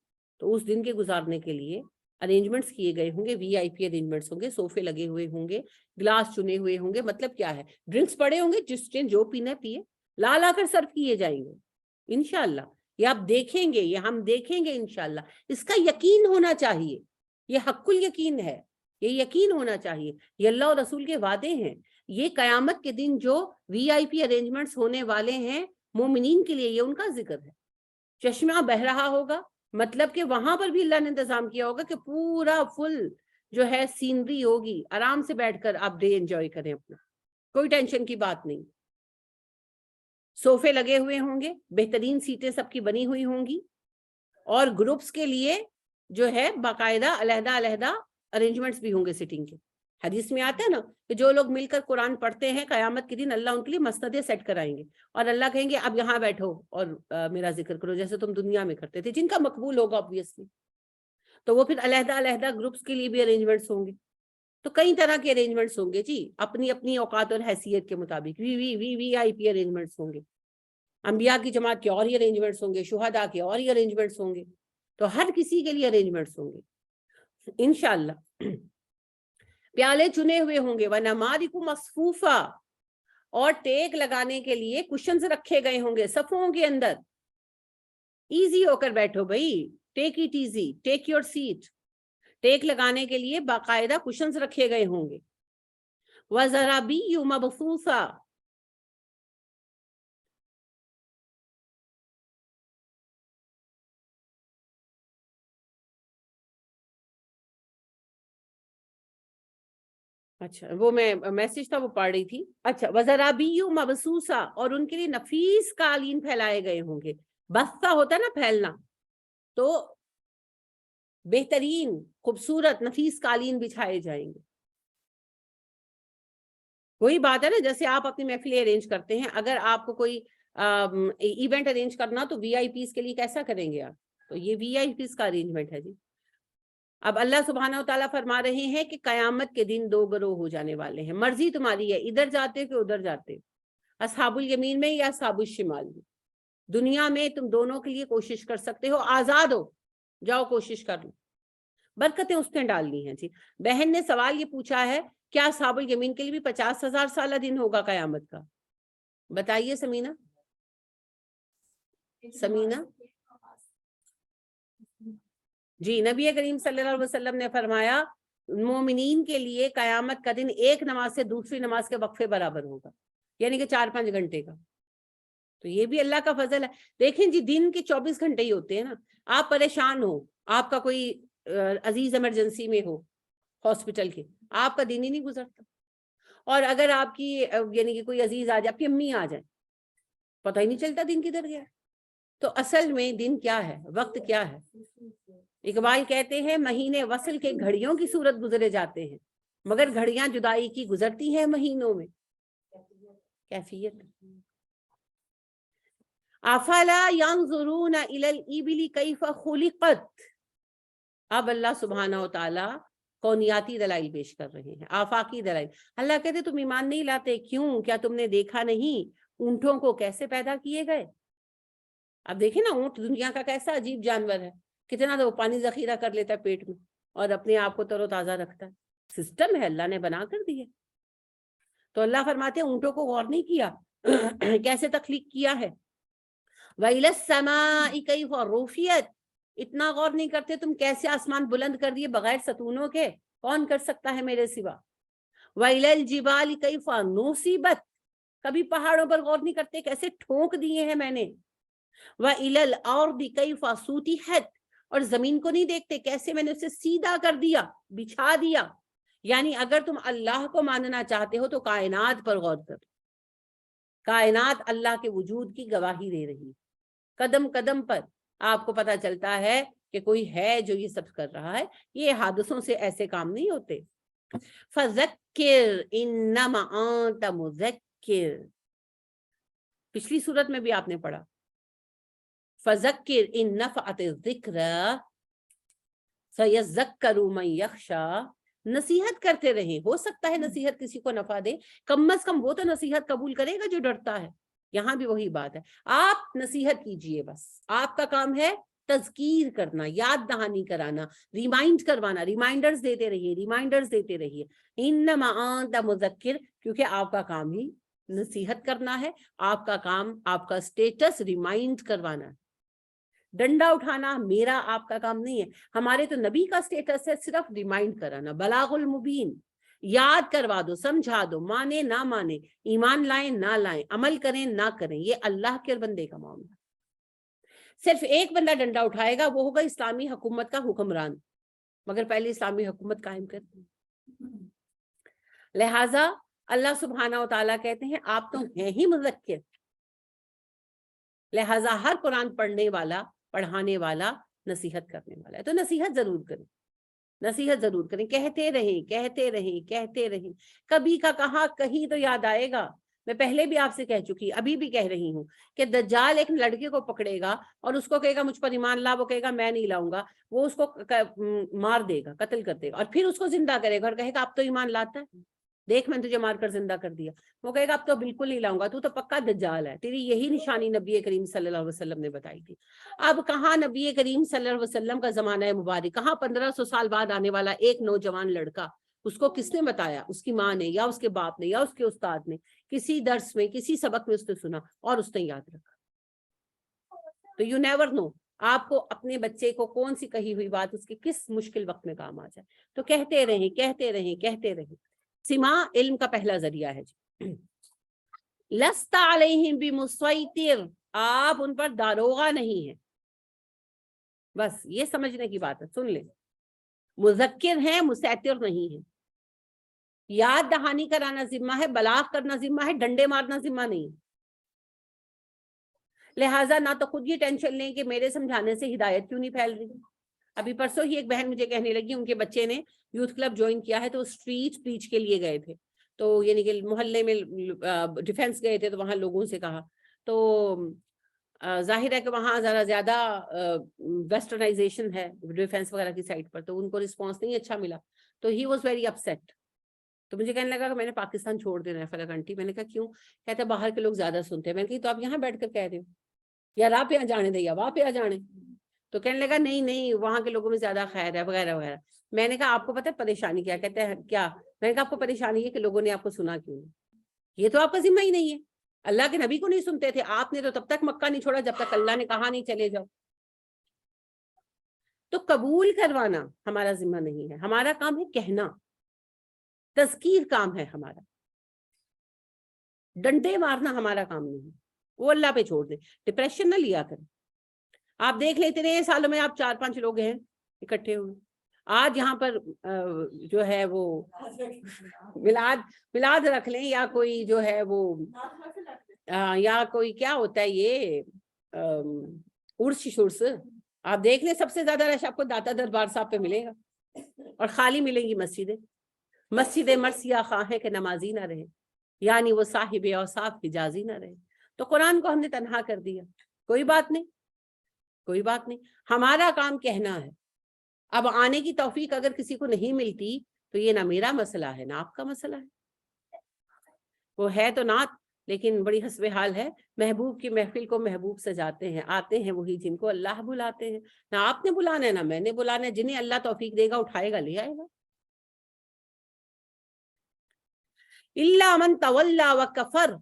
تو اس دن کے گزارنے کے لیے ارینجمنٹس کیے گئے ہوں گے، وی آئی پی ارینجمنٹس ہوں گے، صوفے لگے ہوئے ہوں گے، گلاس چنے ہوئے ہوں گے، مطلب کیا ہے، ڈرنکس پڑے ہوں گے، جس نے جو پینا پیے، لا لا کر سرو کیے جائیں گے انشاءاللہ۔ یہ آپ دیکھیں گے، یہ ہم دیکھیں گے انشاءاللہ، اس کا یقین ہونا چاہیے، یہ حق الیقین ہے، یہ یقین ہونا چاہیے، یہ اللہ اور رسول کے وعدے ہیں، یہ قیامت کے دن جو وی آئی پی ارینجمنٹس ہونے والے ہیں مومنین کے لیے، یہ ان کا ذکر ہے۔ چشمہ بہ رہا ہوگا، مطلب کہ وہاں پر بھی اللہ نے انتظام کیا ہوگا کہ پورا فل جو ہے سینری ہوگی، آرام سے بیٹھ کر آپ ڈے انجوائے کریں اپنا، کوئی ٹینشن کی بات نہیں۔ صوفے لگے ہوئے ہوں گے، بہترین سیٹیں سب کی بنی ہوئی ہوں گی، اور گروپس کے لیے جو ہے باقاعدہ علیحدہ علیحدہ ارینجمنٹس بھی ہوں گے سٹنگ کے. حدیث میں آتا ہے نا کہ جو لوگ مل کر قرآن پڑھتے ہیں قیامت کے دن اللہ ان کے لیے مسندیں سیٹ کرائیں گے اور اللہ کہیں گے اب یہاں بیٹھو اور میرا ذکر کرو جیسے تم دنیا میں کرتے تھے, جن کا مقبول ہوگا obviously. تو وہ پھر علیحدہ علیحدہ گروپس کے لیے بھی ارینجمنٹس ہوں گے. تو کئی طرح کے ارینجمنٹس ہوں گے جی, اپنی اپنی اوقات اور حیثیت کے مطابق. وی آئی پی ارینجمنٹس ہوں گے, انبیاء کی جماعت کے اور ہی ارینجمنٹس ہوں گے, شہداء کے اور ہی ارینجمنٹس ہوں گے. تو ہر کسی کے لیے ارینجمنٹس ہوں گے انشاءاللہ. پیالے چنے ہوئے ہوں گے, وَنَمَارِقُ مَصْفُوفَةً, اور ٹیک لگانے کے لیے کشنز رکھے گئے ہوں گے صفوں کے اندر. ایزی ہو کر بیٹھو بھائی, take it easy, take your seat. ٹیک لگانے کے لیے باقاعدہ کشنز رکھے گئے ہوں گے. وَزَرَابِيُّ مَبْثُوثَةً, اچھا وہ میں میسج تھا وہ پڑھ رہی تھی. اچھا, وَزَرَابِيُّ مَبْثُوثَةً, اور ان کے لیے نفیس قالین پھیلائے گئے ہوں گے. بستہ ہوتا ہے نا پھیلنا, تو بہترین خوبصورت نفیس قالین بچھائے جائیں گے. وہی بات ہے نا, جیسے آپ اپنی محفلیں ارینج کرتے ہیں, اگر آپ کو کوئی ایونٹ ارینج کرنا تو وی آئی پیز کے لیے کیسا کریں گے آپ؟ تو یہ وی آئی پیز کا ارینجمنٹ ہے جی. اب اللہ سبحانہ و تعالیٰ فرما رہے ہیں کہ قیامت کے دن دو گروہ ہو جانے والے ہیں, مرضی تمہاری ہے ادھر جاتے کہ ادھر جاتے, اصحاب الیمین میں یا اصحاب الشمال میں. دنیا میں تم دونوں کے لیے کوشش کر سکتے ہو, آزاد ہو, جاؤ کوشش کر لو, برکتیں اس نے ڈالنی ہیں جی. بہن نے سوال یہ پوچھا ہے کیا اصحاب الیمین کے لیے بھی 50,000 سالہ دن ہوگا قیامت کا؟ بتائیے سمینہ. سمینہ جی, نبی کریم صلی اللہ علیہ وسلم نے فرمایا مومنین کے لیے قیامت کا دن ایک نماز سے دوسری نماز کے وقفے برابر ہوگا, یعنی کہ 4-5 گھنٹے کا. تو یہ بھی اللہ کا فضل ہے. دیکھیں جی, دن کے 24 گھنٹے ہی ہوتے ہیں نا. آپ پریشان ہو, آپ کا کوئی عزیز ایمرجنسی میں ہو ہاسپٹل کے, آپ کا دن ہی نہیں گزرتا. اور اگر آپ کی یعنی کہ کوئی عزیز آ جائے, آپ کی امی آ جائے, پتہ ہی نہیں چلتا دن کدھر گیا. تو اصل میں دن کیا ہے, وقت کیا ہے؟ اقبال کہتے ہیں مہینے وصل کے گھڑیوں کی صورت گزرے جاتے ہیں, مگر گھڑیاں جدائی کی گزرتی ہیں مہینوں میں. کیفیت. افلا ينظرون الى الابل كيف خلقت. اب اللہ سبحانہ و تعالی کونیاتی دلائل پیش کر رہے ہیں, آفاقی دلائل. اللہ کہتے تم ایمان نہیں لاتے, کیوں؟ کیا تم نے دیکھا نہیں اونٹوں کو کیسے پیدا کیے گئے؟ اب دیکھیں نا, اونٹ دنیا کا کیسا عجیب جانور ہے, کتنا تو پانی ذخیرہ کر لیتا ہے پیٹ میں اور اپنے آپ کو تر و تازہ رکھتا ہے. سسٹم ہے, اللہ نے بنا کر دی ہے. تو اللہ فرماتے ہیں اونٹوں کو غور نہیں کیا کیسے تخلیق کیا ہے. وَإِلَى السَّمَاءِ كَيْفَ رُفِعَتْ, اتنا غور نہیں کرتے تم کیسے آسمان بلند کر دیے بغیر ستونوں کے, کون کر سکتا ہے میرے سوا. وَإِلَى الْجِبَالِ كَيْفَ نُصِبَتْ, کبھی پہاڑوں پر غور نہیں کرتے کیسے ٹھونک دیے ہیں میں نے. وَإِلَى الْأَرْضِ كَيْفَ سُطِحَتْ, اور زمین کو نہیں دیکھتے کیسے میں نے اسے سیدھا کر دیا, بچھا دیا. یعنی اگر تم اللہ کو ماننا چاہتے ہو تو کائنات پر غور کرو. کائنات اللہ کے وجود کی گواہی دے رہی ہے. قدم قدم پر آپ کو پتا چلتا ہے کہ کوئی ہے جو یہ سب کر رہا ہے. یہ حادثوں سے ایسے کام نہیں ہوتے. فَذَكِّرْ إِنَّمَا أَنْتَ مُذَكِّرْ, پچھلی صورت میں بھی آپ نے پڑھا فَذَكِّرْ إِن نَفَعَتِ الذِّكْرَى سَيَذَّكَّرُ مَن يَخْشَىٰ. نصیحت کرتے رہیں, ہو سکتا ہے نصیحت کسی کو نفع دے, کم از کم وہ تو نصیحت قبول کرے گا جو ڈرتا ہے. یہاں بھی وہی بات ہے, آپ نصیحت کیجئے, بس آپ کا کام ہے تذکیر کرنا, یاد دہانی کرانا, ریمائنڈ کروانا, ریمائنڈرز دیتے رہیے, ریمائنڈرز دیتے رہیے. انما انت مذکر, کیونکہ آپ کا کام ہی نصیحت کرنا ہے, آپ کا کام, آپ کا سٹیٹس ریمائنڈ کروانا ہے. ڈنڈا اٹھانا میرا آپ کا کام نہیں ہے. ہمارے تو نبی کا سٹیٹس ہے صرف ریمائنڈ کرانا, بلاغ المبین, یاد کروا دو, سمجھا دو, مانے نہ مانے, ایمان لائیں نہ لائیں, عمل کریں نہ کریں, یہ اللہ کے بندے کا معاملہ. صرف ایک بندہ ڈنڈا اٹھائے گا, وہ ہوگا اسلامی حکومت کا حکمران, مگر پہلے اسلامی حکومت قائم کرتے ہیں. لہٰذا اللہ سبحانہ و تعالیٰ کہتے ہیں آپ تو ہیں ہی مذکر, لہٰذا ہر قرآن پڑھنے والا, پڑھانے والا نصیحت کرنے والا ہے, تو نصیحت ضرور کریں. نصیحت ضرور کریں, کہتے رہیں کہتے رہیں کہتے رہیں. کبھی کا کہا کہیں تو یاد آئے گا. میں پہلے بھی آپ سے کہہ چکی, ابھی بھی کہہ رہی ہوں کہ دجال ایک لڑکے کو پکڑے گا اور اس کو کہے گا مجھ پر ایمان لا, وہ کہے گا میں نہیں لاؤں گا, وہ اس کو مار دے گا, قتل کر دے گا, اور پھر اس کو زندہ کرے گا اور کہے گا اب تو ایمان لاتا ہے, دیکھ میں تجھے مار کر زندہ کر دیا. وہ کہے گا اب تو بالکل نہیں لاؤں گا, تو پکا دجال ہے. تیری یہی نشانی نبی کریم صلی اللہ علیہ وسلم نے بتائی تھی. اب کہاں نبی کریم صلی اللہ علیہ وسلم کا زمانہ مبارک, کہاں 1500 سال بعد آنے والا ایک نوجوان لڑکا, اس کو کس نے بتایا؟ اس کی ماں نے یا اس کے باپ نے یا اس کے استاد نے, کسی درس میں کسی سبق میں اس نے سنا اور اس نے یاد رکھا. تو یو نیور نو آپ کو اپنے بچے کو کون سی کہی ہوئی بات اس کے کس مشکل وقت میں کام آ جائے. تو کہتے رہیں کہتے رہیں کہتے رہیں. سما علم کا پہلا ذریعہ ہے جی. لست علیہم بمسیطر, آپ ان پر داروغہ نہیں ہیں. بس یہ سمجھنے کی بات ہے, سن لیں. مذکر ہیں, مسیطر نہیں ہیں. یاد دہانی کرانا ذمہ ہے, بلاغ کرنا ذمہ ہے, ڈنڈے مارنا ذمہ نہیں. لہٰذا نہ تو خود یہ ٹینشن لیں کہ میرے سمجھانے سے ہدایت کیوں نہیں پھیل رہی. ابھی پرسوں ہی ایک بہن مجھے کہنے لگی ان کے بچے نے یوتھ کلب جوائن کیا ہے, تو اسٹریٹ اسپیچ کے لیے گئے تھے, تو یعنی کہ محلے میں ڈیفینس گئے تھے, تو وہاں لوگوں سے کہا, تو ظاہر ہے کہ وہاں ذرا زیادہ ویسٹرنائزیشن ہے ڈیفینس وغیرہ کی سائٹ پر, تو ان کو رسپانس نہیں اچھا ملا, تو ہی واز ویری اپسیٹ. تو مجھے کہنے لگا کہ میں نے پاکستان چھوڑ دینا ہے فلاں کنٹری. میں نے کہا کیوں؟ کہتے باہر کے لوگ زیادہ سنتے ہیں. میں نے کہا تو آپ یہاں بیٹھ کر کہہ رہے ہو, یا راہ پہ جانے دے یا واہ پہ جانے. تو کہنے لگا نہیں نہیں وہاں کے لوگوں میں زیادہ خیر ہے وغیرہ وغیرہ. میں نے کہا آپ کو پتہ ہے پریشانی کیا؟ کہتے ہیں کیا؟ میں نے کہا آپ کو پریشانی ہے کہ لوگوں نے آپ کو سنا کیوں نہیں. یہ تو آپ کا ذمہ ہی نہیں ہے. اللہ کے نبی کو نہیں سنتے تھے آپ نے, تو تب تک مکہ نہیں چھوڑا جب تک اللہ نے کہا نہیں چلے جاؤ. تو قبول کروانا ہمارا ذمہ نہیں ہے, ہمارا کام ہے کہنا, تذکیر کام ہے ہمارا, ڈنڈے مارنا ہمارا کام نہیں. وہ اللہ پہ چھوڑ دیں, ڈپریشن نہ لیا کریں. آپ دیکھ لیتے رہے سالوں میں آپ 4-5 لوگ ہیں اکٹھے ہوئے. آج یہاں پر جو ہے وہ میلاد رکھ لیں, یا کوئی جو ہے وہ یا کوئی کیا ہوتا ہے یہ عرس شرس, آپ دیکھ لیں سب سے زیادہ رش آپ کو داتا دربار صاحب پہ ملے گا, اور خالی ملیں گی مسجدیں. مسجد مرثیہ خواہ ہے کہ نمازی نہ رہے, یعنی وہ صاحب اوصاف حجازی نہ رہے. تو قرآن کو ہم نے تنہا کر دیا. کوئی بات نہیں, کوئی بات نہیں, ہمارا کام کہنا ہے. اب آنے کی توفیق اگر کسی کو نہیں ملتی تو یہ نہ میرا مسئلہ ہے نہ آپ کا مسئلہ ہے. وہ ہے تو نعت, لیکن بڑی حسب حال ہے. محبوب کی محفل کو محبوب سجاتے ہیں, آتے ہیں وہی جن کو اللہ بلاتے ہیں. نہ آپ نے بلانا ہے نہ میں نے بلانا ہے, جنہیں اللہ توفیق دے گا اٹھائے گا لے آئے گا. الا من تولا وکفر,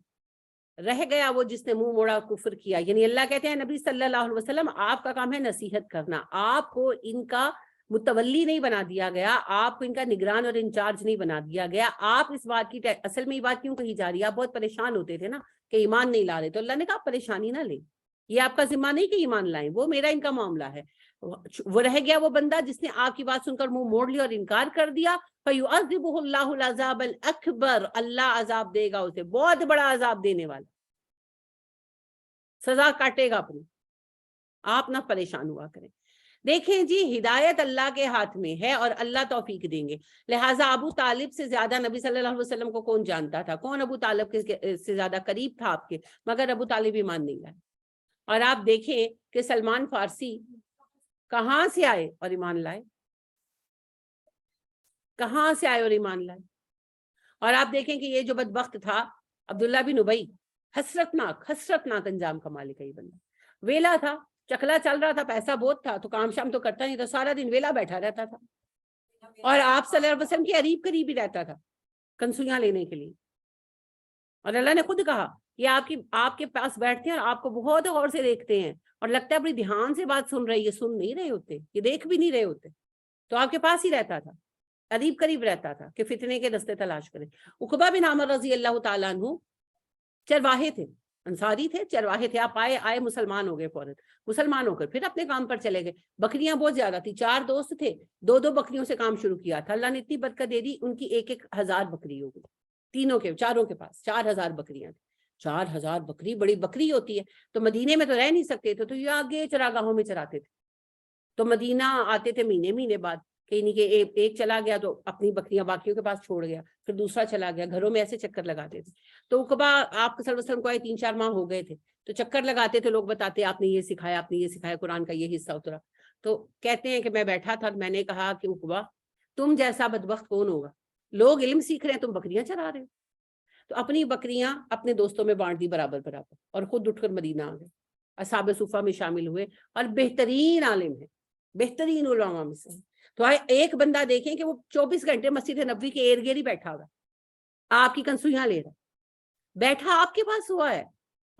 رہ گیا وہ جس نے منہ موڑا کفر کیا. یعنی اللہ کہتے ہیں نبی صلی اللہ علیہ وسلم آپ کا کام ہے نصیحت کرنا, آپ کو ان کا متولی نہیں بنا دیا گیا, آپ کو ان کا نگران اور انچارج نہیں بنا دیا گیا. آپ اس بات کی اصل میں یہ بات کیوں کہی جا رہی ہے, آپ بہت پریشان ہوتے تھے نا کہ ایمان نہیں لا رہے, تو اللہ نے کہا پریشانی نہ لیں, یہ آپ کا ذمہ نہیں کہ ایمان لائیں, وہ میرا ان کا معاملہ ہے. وہ رہ گیا وہ بندہ جس نے آپ کی بات سن کر منہ موڑ لیا اور انکار کر دیا. فَيُعَذِّبُهُ اللَّهُ الْعَذَابَ الْأَكْبَرَ, اللہ عذاب دے گا اسے, بہت بڑا عذاب دینے والا, سزا کاٹے گا اپنی. آپ نہ پریشان ہوا کریں. دیکھیں جی ہدایت اللہ کے ہاتھ میں ہے اور اللہ توفیق دیں گے. لہٰذا ابو طالب سے زیادہ نبی صلی اللہ علیہ وسلم کو کون جانتا تھا, کون ابو طالب سے زیادہ قریب تھا آپ کے, مگر ابو طالب ایمان نہیں لائے. اور آپ دیکھیں کہ سلمان فارسی کہاں سے آئے اور ایمان لائے, کہاں سے آئے اور ایمان لائے. اور آپ دیکھیں کہ یہ جو بدبخت تھا عبداللہ بن ابی, حسرتناک انجام کا مالک ہے یہ بندہ. ویلا تھا, چکلا چل رہا تھا, پیسہ بہت تھا, تو کام شام تو کرتا نہیں تھا, سارا دن ویلا بیٹھا رہتا تھا, اور آپ صلی اللہ علیہ وسلم کے قریب ہی رہتا تھا کنسویاں لینے کے لیے. اور اللہ نے خود کہا یہ آپ کے پاس بیٹھتے ہیں اور آپ کو بہت غور سے دیکھتے ہیں, اور لگتا ہے بڑی دھیان سے بات سن رہی ہے, سن نہیں رہے ہوتے, یہ دیکھ بھی نہیں رہے ہوتے, تو آپ کے پاس ہی رہتا تھا, قریب رہتا تھا کہ فتنے کے رستے تلاش کرے. عقبہ بن عامر رضی اللہ تعالیٰ عنہ چرواہے تھے, انصاری تھے, چرواہے تھے. آپ آئے مسلمان ہو گئے, فوراً مسلمان ہو کر پھر اپنے کام پر چلے گئے. بکریاں بہت زیادہ تھی, 4 دوست تھے, 2 بکریوں سے کام شروع کیا تھا. اللہ نے اتنی برکت دے دی, ان کی 1000 بکری ہو گئی, چاروں کے پاس 4000 بکریاں تھیں. 4000 بکری بڑی بکری ہوتی ہے. تو مدینے میں تو رہ نہیں سکتے تھے, تو یہ آگے چراگاہوں میں چراتے تھے. تو مدینہ آتے تھے مہینے بعد, کہ نہیں کہ ایک چلا گیا تو اپنی بکریاں باقیوں کے پاس چھوڑ گیا, پھر دوسرا چلا گیا, گھروں میں ایسے چکر لگاتے تھے. تو عقبہ آپ صلی اللہ علیہ وسلم کو آئے 3-4 ماہ ہو گئے تھے, تو چکر لگاتے تھے, لوگ بتاتے آپ نے یہ سکھایا, آپ نے یہ سکھایا, قرآن کا یہ حصہ اترا. تو کہتے ہیں کہ میں بیٹھا تھا, میں نے کہا کہ عقبہ تم جیسا بدبخت کون ہوگا, لوگ علم سیکھ رہے ہیں, تم بکریاں چرا رہے ہو. تو اپنی بکریاں اپنے دوستوں میں بانٹ دی برابر برابر, اور خود اٹھ کر مدینہ آ گئے, اصحاب صفہ میں شامل ہوئے, اور بہترین عالم ہیں, بہترین علماء میں سے. تو ایک بندہ دیکھیں کہ وہ 24 گھنٹے مسجد نبوی کے ارد گرد ہی بیٹھا ہوا, آپ کی کنسویاں لے رہا, بیٹھا آپ کے پاس ہوا ہے.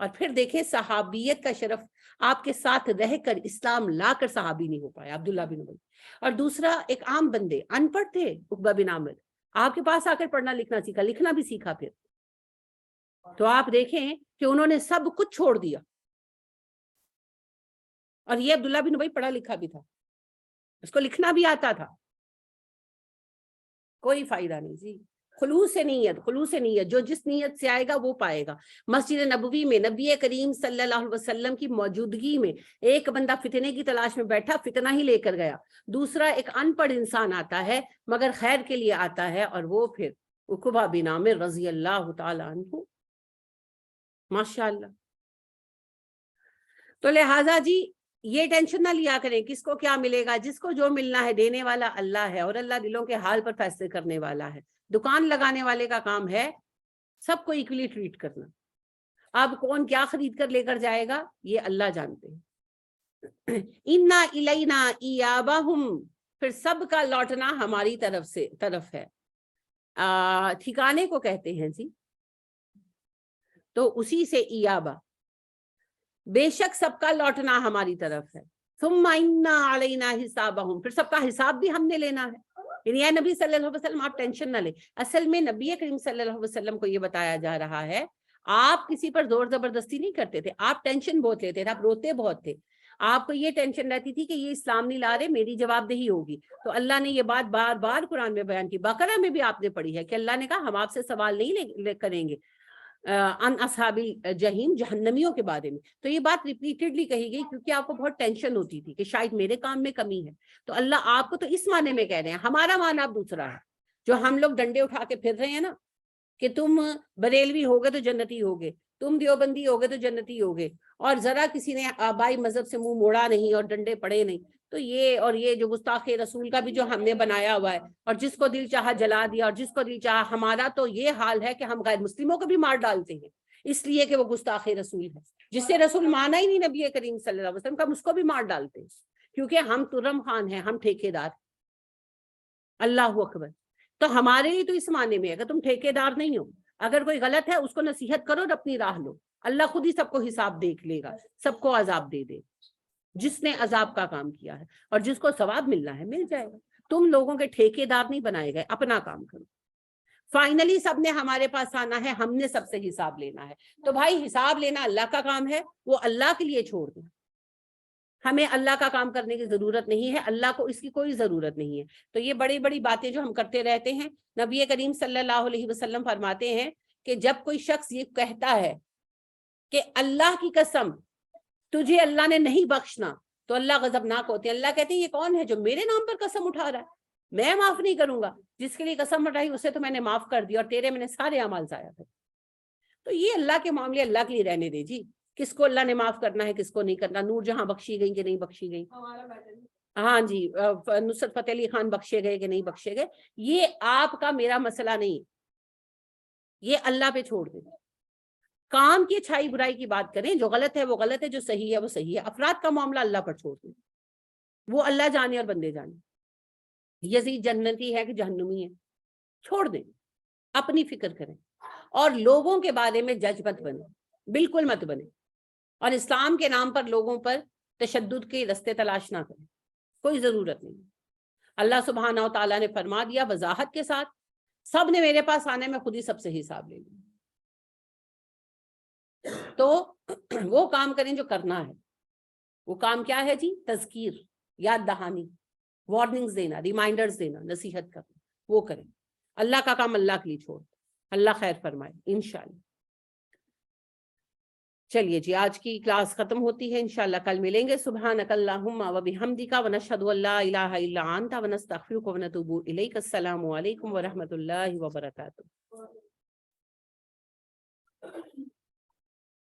اور پھر دیکھیں صحابیت کا شرف, آپ کے ساتھ رہ کر اسلام لا کر صحابی نہیں ہو پایا, عبداللہ بن ابی. اور دوسرا ایک عام بندے, ان پڑھ تھے, عقبہ بن عامر, آپ کے پاس آ کر پڑھنا لکھنا سیکھا, لکھنا بھی سیکھا. پھر تو آپ دیکھیں کہ انہوں نے سب کچھ چھوڑ دیا. اور یہ عبداللہ بن ابی پڑھا لکھا بھی تھا, اس کو لکھنا بھی آتا تھا. کوئی فائدہ نہیں جی. خلوص نیت, خلوص نیت, جو جس نیت سے آئے گا وہ پائے گا. مسجد نبوی میں نبی کریم صلی اللہ علیہ وسلم کی موجودگی میں ایک بندہ فتنے کی تلاش میں بیٹھا, فتنہ ہی لے کر گیا. دوسرا ایک ان پڑھ انسان آتا ہے مگر خیر کے لیے آتا ہے, اور وہ پھر عقبہ بن عامر رضی اللہ تعالی عنہ, ماشاءاللہ. تو لہٰذا جی یہ ٹینشن نہ لیا کریں کس کو کیا ملے گا, جس کو جو ملنا ہے دینے والا اللہ ہے, اور اللہ دلوں کے حال پر فیصلے کرنے والا ہے. دکان لگانے والے کا کام ہے سب کو ایکولی ٹریٹ کرنا. اب کون کیا خرید کر لے کر جائے گا یہ اللہ جانتے ہیں. اِنَّا إِلَيْنَا إِيَابَهُمْ, پھر سب کا لوٹنا ہماری طرف ہے. ٹھکانے کو کہتے ہیں جی, تو اسی سے ایابا, بے شک سب کا لوٹنا ہماری طرف ہے. ثم انا علینا حسابہم, پھر سب کا حساب بھی ہم نے لینا ہے. یعنی اے نبی صلی اللہ علیہ وسلم آپ ٹینشن نہ لیں. اصل میں نبی کریم صلی اللہ علیہ وسلم کو یہ بتایا جا رہا ہے, آپ کسی پر زور زبردستی نہیں کرتے تھے, آپ ٹینشن بہت لیتے تھے, آپ روتے بہت تھے. آپ کو یہ ٹینشن رہتی تھی کہ یہ اسلام نہیں لا رہے, میری جواب دہی ہوگی. تو اللہ نے یہ بات بار بار قرآن میں بیان کی. بقرہ میں بھی آپ نے پڑھی ہے کہ اللہ نے کہا ہم آپ سے سوال نہیں کریں گے ان اصحاب الجحیم, جہنمیوں کے بارے میں. تو یہ بات ریپیٹڈلی کہی گئی کیونکہ آپ کو بہت ٹینشن ہوتی تھی کہ شاید میرے کام میں کمی ہے. تو اللہ آپ کو تو اس معنی میں کہہ رہے ہیں, ہمارا معنی اب دوسرا ہے. جو ہم لوگ ڈنڈے اٹھا کے پھر رہے ہیں نا کہ تم بریلوی ہوگے تو جنتی ہوگے, تم دیوبندی ہوگے تو جنتی ہوگے, اور ذرا کسی نے آبائی مذہب سے منہ موڑا نہیں اور ڈنڈے پڑے نہیں, تو یہ جو گستاخ رسول کا بھی جو ہم نے بنایا ہوا ہے, اور جس کو دل چاہا جلا دیا, اور جس کو دل چاہا, ہمارا تو یہ حال ہے کہ ہم غیر مسلموں کو بھی مار ڈالتے ہیں اس لیے کہ وہ گستاخ رسول ہے. جس سے رسول مانا ہی نہیں نبی کریم صلی اللہ علیہ وسلم کا, ہم اس کو بھی مار ڈالتے ہیں کیونکہ ہم ترم خان ہیں, ہم ٹھیکے دار. اللہ اکبر. تو ہمارے لیے تو اس معنی میں اگر تم ٹھیکے دار نہیں ہو, اگر کوئی غلط ہے اس کو نصیحت کرو اور اپنی راہ لو, اللہ خود ہی سب کو حساب دیکھ لے گا, سب کو عذاب دے دے جس نے عذاب کا کام کیا ہے, اور جس کو ثواب ملنا ہے مل جائے گا. تم لوگوں کے ٹھیکے دار نہیں بنائے گئے, اپنا کام کرو. فائنلی سب نے ہمارے پاس آنا ہے, ہم نے سب سے حساب لینا ہے. تو بھائی حساب لینا اللہ کا کام ہے, وہ اللہ کے لیے چھوڑ دیں. ہمیں اللہ کا کام کرنے کی ضرورت نہیں ہے, اللہ کو اس کی کوئی ضرورت نہیں ہے. تو یہ بڑی بڑی باتیں جو ہم کرتے رہتے ہیں, نبی کریم صلی اللہ علیہ وسلم فرماتے ہیں کہ جب کوئی شخص یہ کہتا ہے کہ اللہ کی قسم تجھے اللہ نے نہیں بخشنا, تو اللہ غضبناک ہوتے ہیں. اللہ کہتے ہیں یہ کون ہے جو میرے نام پر قسم اٹھا رہا ہے, میں معاف نہیں کروں گا. جس کے لیے قسم اٹھائی اسے تو میں نے معاف کر دیا, اور تیرے میں نے سارے اعمال ضائع کر. تو یہ اللہ کے معاملے اللہ کے لیے رہنے دے جی, کس کو اللہ نے معاف کرنا ہے کس کو نہیں کرنا. نور جہاں بخشی گئی کہ نہیں بخشی گئی, ہاں جی, نصرت فتح علی خان بخشے گئے کہ نہیں بخشے گئے, یہ آپ کا میرا مسئلہ نہیں, یہ اللہ پہ چھوڑ دیں. کام کی اچھائی برائی کی بات کریں, جو غلط ہے وہ غلط ہے, جو صحیح ہے وہ صحیح ہے. افراد کا معاملہ اللہ پر چھوڑ دیں, وہ اللہ جانے اور بندے جانے. یزید جنتی ہے کہ جہنمی ہے, چھوڑ دیں, اپنی فکر کریں. اور لوگوں کے بارے میں جج مت بنے, بالکل مت بنے. اور اسلام کے نام پر لوگوں پر تشدد کے رستے تلاش نہ کریں, کوئی ضرورت نہیں. اللہ سبحانہ و تعالیٰ نے فرما دیا وضاحت کے ساتھ, سب نے میرے پاس آنے میں خود ہی سب سے حساب لے لیا. تو وہ کام کریں جو کرنا ہے. وہ کام کیا ہے جی؟ تذکیر, یاد دہانی, وارننگز دینا, ریمائنڈرز دینا, نصیحت کرنا, وہ کریں. اللہ کا کام اللہ کے لیے چھوڑ. اللہ خیر فرمائے انشاءاللہ. چلیے جی آج کی کلاس ختم ہوتی ہے، انشاءاللہ کل ملیں گے. سبحانک اللہم و بحمدک ونشہد ان لا الہ الا انت ونستغفرک ونتوب الیک. السلام علیکم ورحمۃ اللہ وبرکاتہ.